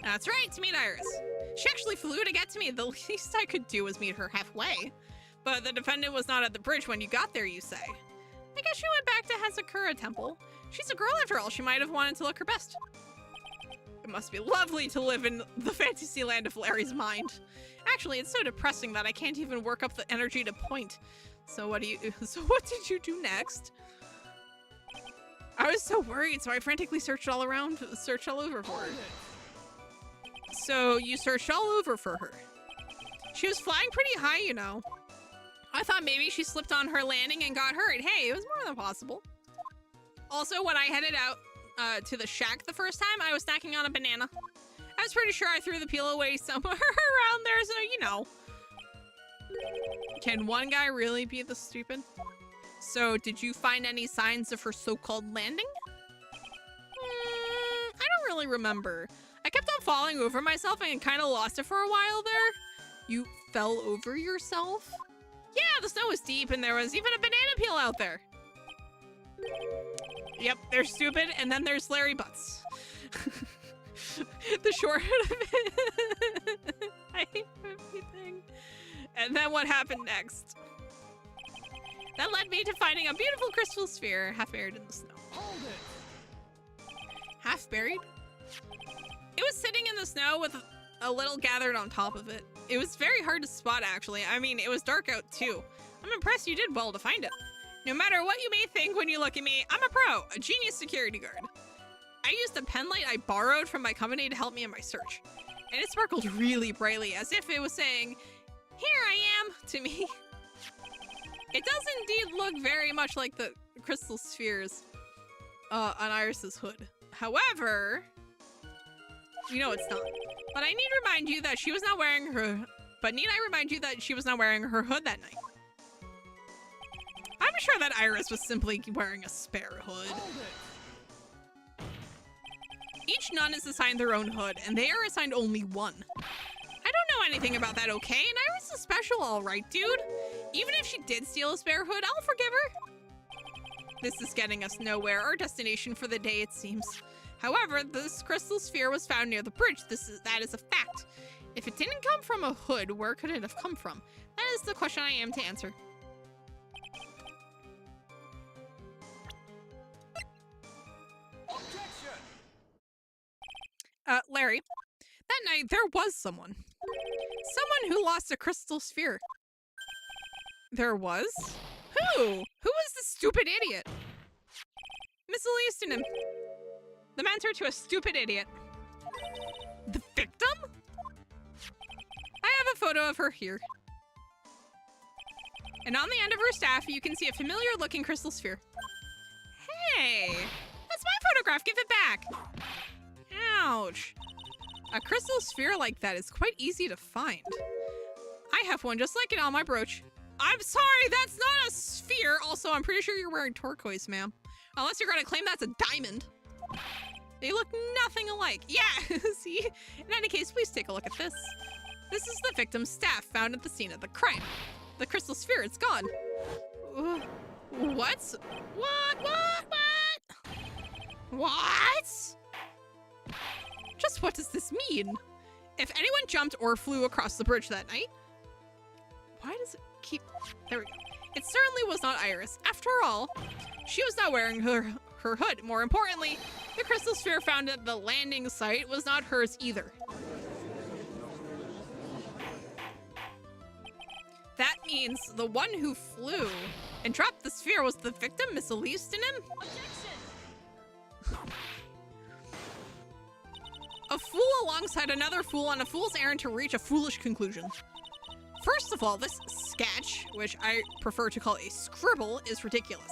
That's right, to meet Iris. She actually flew to get to me. The least I could do was meet her halfway. But the defendant was not at the bridge when you got there, you say. I guess she went back to Hazakura Temple. She's a girl after all. She might have wanted to look her best. It must be lovely to live in the fantasy land of Larry's mind. Actually, it's so depressing that I can't even work up the energy to point. So what did you do next? I was so worried, so I frantically searched all over for her. So you searched all over for her. She was flying pretty high, you know. I thought maybe she slipped on her landing and got hurt. Hey, it was more than possible. Also, when I headed out to the shack the first time, I was snacking on a banana. I was pretty sure I threw the peel away somewhere around there, so you know. Can one guy really be this stupid? So, did you find any signs of her so-called landing? I don't really remember. I kept on falling over myself and kind of lost it for a while there. You fell over yourself? Yeah, the snow was deep and there was even a banana peel out there. Yep, they're stupid, and then there's Larry Butts. The short of it. I hate everything. And then what happened next? That led me to finding a beautiful crystal sphere half buried in the snow. Hold it! Half buried? It was sitting in the snow with a little gathered on top of it. It was very hard to spot, actually. I mean, it was dark out, too. I'm impressed you did well to find it. No matter what you may think when you look at me, I'm a pro, a genius security guard. I used a pen light I borrowed from my company to help me in my search. And it sparkled really brightly, as if it was saying, "Here I am," to me. It does indeed look very much like the crystal spheres on Iris's hood. However, you know it's not. But I need to remind you that she was not wearing her... But need I remind you that she was not wearing her hood that night? I'm sure that Iris was simply wearing a spare hood. Hold it! Each nun is assigned their own hood, and they are assigned only one. I don't know anything about that, okay? And Iris is special, all right, dude. Even if she did steal a spare hood, I'll forgive her. This is getting us nowhere. Our destination for the day, it seems. However, this crystal sphere was found near the bridge. That is a fact. If it didn't come from a hood, where could it have come from? That is the question I am to answer. Objection! Larry, that night there was someone. Someone who lost a crystal sphere. There was? Who? Who was the stupid idiot? Miss Elise, the mentor to a stupid idiot. The victim? I have a photo of her here. And on the end of her staff, you can see a familiar looking crystal sphere. Hey, that's my photograph, give it back. Ouch. A crystal sphere like that is quite easy to find. I have one just like it on my brooch. I'm sorry, that's not a sphere. Also, I'm pretty sure you're wearing turquoise, ma'am. Unless you're gonna claim that's a diamond. They look nothing alike. Yeah, see? In any case, please take a look at this. This is the victim's staff found at the scene of the crime. The crystal sphere, it's gone. What? What? Just what does this mean? If anyone jumped or flew across the bridge that night, why does it keep... There we go. It certainly was not Iris. After all, she was not wearing her hood. More importantly, the crystal sphere found at the landing site was not hers either. That means the one who flew and dropped the sphere was the victim, Miss Elise Denim? A fool alongside another fool on a fool's errand to reach a foolish conclusion. First of all, this sketch, which I prefer to call a scribble, is ridiculous.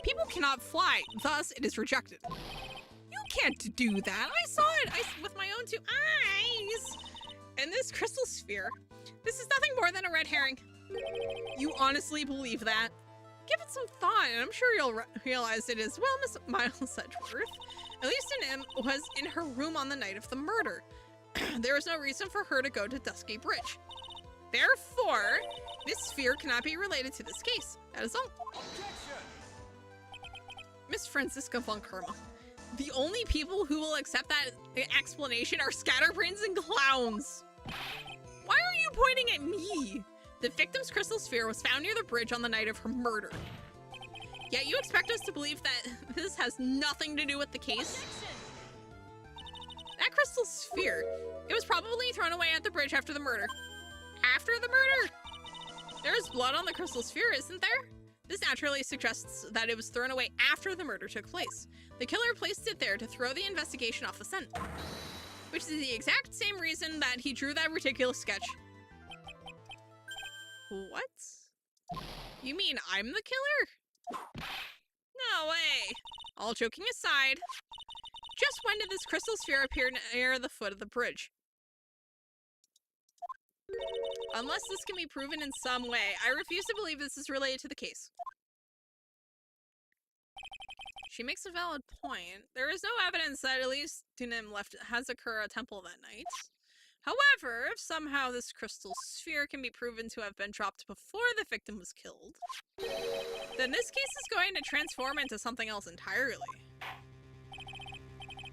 People cannot fly, thus it is rejected. You can't do that. I saw it with my own two eyes. And this crystal sphere, this is nothing more than a red herring. You honestly believe that? Give it some thought, and I'm sure you'll realize it is, well, Miss Miles Sedgeworth, Elysium was in her room on the night of the murder. There was no reason for her to go to Dusky Bridge. Therefore, this sphere cannot be related to this case. That is all. Objection! Miss Franziska von Karma. The only people who will accept that explanation are scatterbrains and clowns. Why are you pointing at me? The victim's crystal sphere was found near the bridge on the night of her murder. Yet you expect us to believe that this has nothing to do with the case? That crystal sphere, it was probably thrown away at the bridge after the murder. After the murder? There is blood on the crystal sphere, isn't there? This naturally suggests that it was thrown away after the murder took place. The killer placed it there to throw the investigation off the scent. Which is the exact same reason that he drew that ridiculous sketch. What? You mean I'm the killer? No way. All joking aside, just when did this crystal sphere appear near the foot of the bridge? Unless this can be proven in some way, I refuse to believe this is related to the case. She makes a valid point. There is no evidence that Elise Dunim left Hazakura Temple that night. However, if somehow this crystal sphere can be proven to have been dropped before the victim was killed, then this case is going to transform into something else entirely.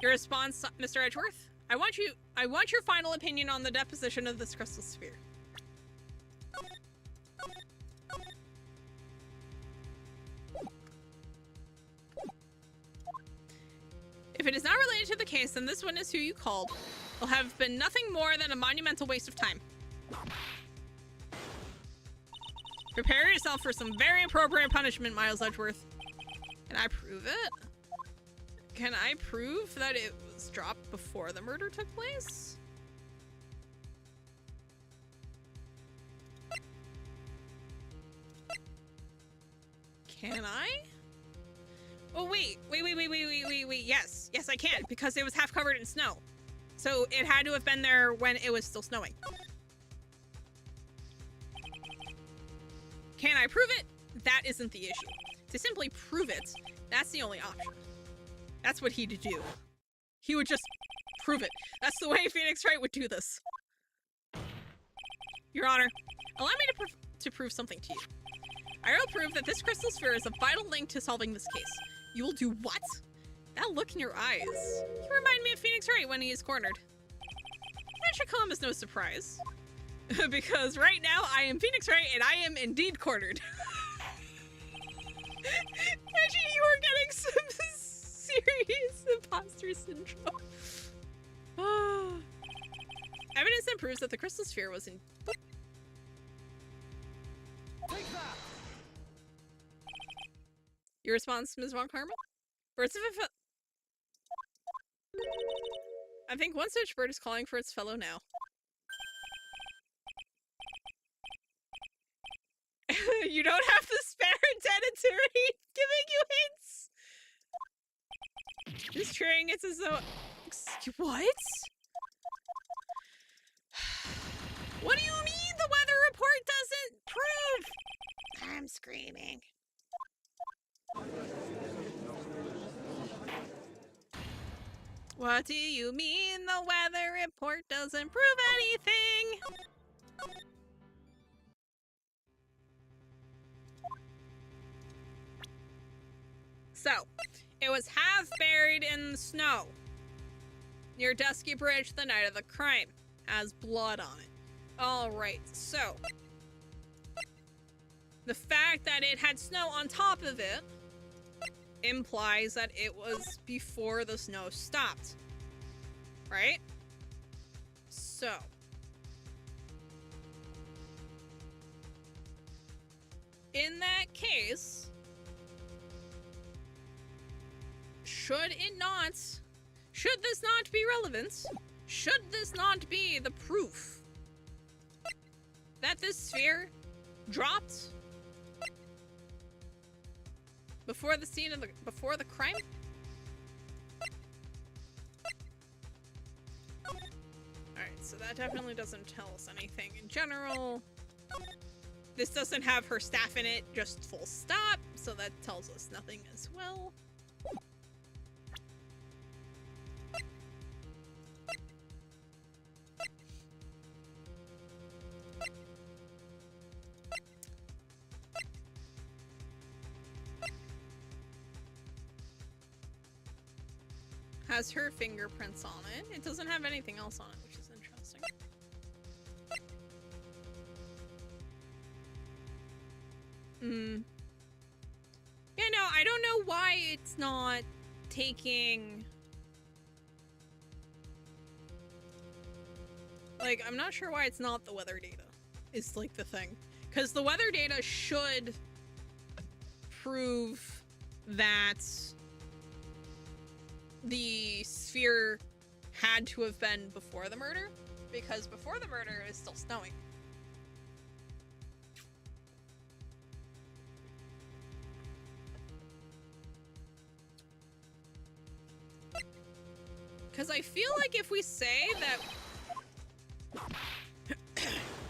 Your response, Mr. Edgeworth? I want your final opinion on the deposition of this crystal sphere. If it is not related to the case, then this witness who you called will have been nothing more than a monumental waste of time. Prepare yourself for some very appropriate punishment, Miles Edgeworth. Can I prove it? Can I prove that it was dropped before the murder took place? Can I? Oh, wait. Yes, I can, because it was half covered in snow. So it had to have been there when it was still snowing. Can I prove it? That isn't the issue. To simply prove it, that's the only option. That's what he'd do. He would just prove it. That's the way Phoenix Wright would do this. Your Honor, allow me to prove something to you. I will prove that this crystal sphere is a vital link to solving this case. You will do what? That look in your eyes. You remind me of Phoenix Wright when he is cornered. That should come as no surprise. Because right now, I am Phoenix Wright and I am indeed cornered. Imagine you were getting some serious imposter syndrome. Evidence that proves that the crystal sphere was in... Take that! Your response, Ms. Von Karma? Birds of a I think one such bird is calling for its fellow now. You don't have to spare attorney giving you hints. Just trying it's as though... What? What do you mean the weather report doesn't prove? I'm screaming. What do you mean the weather report doesn't prove anything? So, it was half buried in the snow near Dusky Bridge the night of the crime. Has blood on it. Alright, so the fact that it had snow on top of it implies that it was before the snow stopped. Right? So in that case, should this not be relevant? Should this not be the proof that this sphere dropped before the scene of before the crime? Alright, so that definitely doesn't tell us anything in general. This doesn't have her staff in it, just full stop, so that tells us nothing as well. has her fingerprints on it. It doesn't have anything else on it, which is interesting. Yeah, no, I don't know why it's not taking... Like, I'm not sure why it's not the weather data, is like the thing. Because the weather data should prove that the sphere had to have been before the murder, because before the murder it is still snowing. Because I feel like if we say that...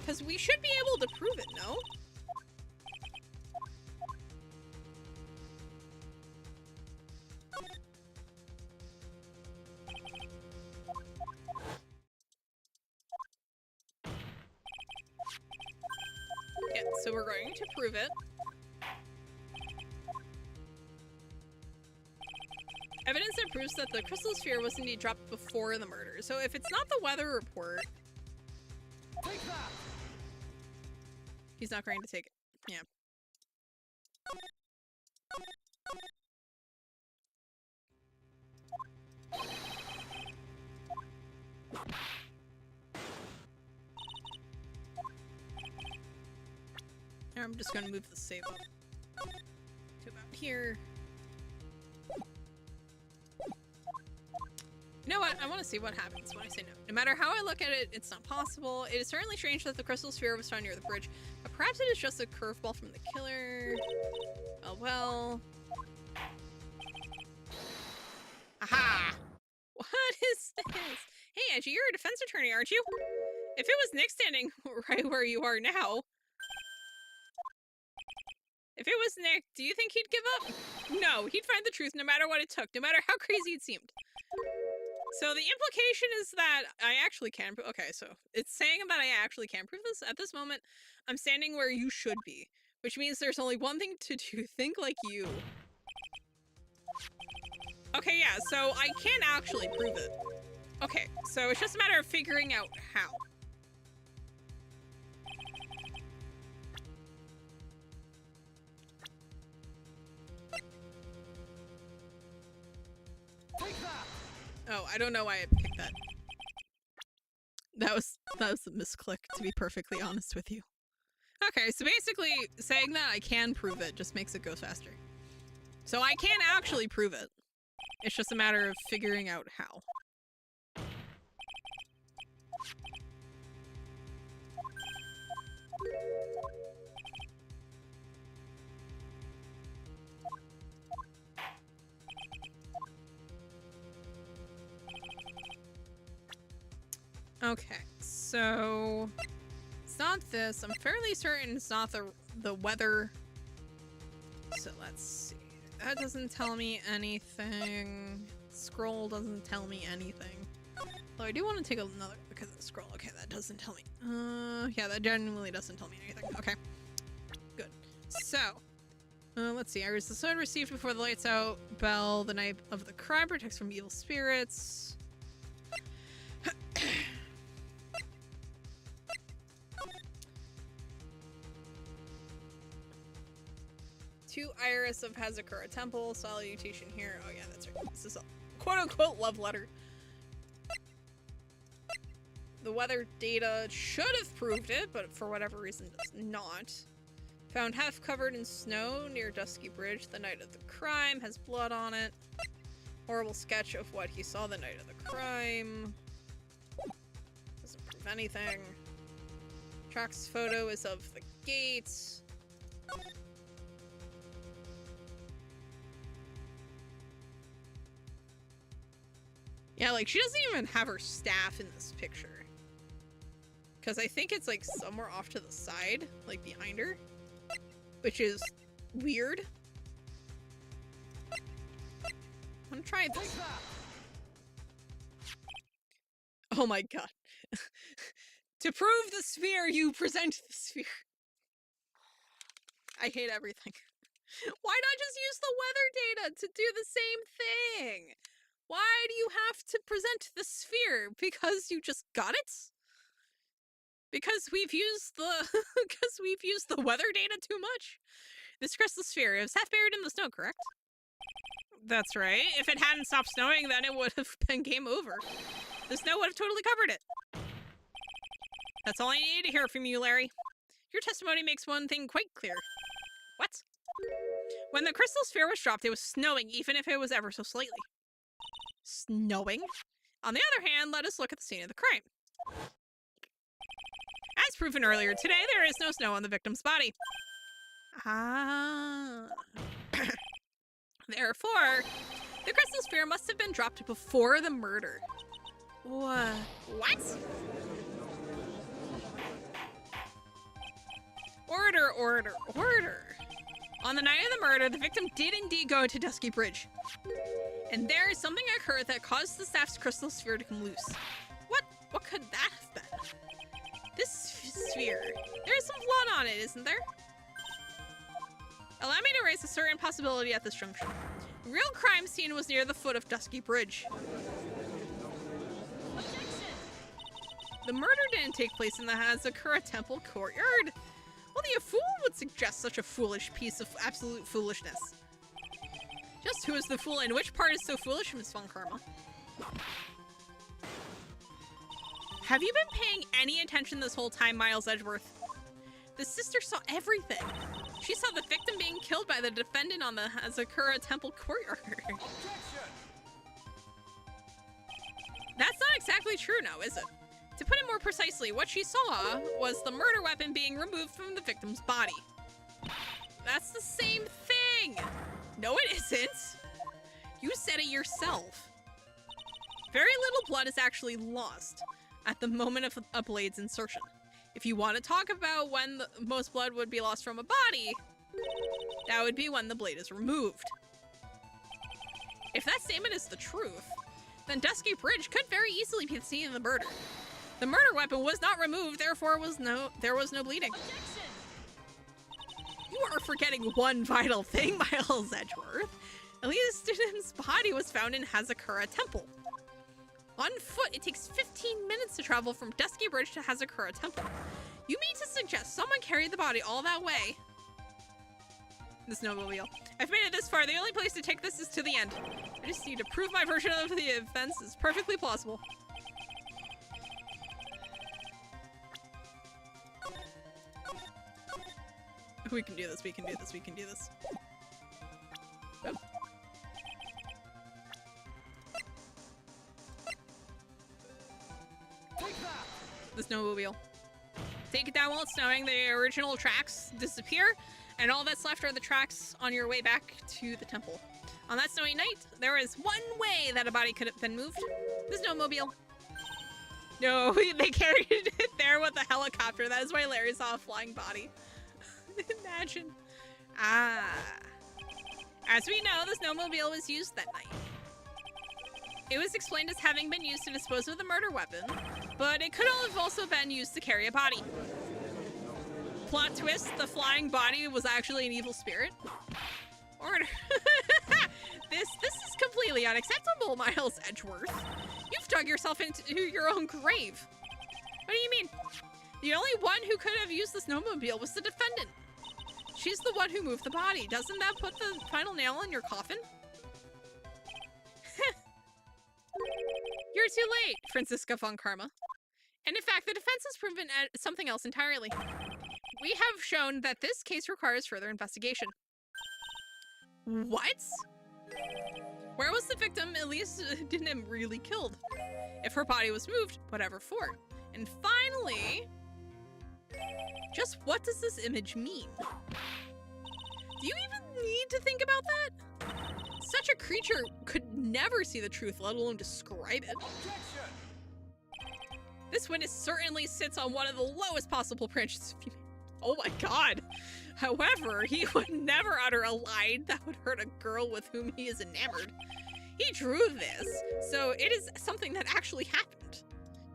Because we should be able to prove it, no? Yeah, so we're going to prove it. Evidence that proves that the crystal sphere was indeed dropped before the murder. So if it's not the weather report... Take that. He's not going to take it. Yeah. Now I'm just going to move the save up to about here. You know what? I want to see what happens when I say no. No matter how I look at it, it's not possible. It is certainly strange that the crystal sphere was found near the bridge, but perhaps it is just a curveball from the killer. Oh well. Aha! What is this? Hey, Edgy, you're a defense attorney, aren't you? If it was Nick standing right where you are now... If it was Nick, do you think he'd give up? No, he'd find the truth no matter what it took, no matter how crazy it seemed. So the implication is that I actually can prove... Okay, so it's saying that I actually can prove this. At this moment, I'm standing where you should be, which means there's only one thing to do. Think like you. Okay, yeah, so I can actually prove it. Okay, so it's just a matter of figuring out how. Take that. Oh, I don't know why I picked that. That was a misclick, to be perfectly honest with you. Okay, so basically saying that I can prove it just makes it go faster. So I can actually prove it. It's just a matter of figuring out how. Okay, so it's not this. I'm fairly certain it's not the weather. So let's see. That doesn't tell me anything. Scroll doesn't tell me anything. Though I do want to take another look at the scroll. Okay, that doesn't tell me. Yeah, that genuinely doesn't tell me anything. Okay, good. So, let's see. Iris, the sword received before the lights out. Bell, the night of the crime, protects from evil spirits. To Iris of Hazakura Temple, salutation here. Oh yeah, that's right. This is a quote-unquote love letter. The weather data should have proved it, but for whatever reason does not. Found half covered in snow near Dusky Bridge the night of the crime, has blood on it. Horrible sketch of what he saw the night of the crime. Doesn't prove anything. Track's photo is of the gates. Yeah, like, she doesn't even have her staff in this picture. Because I think it's, like, somewhere off to the side, like, behind her. Which is weird. I'm gonna try this. Oh my god. To prove the sphere, you present the sphere. I hate everything. Why not just use the weather data to do the same thing? Why do you have to present the sphere? Because you just got it? Because we've used the because we've used the weather data too much? This crystal sphere is half buried in the snow, correct? That's right. If it hadn't stopped snowing, then it would have been game over. The snow would have totally covered it. That's all I need to hear from you, Larry. Your testimony makes one thing quite clear. What? When the crystal sphere was dropped, it was snowing, even if it was ever so slightly. Snowing? On the other hand, let us look at the scene of the crime. As proven earlier today, there is no snow on the victim's body. Ah. Therefore, the crystal sphere must have been dropped before the murder. What? Order, order, order. On the night of the murder, the victim did indeed go to Dusky Bridge. And there is something occurred that caused the staff's crystal sphere to come loose. What could that have been? This sphere. There is some blood on it, isn't there? Allow me to raise a certain possibility at this junction. The real crime scene was near the foot of Dusky Bridge. Objection! The murder didn't take place in the Hazakura Temple courtyard. Only a fool would suggest such a foolish piece of absolute foolishness. Just who is the fool and which part is so foolish, Miss Von Karma? Have you been paying any attention this whole time, Miles Edgeworth? The sister saw everything. She saw the victim being killed by the defendant on the Hazakura Temple courtyard. Objection! That's not exactly true now, is it? To put it more precisely, what she saw was the murder weapon being removed from the victim's body. That's the same thing! No, it isn't! You said it yourself. Very little blood is actually lost at the moment of a blade's insertion. If you want to talk about when the most blood would be lost from a body, that would be when the blade is removed. If that statement is the truth, then Dusky Bridge could very easily be the scene of the murder. The murder weapon was not removed, therefore there was no bleeding. Objection! You are forgetting one vital thing, Miles Edgeworth. At least the student's body was found in Hazakura Temple. On foot, it takes 15 minutes to travel from Dusky Bridge to Hazakura Temple. You mean to suggest someone carried the body all that way? The snowmobile. I've made it this far. The only place to take this is to the end. I just need to prove my version of the events is perfectly plausible. We can do this, we can do this, we can do this. Oh. Take that! The snowmobile. Take it down while it's snowing, the original tracks disappear, and all that's left are the tracks on your way back to the temple. On that snowy night, there is one way that a body could have been moved. The snowmobile. No, they carried it there with a helicopter. That is why Larry saw a flying body. Imagine. Ah. As we know, the snowmobile was used that night. It was explained as having been used to dispose of the murder weapon, but it could have also been used to carry a body. Plot twist, the flying body was actually an evil spirit. Order. This is completely unacceptable, Miles Edgeworth. You've dug yourself into your own grave. What do you mean? The only one who could have used the snowmobile was the defendant. She's the one who moved the body. Doesn't that put the final nail in your coffin? You're too late, Franziska von Karma. And in fact, the defense has proven something else entirely. We have shown that this case requires further investigation. What? Where was the victim Elise didn't really killed? If her body was moved, whatever for? And finally, just what does this image mean? Do you even need to think about that? Such a creature could never see the truth, let alone describe it. Objection! This witness certainly sits on one of the lowest possible branches. Oh my god. However, he would never utter a lie that would hurt a girl with whom he is enamored. He drew this, so it is something that actually happened.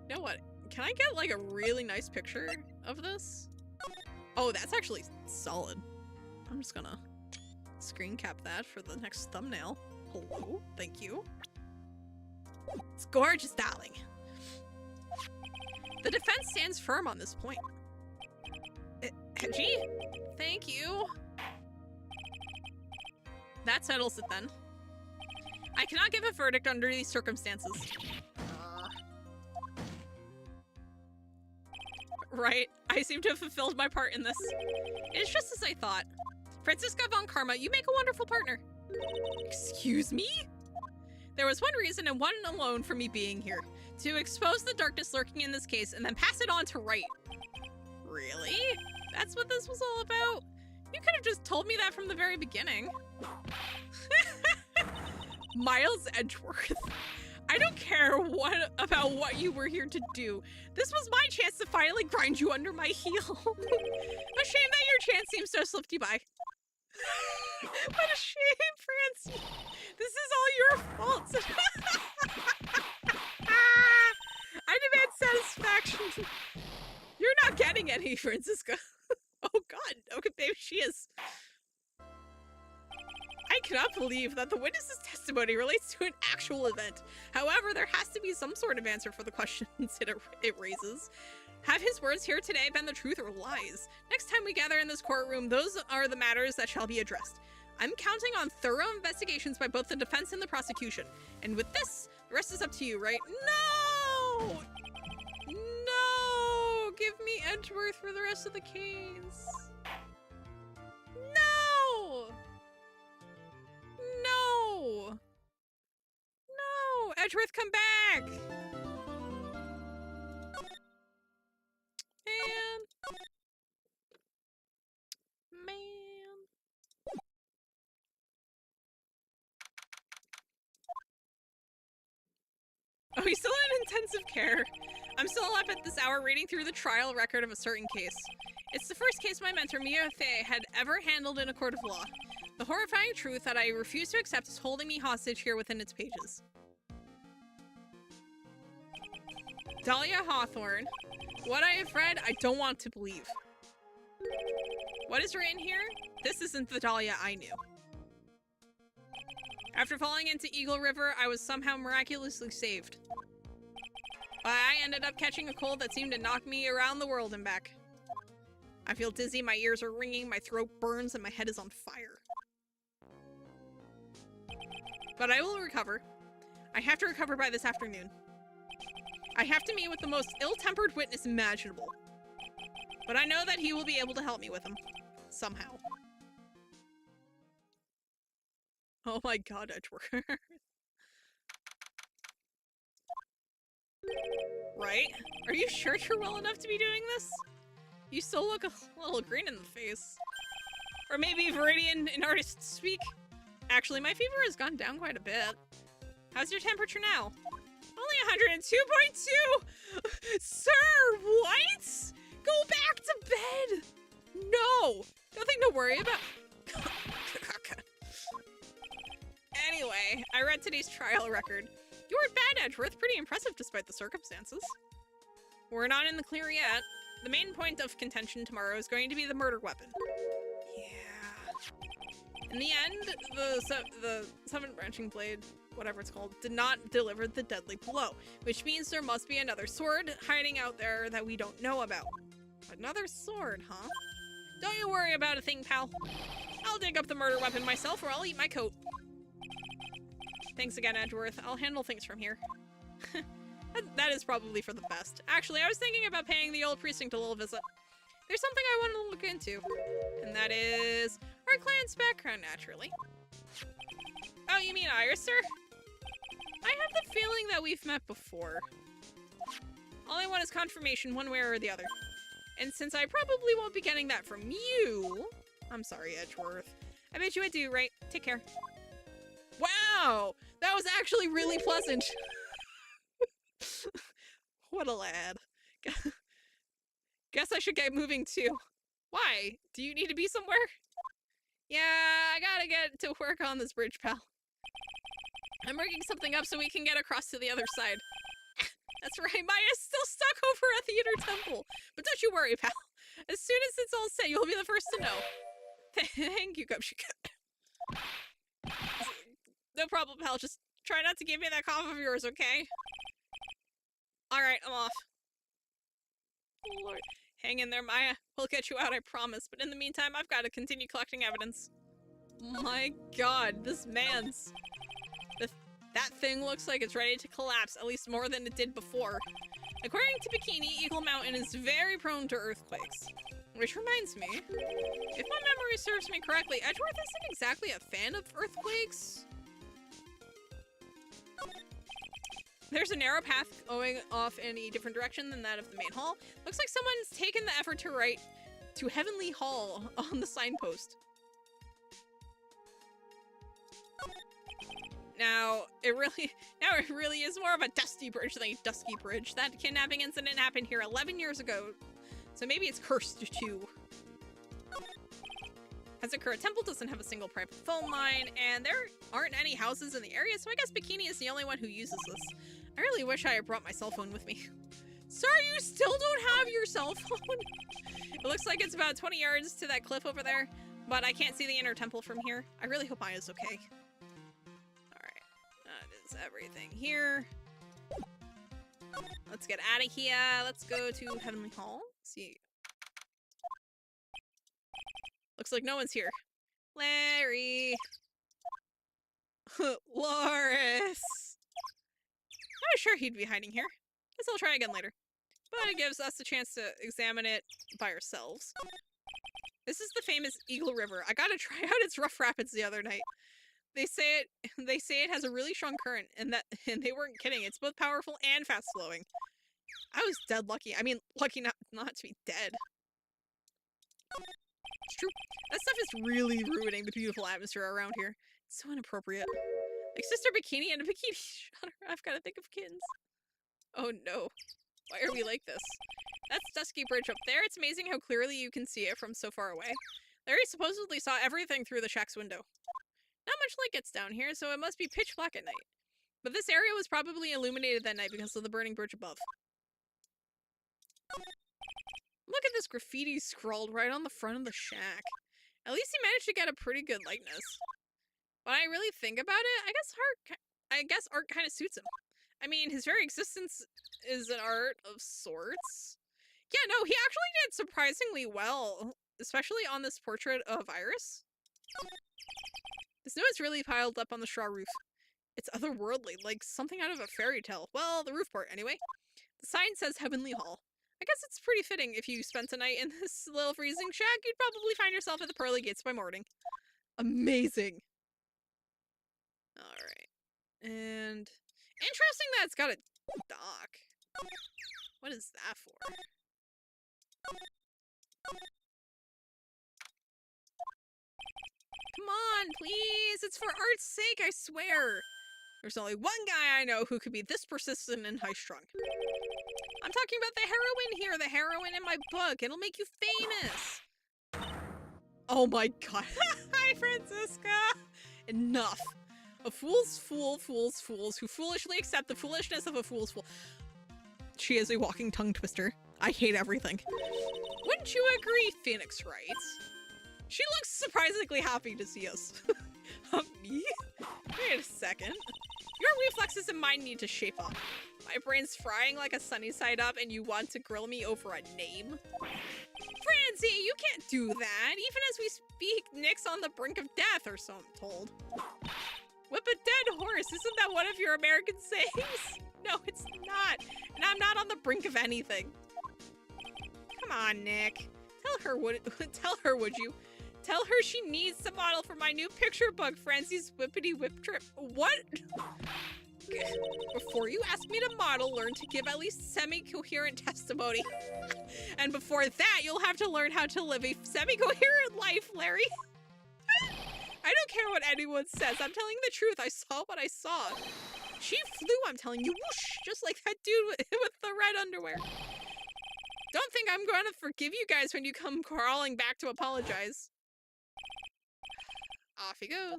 You know what? Can I get like a really nice picture of this? Oh, that's actually solid. I'm just gonna screen cap that for the next thumbnail. Hello, thank you. It's gorgeous, darling. The defense stands firm on this point. Gee, thank you. That settles it then. I cannot give a verdict under these circumstances. Right, I seem to have fulfilled my part in this. It's just as I thought. Franziska von Karma, you make a wonderful partner. Excuse me? There was one reason and one alone for me being here. To expose the darkness lurking in this case and then pass it on to Wright. Really? That's what this was all about? You could have just told me that from the very beginning. Miles Edgeworth. I don't care about what you were here to do. This was my chance to finally grind you under my heel. A shame that your chance seems to have slipped you by. What a shame, Francie. This is all your fault. I demand satisfaction. You're not getting any, Franziska. Oh god, okay, maybe she is. I cannot believe that the witness's testimony relates to an actual event. However, there has to be some sort of answer for the questions it raises. Have his words here today been the truth or lies? Next time we gather in this courtroom, those are the matters that shall be addressed. I'm counting on thorough investigations by both the defense and the prosecution. And with this, the rest is up to you, right? No! No! Give me Edgeworth for the rest of the case. No! No! No! Edgeworth, come back! Man. Oh, he's still in intensive care. I'm still up at this hour reading through the trial record of a certain case. It's the first case my mentor, Mia Fey, had ever handled in a court of law. The horrifying truth that I refuse to accept is holding me hostage here within its pages. Dahlia Hawthorne. What I have read, I don't want to believe. What is written here? This isn't the Dahlia I knew. After falling into Eagle River, I was somehow miraculously saved. But I ended up catching a cold that seemed to knock me around the world and back. I feel dizzy, my ears are ringing, my throat burns, and my head is on fire. But I will recover. I have to recover by this afternoon. I have to meet with the most ill-tempered witness imaginable. But I know that he will be able to help me with him. Somehow. Oh my god, Edgeworth. Right? Are you sure you're well enough to be doing this? You still look a little green in the face. Or maybe Viridian in artist speak. Actually, my fever has gone down quite a bit. How's your temperature now? Only 102.2! Sir, what? Go back to bed! No! Nothing to worry about. Anyway, I read today's trial record. You weren't bad, Edgeworth. Pretty impressive despite the circumstances. We're not in the clear yet. The main point of contention tomorrow is going to be the murder weapon. Yeah. In the end, the seven branching blade, whatever it's called, did not deliver the deadly blow, which means there must be another sword hiding out there that we don't know about. Another sword, huh? Don't you worry about a thing, pal. I'll dig up the murder weapon myself, or I'll eat my coat. Thanks again, Edgeworth. I'll handle things from here. That is probably for the best. Actually, I was thinking about paying the old precinct a little visit. There's something I want to look into, and that is our clan's background, naturally. Oh, you mean Iris, sir? I have the feeling that we've met before. All I want is confirmation one way or the other. And since I probably won't be getting that from you... I'm sorry, Edgeworth. I bid you adieu, right? Take care. Wow! That was actually really pleasant. What a lad. Guess I should get moving too. Why? Do you need to be somewhere? Yeah, I gotta get to work on this bridge, pal. I'm rigging something up so we can get across to the other side. That's right, Maya's still stuck over at the Inner Temple. But don't you worry, pal. As soon as it's all set, you'll be the first to know. Thank you, Gumshoe. No problem, pal. Just Try not to give me that cough of yours, okay? Alright, I'm off. Oh, Lord. Hang in there, Maya. We'll get you out, I promise. But in the meantime, I've got to continue collecting evidence. My god, this man's... That thing looks like it's ready to collapse, at least more than it did before. According to Bikini, Eagle Mountain is very prone to earthquakes. Which reminds me, if my memory serves me correctly, Edgeworth isn't exactly a fan of earthquakes. There's a narrow path going off in a different direction than that of the main hall. Looks like someone's taken the effort to write to Heavenly Hall on the signpost. Now it really is more of a dusty bridge than a dusky bridge. That kidnapping incident happened here 11 years ago, so maybe it's cursed too. Hazakura Temple doesn't have a single private phone line, and there aren't any houses in the area, so I guess Bikini is the only one who uses this. I really wish I had brought my cell phone with me. Sir, you still don't have your cell phone? It looks like it's about 20 yards to that cliff over there, but I can't see the inner temple from here. I really hope Maya's okay. Alright, that is everything here. Let's get out of here. Let's go to Heavenly Hall. See. Looks like no one's here. Larry! Loris! I was sure he'd be hiding here. Guess I'll try again later. But it gives us a chance to examine it by ourselves. This is the famous Eagle River. I gotta try out its rough rapids the other night. They say it has a really strong current, and they weren't kidding. It's both powerful and fast flowing. I was dead lucky. I mean, lucky not to be dead. It's true. That stuff is really ruining the beautiful atmosphere around here. It's so inappropriate. Like Sister Bikini and a bikini shutter. I've got to think of kittens. Oh no. Why are we like this? That's Dusky Bridge up there. It's amazing how clearly you can see it from so far away. Larry supposedly saw everything through the shack's window. Not much light gets down here, so it must be pitch black at night. But this area was probably illuminated that night because of the burning bridge above. Look at this graffiti scrawled right on the front of the shack. At least he managed to get a pretty good likeness. When I really think about it, I guess art kind of suits him. I mean, his very existence is an art of sorts. Yeah, no, he actually did surprisingly well, especially on this portrait of Iris. The snow is really piled up on the straw roof. It's otherworldly, like something out of a fairy tale. Well, the roof part, anyway. The sign says Heavenly Hall. I guess it's pretty fitting if you spent a night in this little freezing shack, you'd probably find yourself at the pearly gates by morning. Amazing. Alright. And interesting that it's got a dock. What is that for? Come on, please! It's for art's sake, I swear! There's only one guy I know who could be this persistent and high-strung. I'm talking about the heroine here, the heroine in my book. It'll make you famous. Oh my god. Hi, Francisca! Enough. A fool's fool fools fools who foolishly accept the foolishness of a fool's fool. She is a walking tongue twister. I hate everything. Wouldn't you agree, Phoenix Wright? She looks surprisingly happy to see us. Me? Wait a second. Your reflexes and mine need to shape up. My brain's frying like a sunny side up and you want to grill me over a name? Francie, you can't do that. Even as we speak, Nick's on the brink of death, or so I'm told. Whip a dead horse, isn't that one of your American sayings? No, it's not. And I'm not on the brink of anything. Come on, Nick. Tell her, would you? Tell her she needs the model for my new picture book, Francie's Whippity Whip Trip. What? Before you ask me to model, learn to give at least semi-coherent testimony. And before that, you'll have to learn how to live a semi-coherent life, Larry. I don't care what anyone says. I'm telling the truth. I saw what I saw. She flew, I'm telling you. Whoosh! Just like that dude with the red underwear. Don't think I'm going to forgive you guys when you come crawling back to apologize. Off he goes.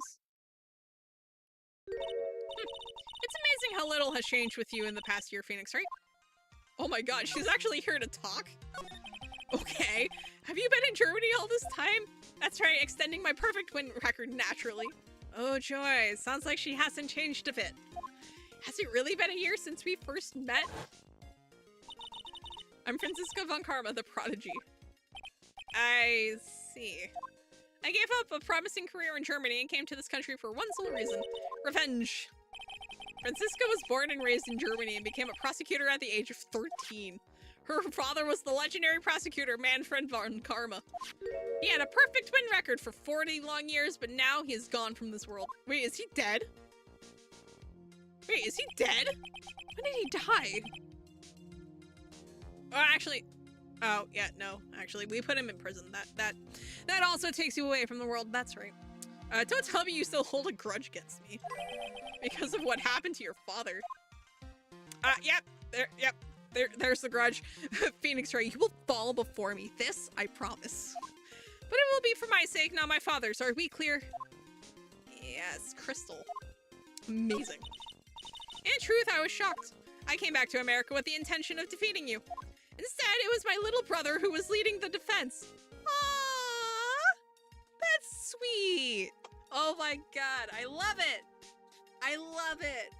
It's amazing how little has changed with you in the past year, Phoenix, right? Oh my god, she's actually here to talk? Okay. Have you been in Germany all this time? That's right, extending my perfect win record naturally. Oh joy, sounds like she hasn't changed a bit. Has it really been a year since we first met? I'm Franziska von Karma, the prodigy. I see. I gave up a promising career in Germany and came to this country for one sole reason. Revenge. Franziska was born and raised in Germany and became a prosecutor at the age of 13. Her father was the legendary prosecutor Manfred von Karma. He had a perfect win record for 40 long years, but now he is gone from this world. Wait, is he dead? Wait, is he dead? When did he die? Oh, actually, oh yeah, no, actually, we put him in prison. That also takes you away from the world. That's right. Don't tell me you still hold a grudge against me because of what happened to your father. There's the grudge. Phoenix Wright, you will fall before me. This, I promise. But it will be for my sake, not my father's. Are we clear? Yes, Crystal. Amazing. In truth, I was shocked. I came back to America with the intention of defeating you. Instead, it was my little brother who was leading the defense. Aww! That's sweet. Oh my god, I love it. I love it.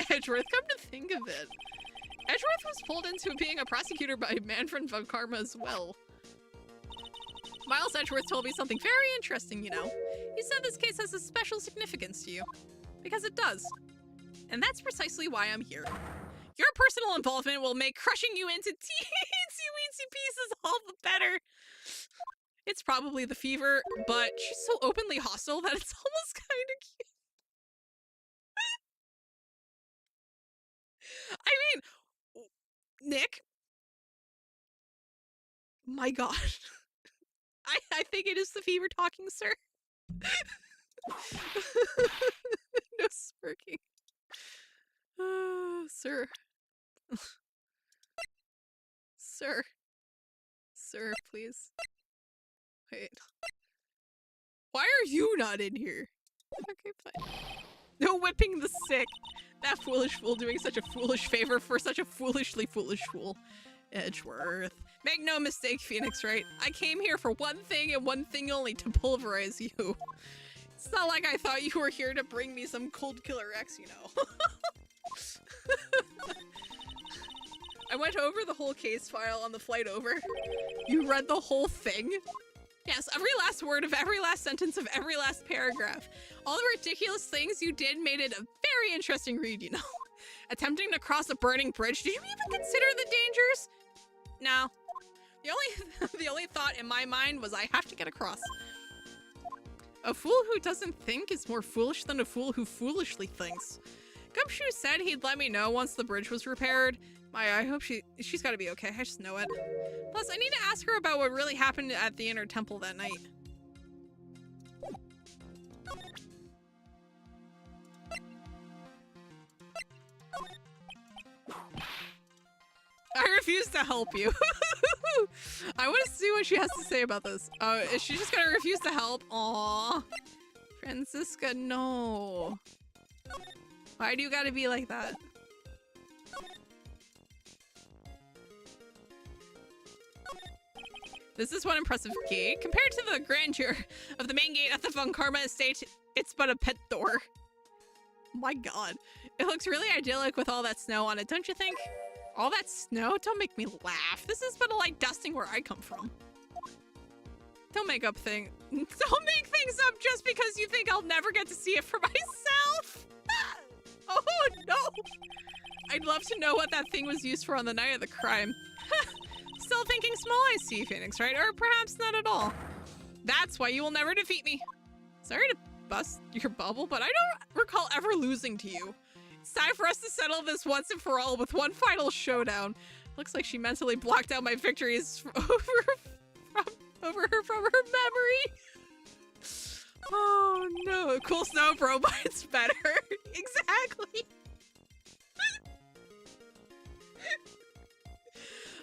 Edgeworth, come to think of it, Edgeworth was pulled into being a prosecutor by Manfred von Karma as well. Miles Edgeworth told me something very interesting, you know. He said this case has a special significance to you. Because it does. And that's precisely why I'm here. Your personal involvement will make crushing you into teensy-weensy pieces all the better. It's probably the fever, but she's so openly hostile that it's almost kind of cute. I mean, Nick? My god. I think it is the fever talking, sir. No smirking. Sir. Sir. Sir, please. Wait. Why are you not in here? Okay, fine. No whipping the sick. That foolish fool doing such a foolish favor for such a foolishly foolish fool. Edgeworth. Make no mistake, Phoenix Wright. I came here for one thing and one thing only, to pulverize you. It's not like I thought you were here to bring me some cold killer X, you know. I went over the whole case file on the flight over. You read the whole thing? Yes, every last word of every last sentence of every last paragraph. All the ridiculous things you did made it a very interesting read, you know. Attempting to cross a burning bridge. Did you even consider the dangers? No. The only thought in my mind was I have to get across. A fool who doesn't think is more foolish than a fool who foolishly thinks. Gumshoe said he'd let me know once the bridge was repaired. I hope she's gotta be okay. I just know it. Plus, I need to ask her about what really happened at the Inner Temple that night. I refuse to help you. I want to see what she has to say about this. Is she just gonna refuse to help? Aww. Franziska, no. Why do you gotta be like that? This is one impressive gate. Compared to the grandeur of the main gate at the Von Karma estate, it's but a pet door. My god. It looks really idyllic with all that snow on it, don't you think? All that snow? Don't make me laugh. This is but a light dusting where I come from. Don't make things up just because you think I'll never get to see it for myself. Oh no! I'd love to know what that thing was used for on the night of the crime. Still thinking small, I see, Phoenix, right? Or perhaps not at all. That's why you will never defeat me. Sorry to bust your bubble, but I don't recall ever losing to you. It's time for us to settle this once and for all with one final showdown. Looks like she mentally blocked out my victories from her memory. Oh no, cool snow bro, but it's better. Exactly.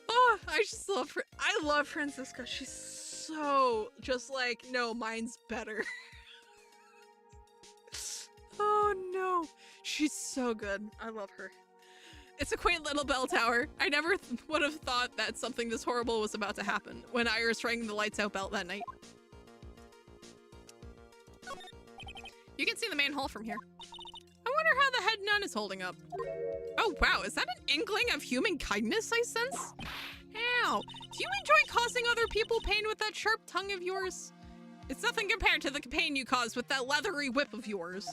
Oh, I just love her. I love Franziska. She's so just like, no, mine's better. Oh no, she's so good. I love her. It's a quaint little bell tower. I never would have thought that something this horrible was about to happen when Iris rang the lights out bell that night. You can see the main hall from here. I wonder how the head nun is holding up. Oh wow, is that an inkling of human kindness I sense? Ow, do you enjoy causing other people pain with that sharp tongue of yours? It's nothing compared to the pain you cause with that leathery whip of yours.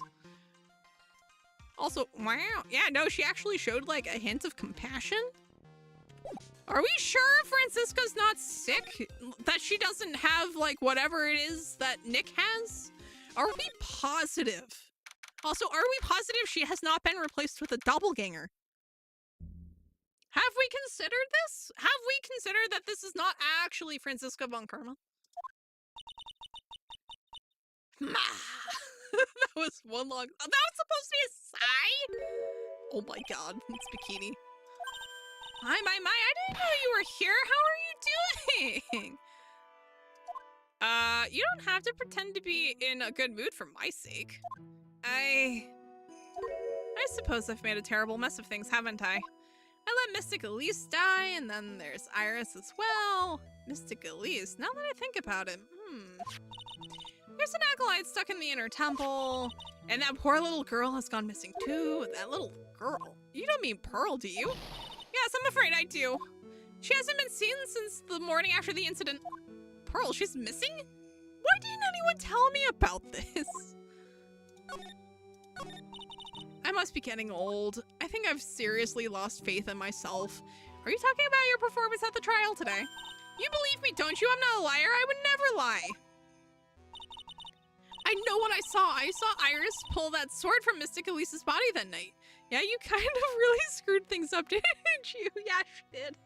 Also, wow, yeah, no, she actually showed like a hint of compassion. Are we sure Francisca's not sick? That she doesn't have like whatever it is that Nick has? Are we positive? Also, are we positive she has not been replaced with a doppelganger? Have we considered this? Have we considered that this is not actually Francisca von Karma? That was one long... Oh, that was supposed to be a sigh? Oh my god, it's Bikini. My, I didn't know you were here. How are you doing? You don't have to pretend to be in a good mood for my sake. I suppose I've made a terrible mess of things, haven't I? I let Mystic Elise die, and then there's Iris as well. Mystic Elise, now that I think about it, There's an acolyte stuck in the inner temple, and that poor little girl has gone missing too. That little girl? You don't mean Pearl, do you? Yes, I'm afraid I do. She hasn't been seen since the morning after the incident. Pearl, she's missing? Why didn't anyone tell me about this? I must be getting old. I think I've seriously lost faith in myself. Are you talking about your performance at the trial today? You believe me, don't you? I'm not a liar. I would never lie. I know what I saw. I saw Iris pull that sword from Mystic Elise's body that night. Yeah, you kind of really screwed things up, didn't you? Yeah, she did.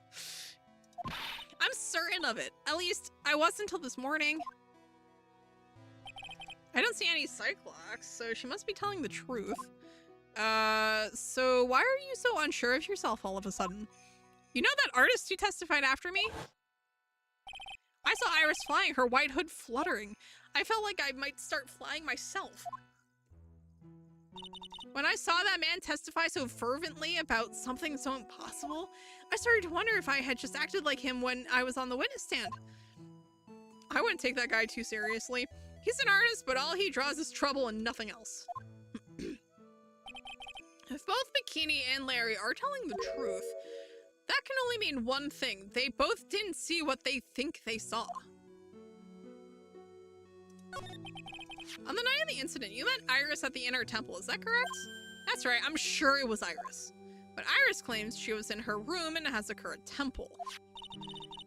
I'm certain of it. At least, I was until this morning. I don't see any Cyclox, so she must be telling the truth. So why are you so unsure of yourself all of a sudden? You know that artist who testified after me? I saw Iris flying, her white hood fluttering. I felt like I might start flying myself. When I saw that man testify so fervently about something so impossible, I started to wonder if I had just acted like him when I was on the witness stand. I wouldn't take that guy too seriously. He's an artist, but all he draws is trouble and nothing else. If both Bikini and Larry are telling the truth, that can only mean one thing. They both didn't see what they think they saw. On the night of the incident, you met Iris at the inner temple, is that correct? That's right, I'm sure it was Iris. But Iris claims she was in her room in Hazakura Temple.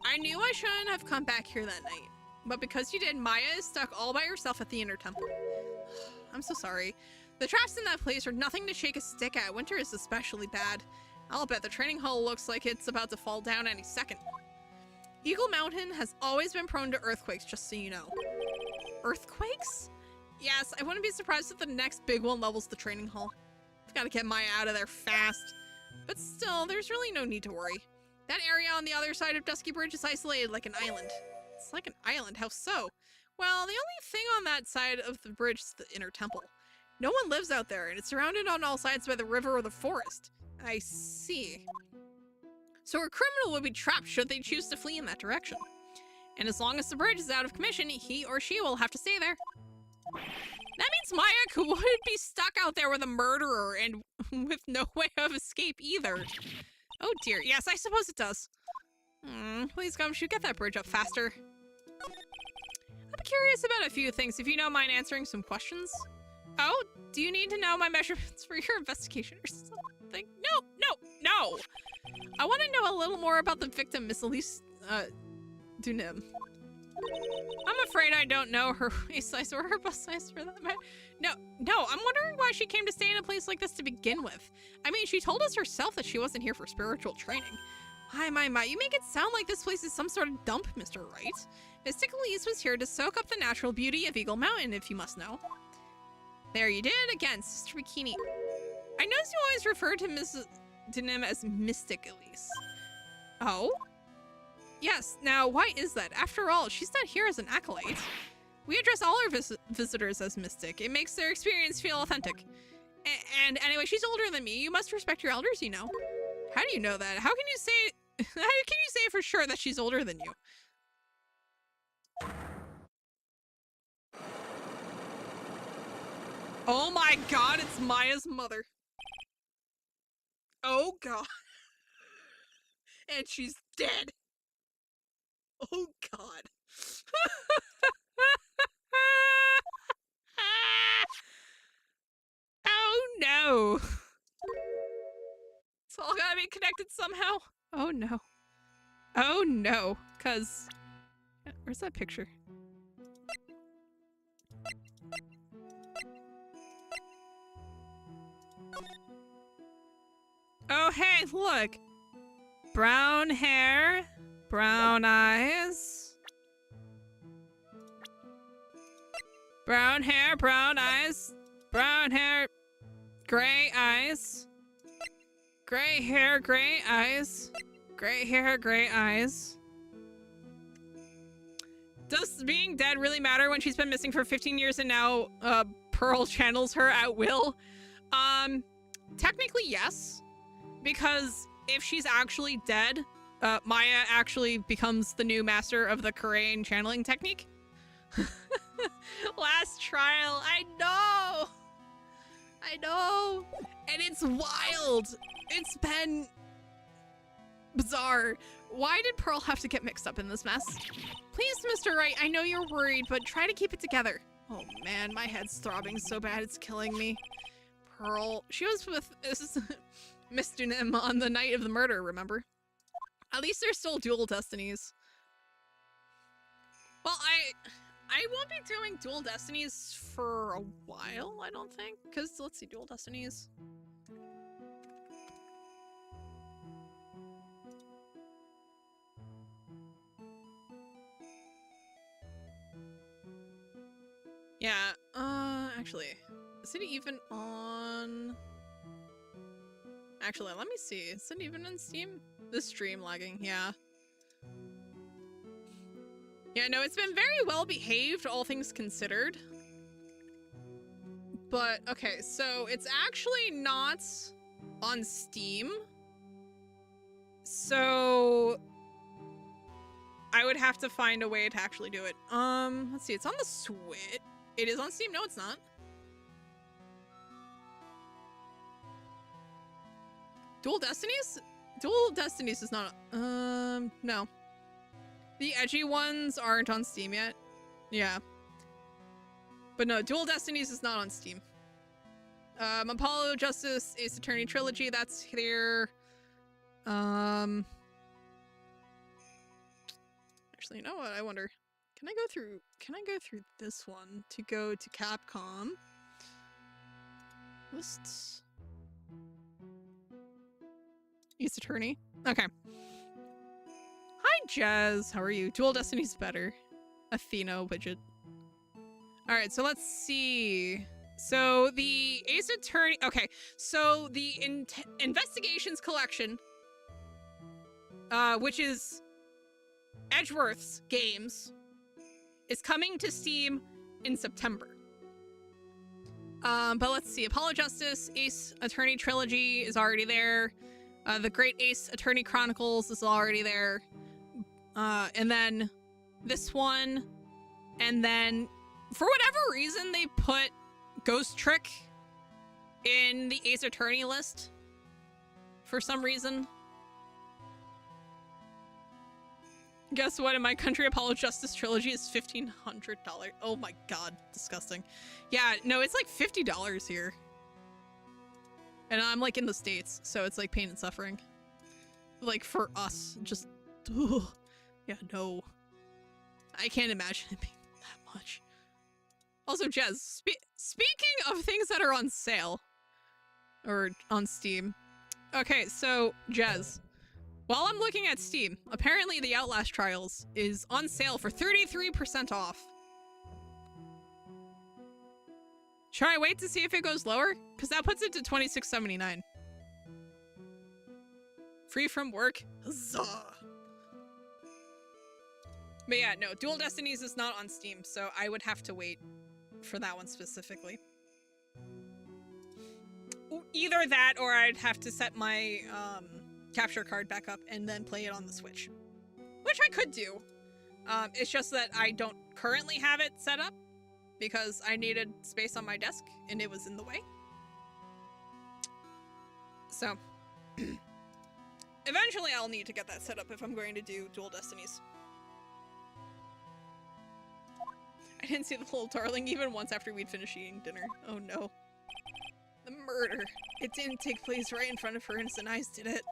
I knew I shouldn't have come back here that night, but because you did, Maya is stuck all by herself at the inner temple. I'm so sorry. The traps in that place are nothing to shake a stick at. Winter is especially bad. I'll bet the training hall looks like it's about to fall down any second. Eagle Mountain has always been prone to earthquakes, just so you know. Earthquakes? Yes, I wouldn't be surprised if the next big one levels the training hall. I've got to get Maya out of there fast. But still, there's really no need to worry. That area on the other side of Dusky Bridge is isolated like an island. It's like an island? How so? Well, the only thing on that side of the bridge is the inner temple. No one lives out there, and it's surrounded on all sides by the river or the forest. I see. So a criminal would be trapped should they choose to flee in that direction. And as long as the bridge is out of commission, he or she will have to stay there. That means Maya would be stuck out there with a murderer and with no way of escape either. Oh dear, yes, I suppose it does. Please, Gumshoe, get that bridge up faster. I'm curious about a few things, if you don't mind answering some questions. Oh, do you need to know my measurements for your investigation or something? No! I want to know a little more about the victim, Miss Elise, Dunim. I'm afraid I don't know her waist size or her bust size for that matter. No, I'm wondering why she came to stay in a place like this to begin with. I mean, she told us herself that she wasn't here for spiritual training. Hi, my, you make it sound like this place is some sort of dump, Mr. Wright. Mystic Elise was here to soak up the natural beauty of Eagle Mountain, if you must know. There, you did it again, Sister Bikini. I noticed you always refer to Mrs. Denim as Mystic Elise. Oh? Yes, now why is that? After all, she's not here as an acolyte. We address all our visitors as Mystic. It makes their experience feel authentic. And anyway, she's older than me. You must respect your elders, you know. How do you know that? How can you say for sure that she's older than you? Oh my god, it's Maya's mother. Oh god. And she's dead. Oh god. Oh no. It's all gotta be connected somehow. Oh no. Oh no. Cause where's that picture? Oh hey, look. Brown hair, brown eyes. Brown hair, brown eyes. Brown hair, gray eyes. Gray hair, gray eyes. Gray hair, gray eyes. Does being dead really matter when she's been missing for 15 years and now Pearl channels her at will? Technically yes. Because if she's actually dead, Maya actually becomes the new master of the Korean channeling technique. Last trial, I know! I know! And it's wild! It's been bizarre. Why did Pearl have to get mixed up in this mess? Please, Mr. Wright, I know you're worried, but try to keep it together. Oh man, my head's throbbing so bad it's killing me. Pearl, she was with Miss Dunim on the night of the murder, remember? At least they're still dual destinies. Well, I won't be doing dual destinies for a while, I don't think. Because, let's see, dual destinies. Yeah, actually, is it even on... Actually, let me see. Is it even on Steam? The stream lagging, yeah. Yeah, no, it's been very well behaved, all things considered. But, okay, so it's actually not on Steam. So I would have to find a way to actually do it. Let's see, it's on the Switch. It is on Steam? No, it's not. Dual Destinies? Dual Destinies is not, no. The edgy ones aren't on Steam yet. Yeah. But no, Dual Destinies is not on Steam. Apollo Justice Ace Attorney Trilogy, that's here. Actually, you know what? I wonder. Can I go through this one to go to Capcom? Lists. Ace Attorney. Okay. Hi, Jazz. How are you? Dual Destiny's better. Athena widget. Alright, so let's see. So the Ace Attorney... Okay, so the Investigations Collection, which is Edgeworth's games, is coming to Steam in September. But let's see. Apollo Justice, Ace Attorney Trilogy is already there. The Great Ace Attorney Chronicles is already there. And then this one. And then, for whatever reason, they put Ghost Trick in the Ace Attorney list. For some reason. Guess what? In my country, Apollo Justice Trilogy is $1,500. Oh my god, disgusting. Yeah, no, it's like $50 here. And I'm like in the States, so it's like pain and suffering. Like for us, just, ugh. Yeah, no. I can't imagine it being that much. Also, Jez, speaking of things that are on sale, or on Steam. Okay, so, Jez, while I'm looking at Steam, apparently the Outlast Trials is on sale for 33% off. Should I wait to see if it goes lower? Because that puts it to $26.79. Free from work? Huzzah! But yeah, no, Dual Destinies is not on Steam, so I would have to wait for that one specifically. Either that, or I'd have to set my capture card back up and then play it on the Switch. Which I could do. It's just that I don't currently have it set up. because I needed space on my desk and it was in the way. So eventually I'll need to get that set up if I'm going to do Dual Destinies. I didn't see the little darling even once after we'd finished eating dinner. Oh no. The murder. It didn't take place right in front of her innocent eyes, did it?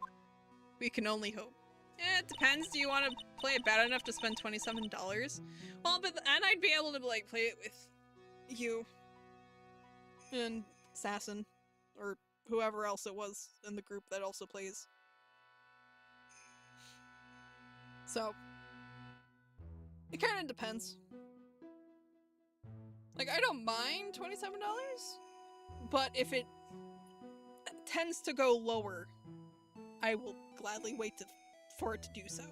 We can only hope. It depends. Do you want to play it bad enough to spend $27? Well, and I'd be able to like play it with you and Assassin or whoever else it was in the group that also plays. So it kind of depends. Like, I don't mind $27, but if it tends to go lower, I will gladly wait for it to do so.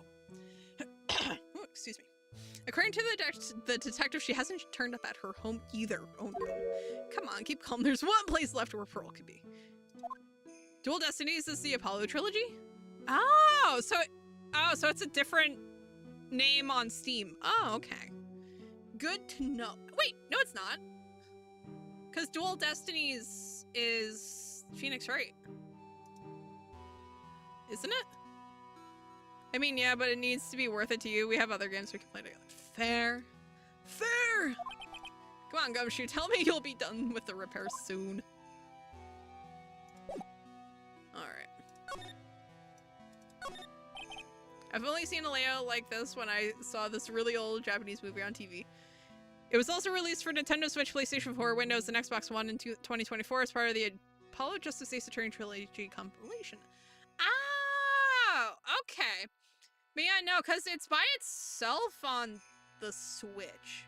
Ooh, excuse me. According to the detective, she hasn't turned up at her home either. Oh no. Come on, keep calm. There's one place left where Pearl could be. Dual Destinies is the Apollo Trilogy? Oh, so it's a different name on Steam. Oh, okay. Good to know. Wait, no it's not. Because Dual Destinies is Phoenix Wright. Isn't it? I mean, yeah, but it needs to be worth it to you. We have other games we can play together. Fair. Fair! Come on, Gumshoe, tell me you'll be done with the repairs soon. Alright. I've only seen a layout like this when I saw this really old Japanese movie on TV. It was also released for Nintendo Switch, PlayStation 4, Windows, and Xbox One in 2024 as part of the Apollo Justice Ace Attorney Trilogy compilation. Oh, okay. But yeah, no, because it's by itself on the Switch.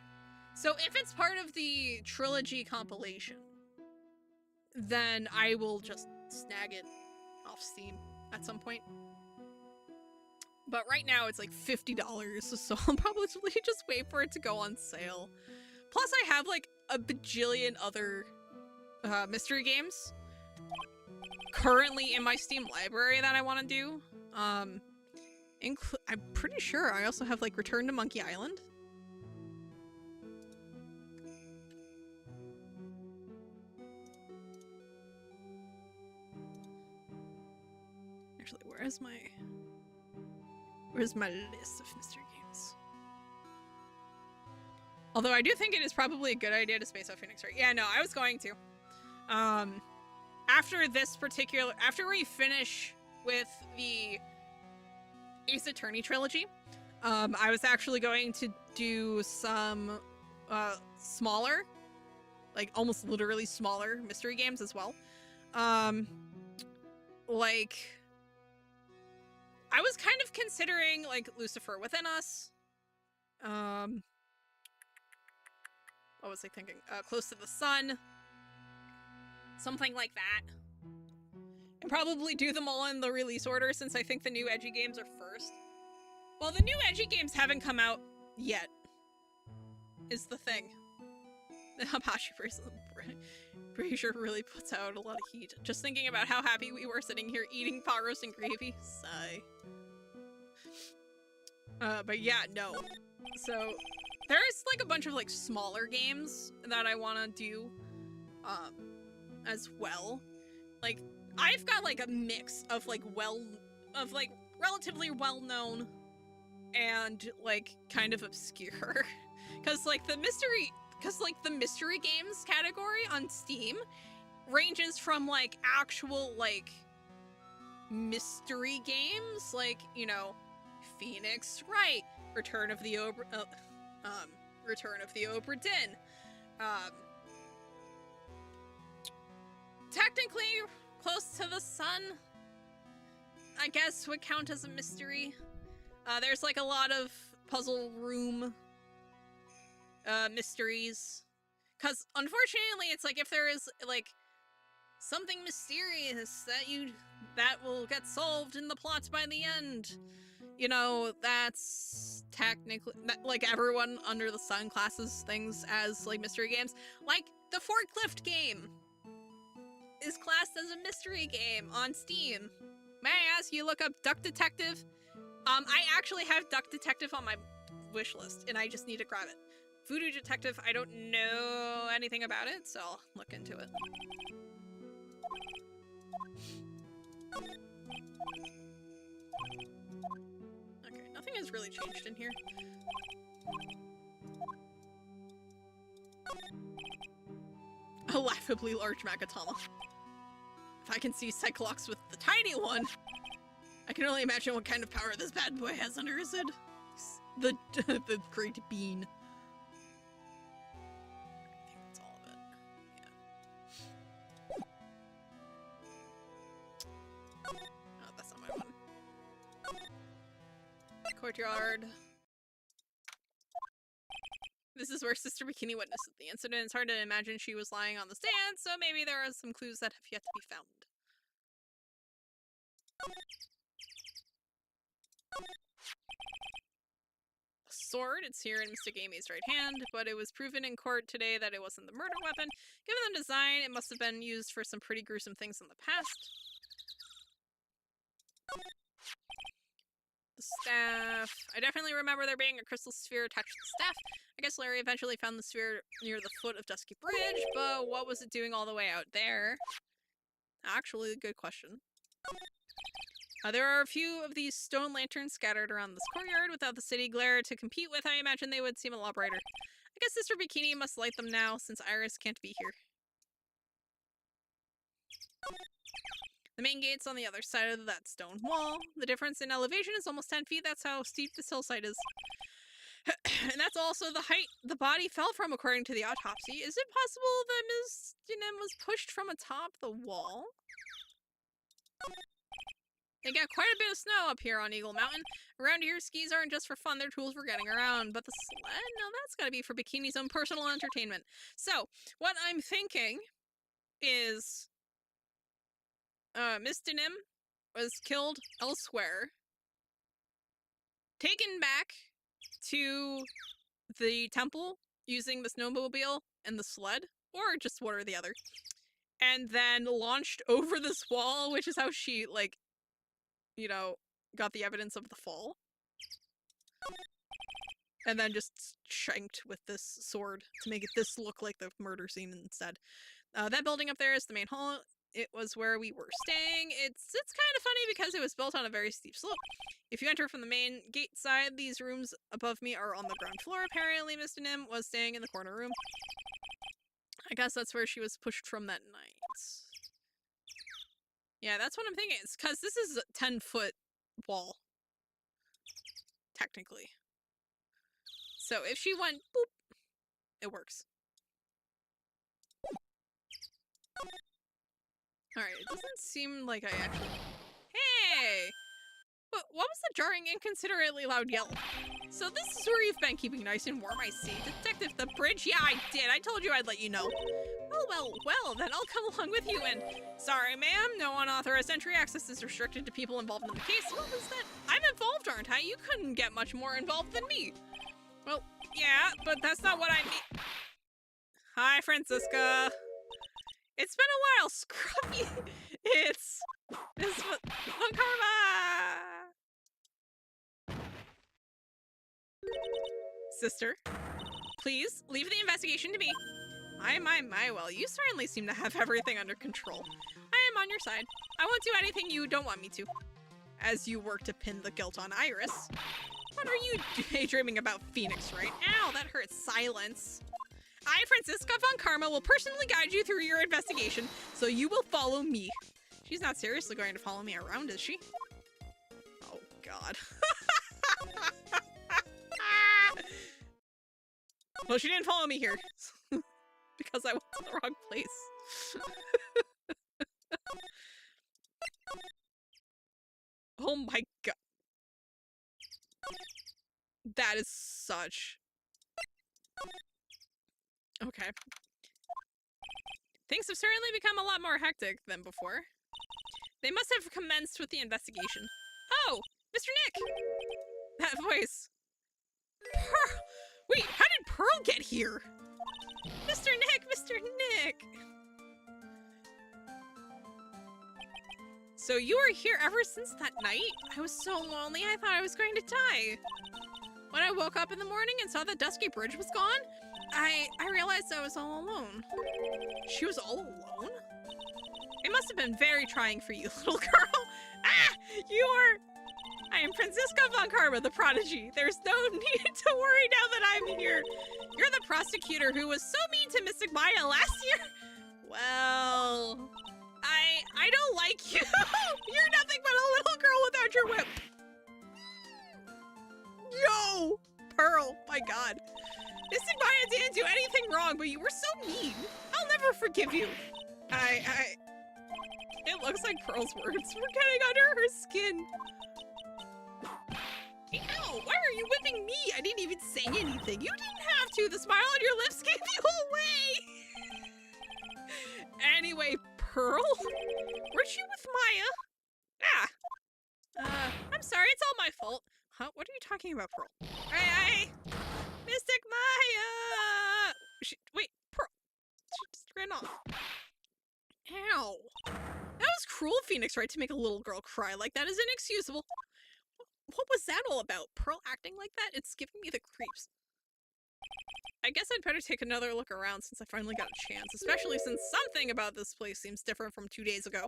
So if it's part of the Trilogy compilation, then I will just snag it off Steam at some point. But right now it's like $50, so I'll probably just wait for it to go on sale. Plus I have like a bajillion other mystery games currently in my Steam library that I want to do. I'm pretty sure I also have like Return to Monkey Island. Actually, where's my list of mystery games? Although I do think it is probably a good idea to space out Phoenix Wright. Yeah, no, I was going to. After we finish with the Ace Attorney trilogy, I was actually going to do some smaller, like almost literally smaller mystery games as well. Like, I was kind of considering like Lucifer Within Us. What was I thinking? Close to the Sun. Something like that. And probably do them all in the release order since I think the new edgy games are first. Well, the new edgy games haven't come out yet, is the thing. The Habashi brazier really puts out a lot of heat. Just thinking about how happy we were sitting here eating pot roast and gravy. Sigh. But yeah, no. So, there's like a bunch of like smaller games that I want to do, as well. Like, I've got like a mix of like relatively well-known and like kind of obscure. Cause like the mystery games category on Steam ranges from like actual like mystery games, like, you know, Phoenix Wright, Return of the Obra Dinn. Technically, Close to the Sun, I guess, would count as a mystery. There's like a lot of puzzle room mysteries. Because unfortunately, it's like if there is like something mysterious that will get solved in the plot by the end, you know, that's technically like everyone under the sun classes things as like mystery games. Like the Forklift game is classed as a mystery game on Steam. May I ask you look up Duck Detective? I actually have Duck Detective on my wish list and I just need to grab it. Voodoo detective, I don't know anything about it, so I'll look into it. Okay, nothing has really changed in here. A laughably large Magatama. If I can see Cyclops with the tiny one, I can only imagine what kind of power this bad boy has under his hood. The great bean. I think that's all of it. Yeah. Oh, that's not my one. Courtyard. This is where Sister Bikini witnessed the incident. It's hard to imagine she was lying on the stand, so maybe there are some clues that have yet to be found. A sword, it's here in Mr. Gamey's right hand, but it was proven in court today that it wasn't the murder weapon. Given the design, it must have been used for some pretty gruesome things in the past. The staff. I definitely remember there being a crystal sphere attached to the staff. I guess Larry eventually found the sphere near the foot of Dusky Bridge, but what was it doing all the way out there? Actually, a good question. There are a few of these stone lanterns scattered around this courtyard. Without the city glare to compete with, I imagine they would seem a lot brighter. I guess Sister Bikini must light them now, since Iris can't be here. The main gate's on the other side of that stone wall. The difference in elevation is almost 10 feet. That's how steep this hillside is. And that's also the height the body fell from, according to the autopsy. Is it possible that Ms. Dinem was pushed from atop the wall? They got quite a bit of snow up here on Eagle Mountain. Around here, skis aren't just for fun, they're tools for getting around. But the sled? No, that's gotta be for Bikini's own personal entertainment. So, what I'm thinking is... Miss Denim was killed elsewhere. Taken back to the temple using the snowmobile and the sled. Or just one or the other. And then launched over this wall, which is how she, like... you know, got the evidence of the fall. And then just shanked with this sword to make this look like the murder scene instead. That building up there is the main hall. It was where we were staying. It's kind of funny because it was built on a very steep slope. If you enter from the main gate side, these rooms above me are on the ground floor. Apparently, Mr. Nim was staying in the corner room. I guess that's where she was pushed from that night. Yeah, that's what I'm thinking. It's because this is a 10-foot wall. Technically. So if she went boop, it works. Alright, it doesn't seem like I actually... Hey! What was the jarring, inconsiderately loud yell? So this is where you've been keeping nice and warm, I see. Detective, the bridge? Yeah, I did. I told you I'd let you know. Well, then I'll come along with you and... Sorry, ma'am, no unauthorized entry. Access is restricted to people involved in the case. What was that? I'm involved, aren't I? You couldn't get much more involved than me. Well, yeah, but that's not what I mean. Hi, Francisca. It's been a while, Scruffy. It's Karma. Sister, please leave the investigation to me. My, well, you certainly seem to have everything under control. I am on your side. I won't do anything you don't want me to. As you work to pin the guilt on Iris. What are you daydreaming about, Phoenix, right? Ow, that hurts. Silence. I, Francisca von Karma, will personally guide you through your investigation, so you will follow me. She's not seriously going to follow me around, is she? Oh, God. Well, she didn't follow me here. Because I went to the wrong place. Oh my god. That is such... Okay. Things have certainly become a lot more hectic than before. They must have commenced with the investigation. Oh! Mr. Nick! That voice. Pearl! Wait, how did Pearl get here? Mr. Nick! Mr. Nick! So you were here ever since that night? I was so lonely, I thought I was going to die. When I woke up in the morning and saw the dusky bridge was gone, I realized I was all alone. She was all alone? It must have been very trying for you, little girl. Ah! I am Franziska von Karma, the prodigy. There's no need to worry now that I'm here. You're the prosecutor who was so mean to Mystic Maya last year. Well, I don't like you. You're nothing but a little girl without your whip. Yo, Pearl, my God. Mystic Maya didn't do anything wrong, but you were so mean. I'll never forgive you. It looks like Pearl's words were getting under her skin. Ow, why are you whipping me? I didn't even say anything. You didn't have to. The smile on your lips gave you away. Anyway, Pearl? Weren't you with Maya? I'm sorry, it's all my fault. Huh? What are you talking about, Pearl? Mystic Maya! Wait, Pearl. She just ran off. Ow. That was cruel, Phoenix Wright, to make a little girl cry like that is inexcusable. What was that all about? Pearl acting like that? It's giving me the creeps. I guess I'd better take another look around since I finally got a chance, especially since something about this place seems different from 2 days ago.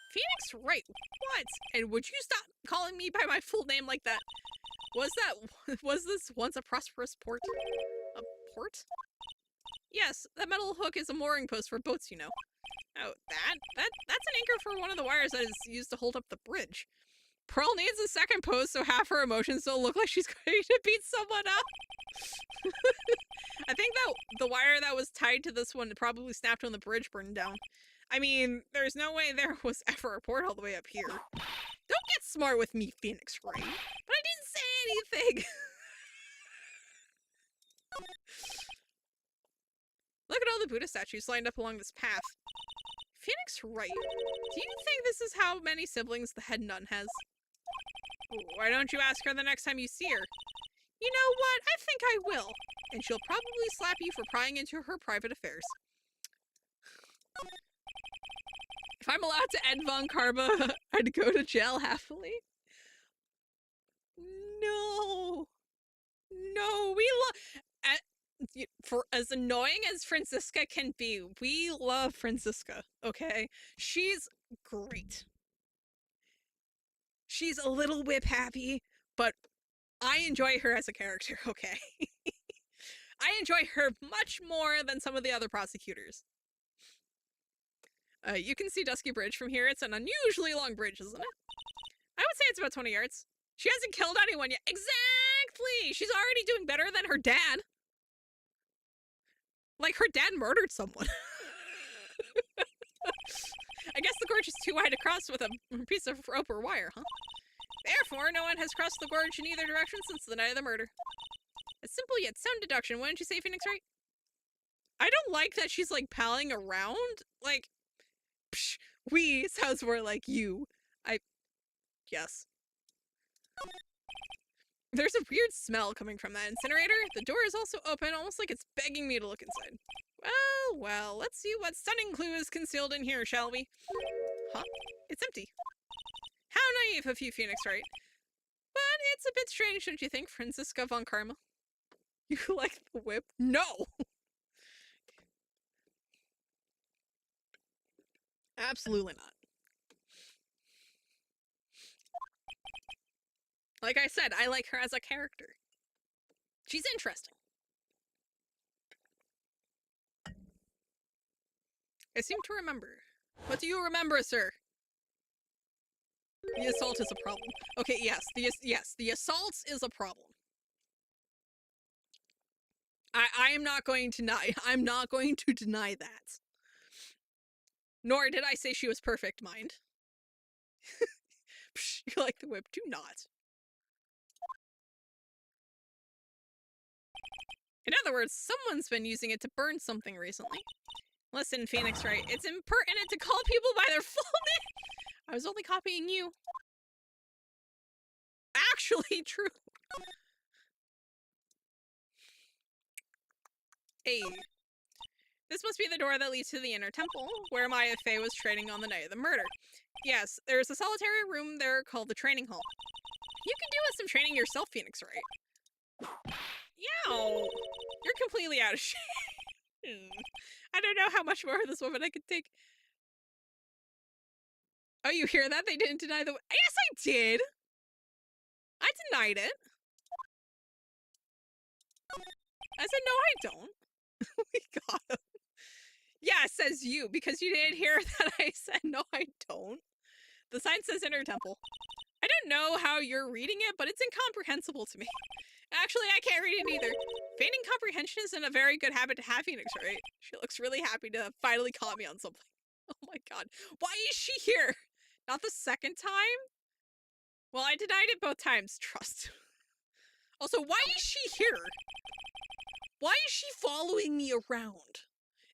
Phoenix Wright, what? And would you stop calling me by my full name like that? Was this once a prosperous port? A port? Yes, that metal hook is a mooring post for boats, you know. Oh, that's an anchor for one of the wires that is used to hold up the bridge. Pearl needs a second post so half her emotions don't look like she's going to beat someone up. I think that the wire that was tied to this one probably snapped when the bridge burned down. I mean, there's no way there was ever a port all the way up here. Don't get smart with me, Phoenix Wright. But I didn't say anything. Look at all the Buddha statues lined up along this path. Phoenix Wright, do you think this is how many siblings the head nun has? Why don't you ask her the next time you see her? You know what? I think I will. And she'll probably slap you for prying into her private affairs. If I'm allowed to end Von Karma, I'd go to jail happily. No. No, we love... For as annoying as Franziska can be, we love Franziska, okay? She's great. She's a little whip happy, but I enjoy her as a character, okay? I enjoy her much more than some of the other prosecutors. You can see Dusky Bridge from here. It's an unusually long bridge, isn't it? I would say it's about 20 yards. She hasn't killed anyone yet. Exactly! She's already doing better than her dad. Like, her dad murdered someone. I guess the gorge is too wide to cross with a piece of rope or wire, huh? Therefore, no one has crossed the gorge in either direction since the night of the murder. A simple yet sound deduction, wouldn't you say, Phoenix Wright? I don't like that she's, like, palling around. Like, psh, we sounds more like you. Yes. There's a weird smell coming from that incinerator. The door is also open, almost like it's begging me to look inside. Well, let's see what stunning clue is concealed in here, shall we? Huh? It's empty. How naive of you, Phoenix Wright. But it's a bit strange, don't you think, Franziska von Karma? You like the whip? No! Absolutely not. Like I said, I like her as a character. She's interesting. I seem to remember. What do you remember, sir? The assault is a problem. Okay, yes, the assault is a problem. I am not going to deny. I'm not going to deny that. Nor did I say she was perfect, mind. Psh, you like the whip? Do not. In other words, someone's been using it to burn something recently. Listen, Phoenix Wright, it's impertinent to call people by their full name. I was only copying you. Actually, true. Hey. This must be the door that leads to the inner temple, where Maya Fey was training on the night of the murder. Yes, there's a solitary room there called the training hall. You can do with some training yourself, Phoenix Wright. Yow! You're completely out of shape. I don't know how much more of this woman I could take. Oh, you hear that? They didn't deny the... Yes, I did! I denied it. I said, no, I don't. We got him. Yeah, says you, because you didn't hear that I said, no, I don't. The sign says inner temple. I don't know how you're reading it, but it's incomprehensible to me. Actually, I can't read it either. Feigning comprehension isn't a very good habit to have, Phoenix, right? She looks really happy to finally caught me on something. Oh my god. Why is she here? Not the second time? Well, I denied it both times, trust. Also, why is she here? Why is she following me around?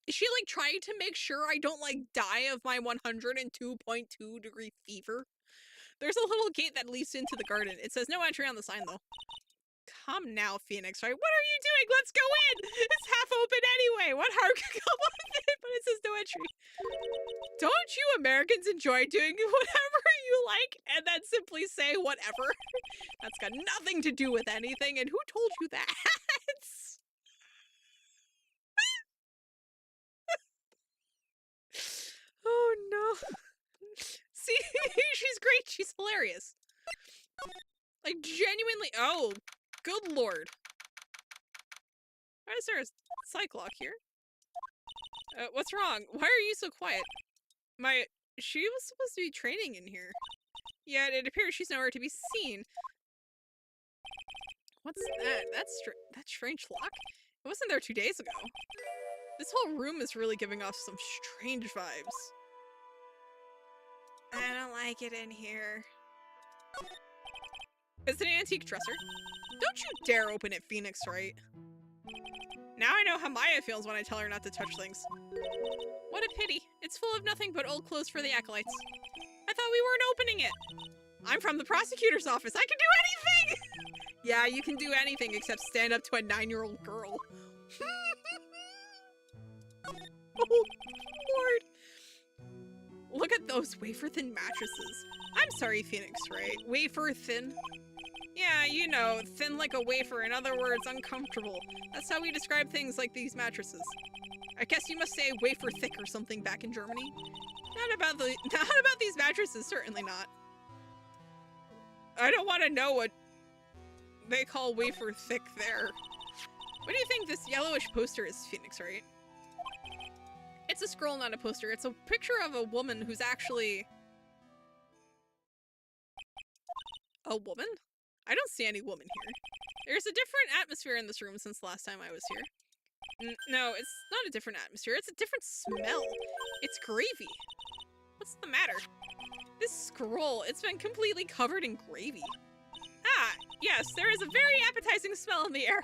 Is she, like, trying to make sure I don't, like, die of my 102.2 degree fever? There's a little gate that leads into the garden. It says no entry on the sign, though. Come now, Phoenix, right? What are you doing? Let's go in! It's half open anyway! What harm could come of it? But it says no entry. Don't you Americans enjoy doing whatever you like and then simply say whatever? That's got nothing to do with anything, and who told you that? Oh no. See, she's great. She's hilarious. Like, genuinely. Oh, good lord. Why is there a psych lock here? What's wrong? Why are you so quiet? She was supposed to be training in here. Yet it appears she's nowhere to be seen. What's that? That's strange lock? It wasn't there 2 days ago. This whole room is really giving off some strange vibes. I don't like it in here. It's an antique dresser. Don't you dare open it, Phoenix, right? Now I know how Maya feels when I tell her not to touch things. What a pity. It's full of nothing but old clothes for the acolytes. I thought we weren't opening it. I'm from the prosecutor's office. I can do anything! Yeah, you can do anything except stand up to a 9-year-old girl. Oh, Lord. Look at those wafer-thin mattresses. I'm sorry, Phoenix, right? Wafer-thin? Yeah, you know, thin like a wafer, in other words, uncomfortable. That's how we describe things like these mattresses. I guess you must say wafer-thick or something back in Germany. Not about these mattresses, certainly not. I don't want to know what they call wafer-thick there. What do you think this yellowish poster is, Phoenix, right? It's a scroll, not a poster. It's a picture of a woman who's actually... a woman? I don't see any woman here. There's a different atmosphere in this room since the last time I was here. No, it's not a different atmosphere. It's a different smell. It's gravy. What's the matter? This scroll, it's been completely covered in gravy. Ah, yes, there is a very appetizing smell in the air.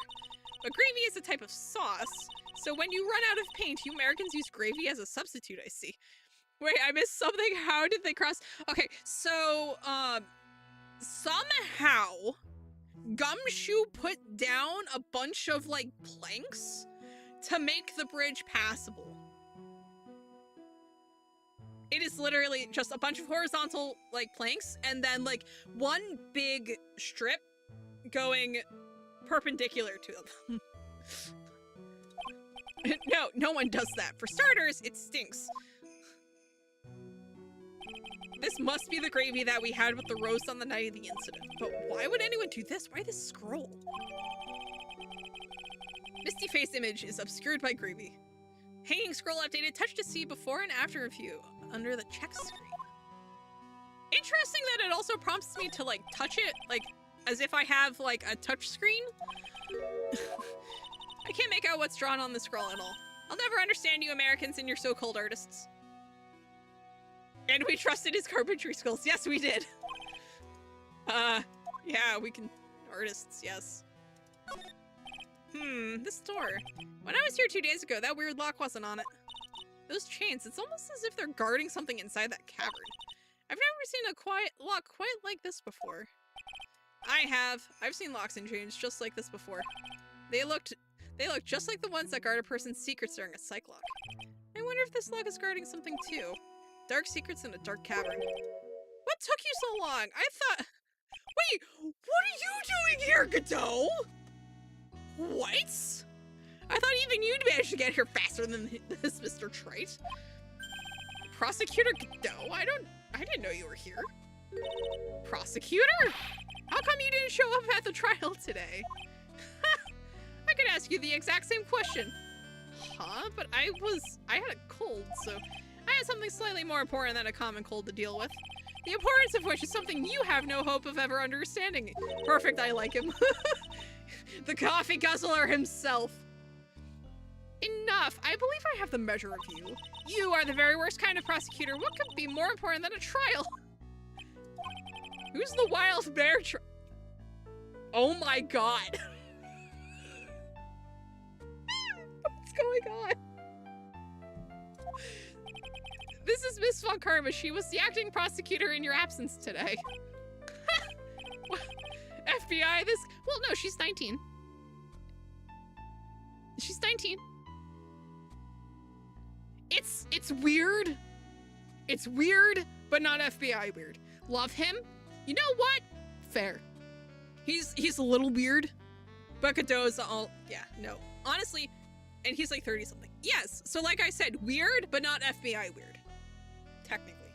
But gravy is a type of sauce, so when you run out of paint, you Americans use gravy as a substitute, I see. Wait, I missed something. How did they cross? Okay, so, somehow Gumshoe put down a bunch of, like, planks to make the bridge passable. It is literally just a bunch of horizontal, like, planks, and then, like, one big strip going perpendicular to them. No one does that. For starters, it stinks. This must be the gravy that we had with the roast on the night of the incident. But why would anyone do this? Why this scroll? Misty face image is obscured by gravy. Hanging scroll updated. Touch to see before and after review under the check screen. Interesting that it also prompts me to, like, touch it, like, as if I have, like, a touch screen. I can't make out what's drawn on the scroll at all. I'll never understand you Americans and your so-called artists. And we trusted his carpentry skills. Yes, we did. Yeah, we can... artists, yes. This door. When I was here 2 days ago, that weird lock wasn't on it. Those chains, it's almost as if they're guarding something inside that cavern. I've never seen a lock quite like this before. I have. I've seen locks and chains just like this before. They looked They look just like the ones that guard a person's secrets during a psych lock. I wonder if this lock is guarding something too. Dark secrets in a dark cavern. What took you so long? I thought... Wait, what are you doing here, Godot? What? I thought even you'd manage to get here faster than this, Mr. Trite. Prosecutor Godot? I didn't know you were here. Prosecutor? How come you didn't show up at the trial today? I could ask you the exact same question. Huh? But I had a cold, so I had something slightly more important than a common cold to deal with. The importance of which is something you have no hope of ever understanding. Perfect, I like him. The coffee guzzler himself. Enough. I believe I have the measure of you. You are the very worst kind of prosecutor. What could be more important than a trial? Who's the wild bear Oh my god. What's going on? This is Miss Von Karma. She was the acting prosecutor in your absence today. FBI, this... Well, no, she's 19. She's 19. It's weird. It's weird, but not FBI weird. Love him. You know what? Fair. He's a little weird, but Godot's all... Yeah, no. Honestly, and he's like 30-something. Yes, so like I said, weird, but not FBI weird. Technically.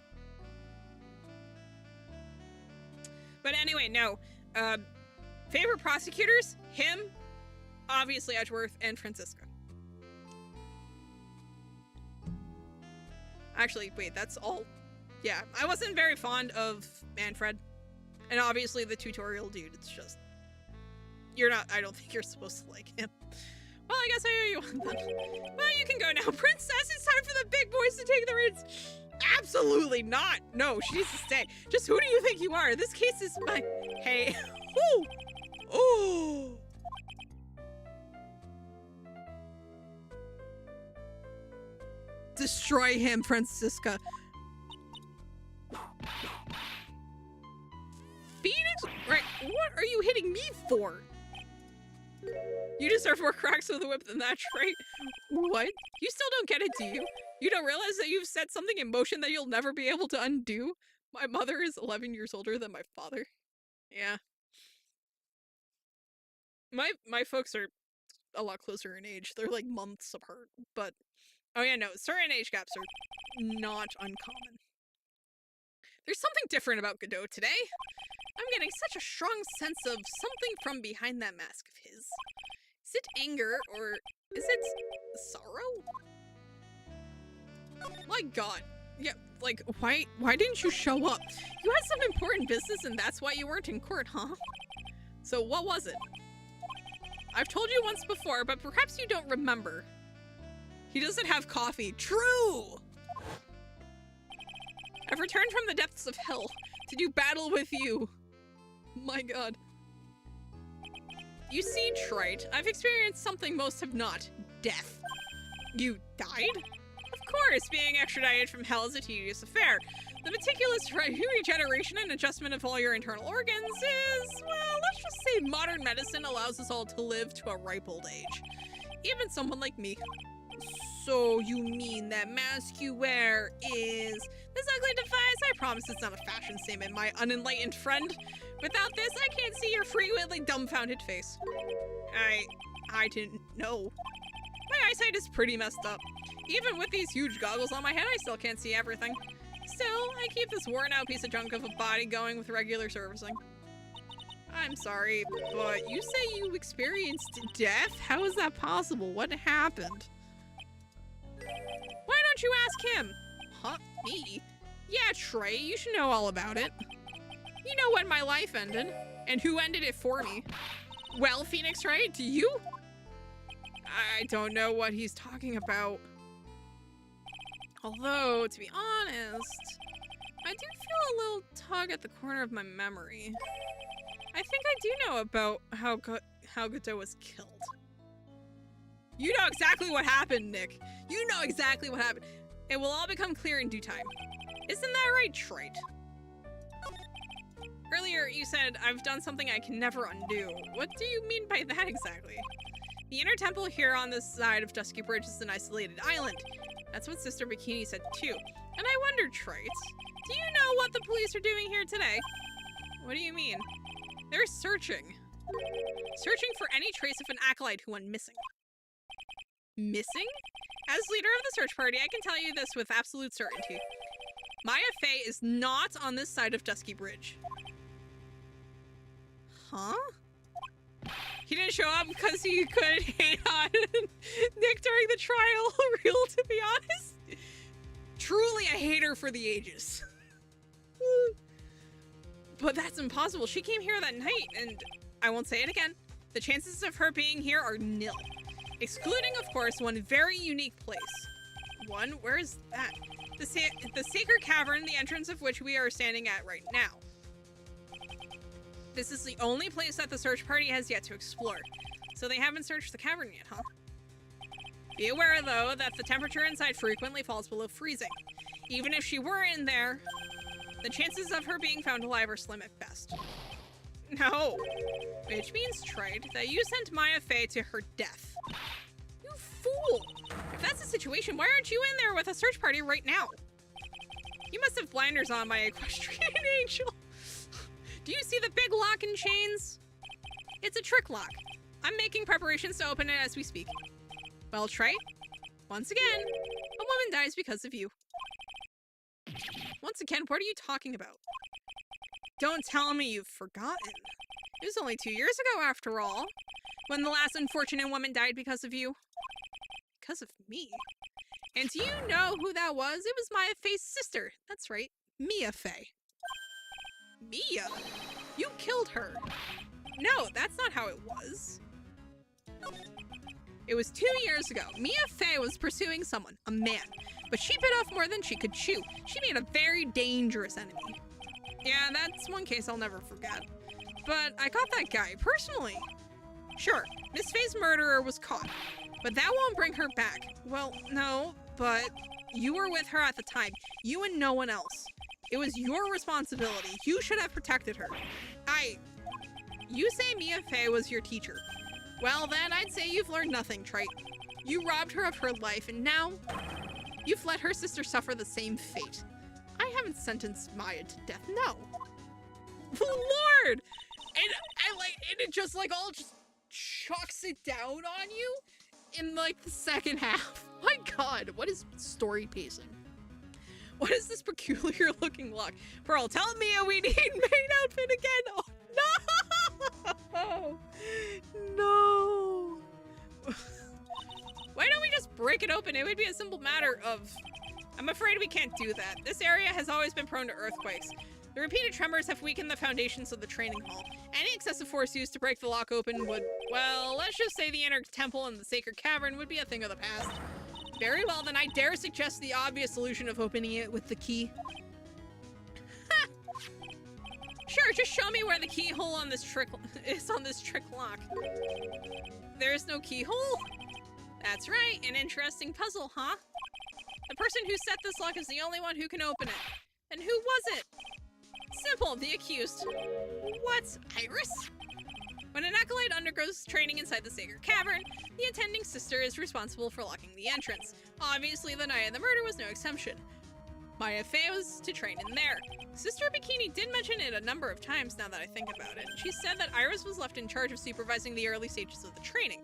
But anyway, no. Favorite prosecutors? Him, obviously Edgeworth, and Francisca. Actually, wait, that's all. Yeah, I wasn't very fond of Manfred. And obviously the tutorial dude, it's just... You're not, I don't think you're supposed to like him. Well, I guess I owe you one then. Well, you can go now. Princess, it's time for the big boys to take the reins. Absolutely not. No, she needs to stay. Just who do you think you are? This case is my... Hey. Ooh. Ooh. Destroy him, Francisca. Phoenix? Right, what are you hitting me for? You deserve more cracks with the whip than that, right? What? You still don't get it, do you? You don't realize that you've set something in motion that you'll never be able to undo? My mother is 11 years older than my father. Yeah. My folks are a lot closer in age. They're like months apart, but... Oh yeah, no, certain age gaps are not uncommon. There's something different about Godot today. I'm getting such a strong sense of something from behind that mask of his. Is it anger, or is it sorrow? My god. Yeah, like, why didn't you show up? You had some important business and that's why you weren't in court, huh? So what was it? I've told you once before, but perhaps you don't remember. He doesn't have coffee. True! I've returned from the depths of hell to do battle with you. My god. You see, Trite, I've experienced something most have not. Death. You died? Of course, being extradited from hell is a tedious affair. The meticulous regeneration and adjustment of all your internal organs is, well, let's just say modern medicine allows us all to live to a ripe old age. Even someone like me. So you mean that mask you wear is this ugly device? I promise it's not a fashion statement, my unenlightened friend. Without this, I can't see your frequently dumbfounded face. I didn't know. My eyesight is pretty messed up. Even with these huge goggles on my head, I still can't see everything. Still, I keep this worn out piece of junk of a body going with regular servicing. I'm sorry, but you say you experienced death? How is that possible? What happened? Why don't you ask him? Huh? Me? Yeah, Trey, you should know all about it. You know when my life ended, and who ended it for me. Well, Phoenix Wright, do you? I don't know what he's talking about. Although, to be honest, I do feel a little tug at the corner of my memory. I think I do know about how Godot was killed. You know exactly what happened, Nick. You know exactly what happened. It will all become clear in due time. Isn't that right, Trite? Earlier, you said, I've done something I can never undo. What do you mean by that exactly? The inner temple here on this side of Dusky Bridge is an isolated island. That's what Sister Bikini said too. And I wonder, Trite, do you know what the police are doing here today? What do you mean? They're searching. Searching for any trace of an acolyte who went missing. Missing? As leader of the search party, I can tell you this with absolute certainty. Maya Fey is not on this side of Dusky Bridge. Huh? He didn't show up because he could hate on Nick during the trial. Real, to be honest. Truly a hater for the ages. But that's impossible. She came here that night, and I won't say it again. The chances of her being here are nil. Excluding, of course, one very unique place. One? Where is that? The Sacred Cavern, the entrance of which we are standing at right now. This is the only place that the search party has yet to explore. So they haven't searched the cavern yet, huh? Be aware, though, that the temperature inside frequently falls below freezing. Even if she were in there, the chances of her being found alive are slim at best. No. Which means, Trite, that you sent Maya Fey to her death. You fool! If that's the situation, why aren't you in there with a search party right now? You must have blinders on, my equestrian angel. Do you see the big lock and chains? It's a trick lock. I'm making preparations to open it as we speak. Well, Trite, once again, a woman dies because of you. Once again, what are you talking about? Don't tell me you've forgotten. It was only 2 years ago, after all, when the last unfortunate woman died because of you. Because of me? And do you know who that was? It was Maya Fey's sister. That's right, Mia Fey. Mia? You killed her. No, that's not how it was. It was 2 years ago. Mia Fey was pursuing someone, a man, but she bit off more than she could chew. She made a very dangerous enemy. Yeah, that's one case I'll never forget. But I got that guy personally. Sure, Miss Fey's murderer was caught, but that won't bring her back. Well, no, but you were with her at the time. You and no one else. It was your responsibility. You should have protected her. You say Mia Fey was your teacher. Well then, I'd say you've learned nothing, Trite. You robbed her of her life, and now you've let her sister suffer the same fate. I haven't sentenced Maya to death, no. Lord! And it just like all just chucks it down on you in like the second half. My god, what is story pacing? What is this peculiar looking lock? Pearl, tell Mia we need main outfit again. Oh, no! No! Why don't we just break it open? It would be a simple matter of... I'm afraid we can't do that. This area has always been prone to earthquakes. The repeated tremors have weakened the foundations of the training hall. Any excessive force used to break the lock open would, well, let's just say the inner temple and the sacred cavern would be a thing of the past. Very well, then I dare suggest the obvious solution of opening it with the key. Sure, just show me where the keyhole on this trick is on this trick lock. There's no keyhole? That's right, an interesting puzzle, huh? The person who set this lock is the only one who can open it. And who was it? Simple, the accused. What, Iris? When an acolyte undergoes training inside the sacred cavern, the attending sister is responsible for locking the entrance. Obviously, the night of the murder was no exception. Maya Fey was to train in there. Sister Bikini did mention it a number of times now that I think about it. She said that Iris was left in charge of supervising the early stages of the training.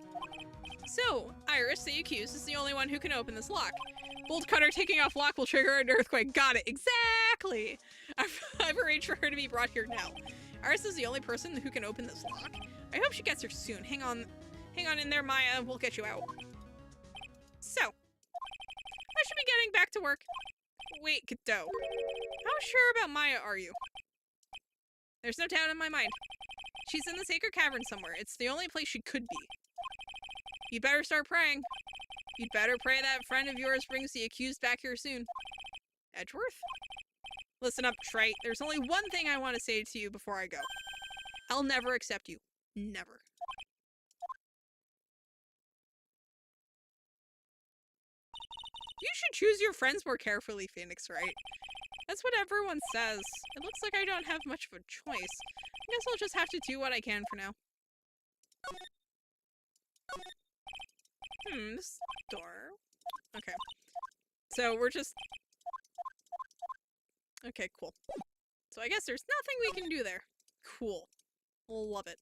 So, Iris, the accused, is the only one who can open this lock. Bolt cutter taking off lock will trigger an earthquake. Got it. Exactly! I've arranged for her to be brought here now. Iris is the only person who can open this lock. I hope she gets here soon. Hang on in there, Maya. We'll get you out. So, I should be getting back to work. Wait, Godot. How sure about Maya are you? There's no doubt in my mind. She's in the sacred cavern somewhere. It's the only place she could be. You'd better start praying. You'd better pray that friend of yours brings the accused back here soon. Edgeworth? Listen up, Trite. There's only one thing I want to say to you before I go. I'll never accept you. Never. You should choose your friends more carefully, Phoenix Wright. That's what everyone says. It looks like I don't have much of a choice. I guess I'll just have to do what I can for now. This door. Okay. So we're just... Okay, cool. So I guess there's nothing we can do there. Cool. Love it.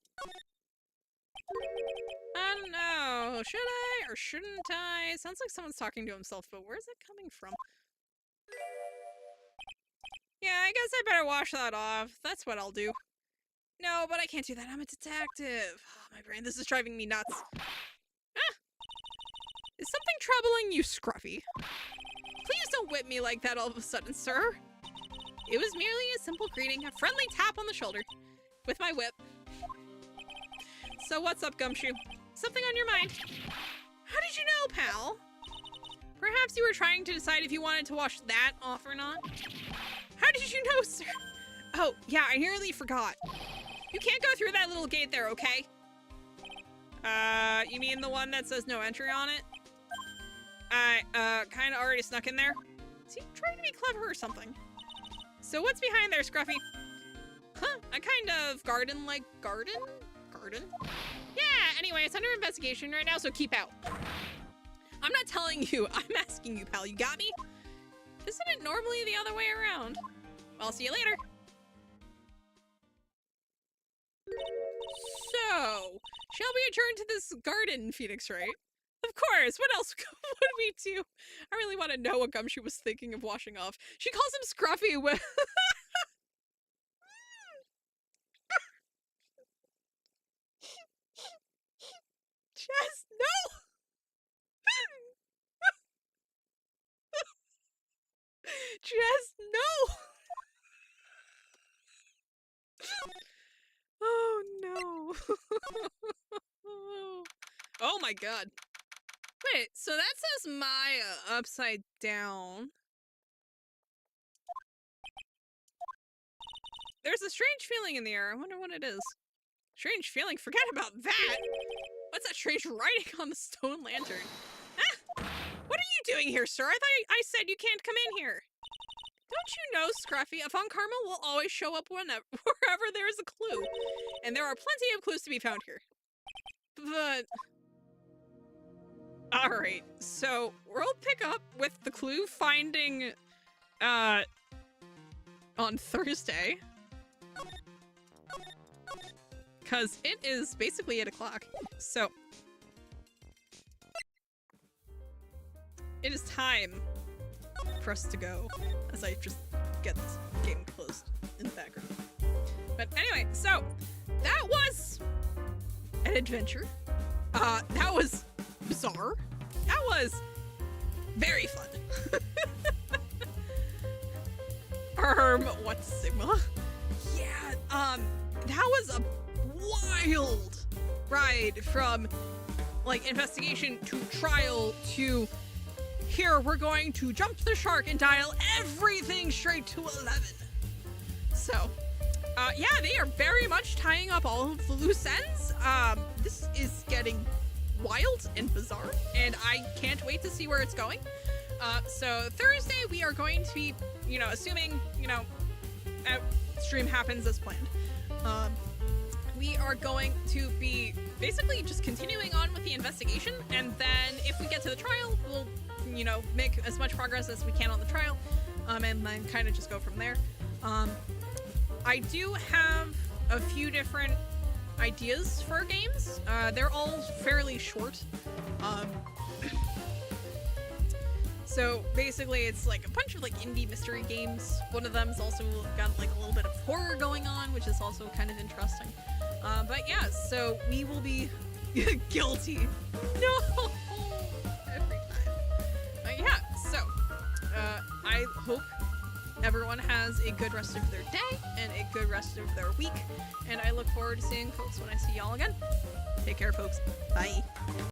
I don't know. Should I or shouldn't I? Sounds like someone's talking to himself, but where's it coming from? Yeah, I guess I better wash that off. That's what I'll do. No, but I can't do that. I'm a detective. Oh, my brain, this is driving me nuts. Ah! Is something troubling you, Scruffy? Please don't whip me like that all of a sudden, sir. It was merely a simple greeting, a friendly tap on the shoulder with my whip. So what's up, Gumshoe? Something on your mind? How did you know, pal? Perhaps you were trying to decide if you wanted to wash that off or not? How did you know, sir? Oh, yeah, I nearly forgot. You can't go through that little gate there, okay? You mean the one that says no entry on it? I, kinda already snuck in there. Is he trying to be clever or something? So what's behind there, Scruffy? Huh, a kind of garden-like garden? Garden? Yeah, anyway, it's under investigation right now, so keep out. I'm not telling you, I'm asking you, pal. You got me? Isn't it normally the other way around? I'll see you later. So, shall we adjourn to this garden, Phoenix Wright? Of course, what else would we do? I really want to know what Gumshoe was thinking of washing off. She calls him Scruffy with... Jess, no! Jess, no! Oh no. Oh my god. Wait, so that says Maya upside down. There's a strange feeling in the air. I wonder what it is. Strange feeling? Forget about that! What's that strange writing on the stone lantern? Ah! What are you doing here, sir? I thought I said you can't come in here. Don't you know, Scruffy, a Von Karma will always show up wherever there is a clue. And there are plenty of clues to be found here. But... Alright, so we'll pick up with the clue finding, on Thursday. Because it is basically 8 o'clock. So... it is time for us to go, as I just get this game closed in the background. But anyway, so that was an adventure. That was bizarre. That was very fun. What's Sigma? Yeah, that was a wild ride from, like, investigation to trial to here we're going to jump the shark and dial everything straight to 11. So, yeah, they are very much tying up all of the loose ends. This is getting wild and bizarre, and I can't wait to see where it's going. So Thursday we are going to be, you know, assuming, you know, stream happens as planned. We are going to be basically just continuing on with the investigation, and then if we get to the trial, we'll, you know, make as much progress as we can on the trial, and then kind of just go from there. I do have a few different ideas for games. They're all fairly short. So basically it's like a bunch of like indie mystery games. One of them's also got like a little bit of horror going on, which is also kind of interesting. But yeah, so we will be guilty. No! Every time. But yeah, so I hope everyone has a good rest of their day and a good rest of their week. And I look forward to seeing folks when I see y'all again. Take care, folks. Bye.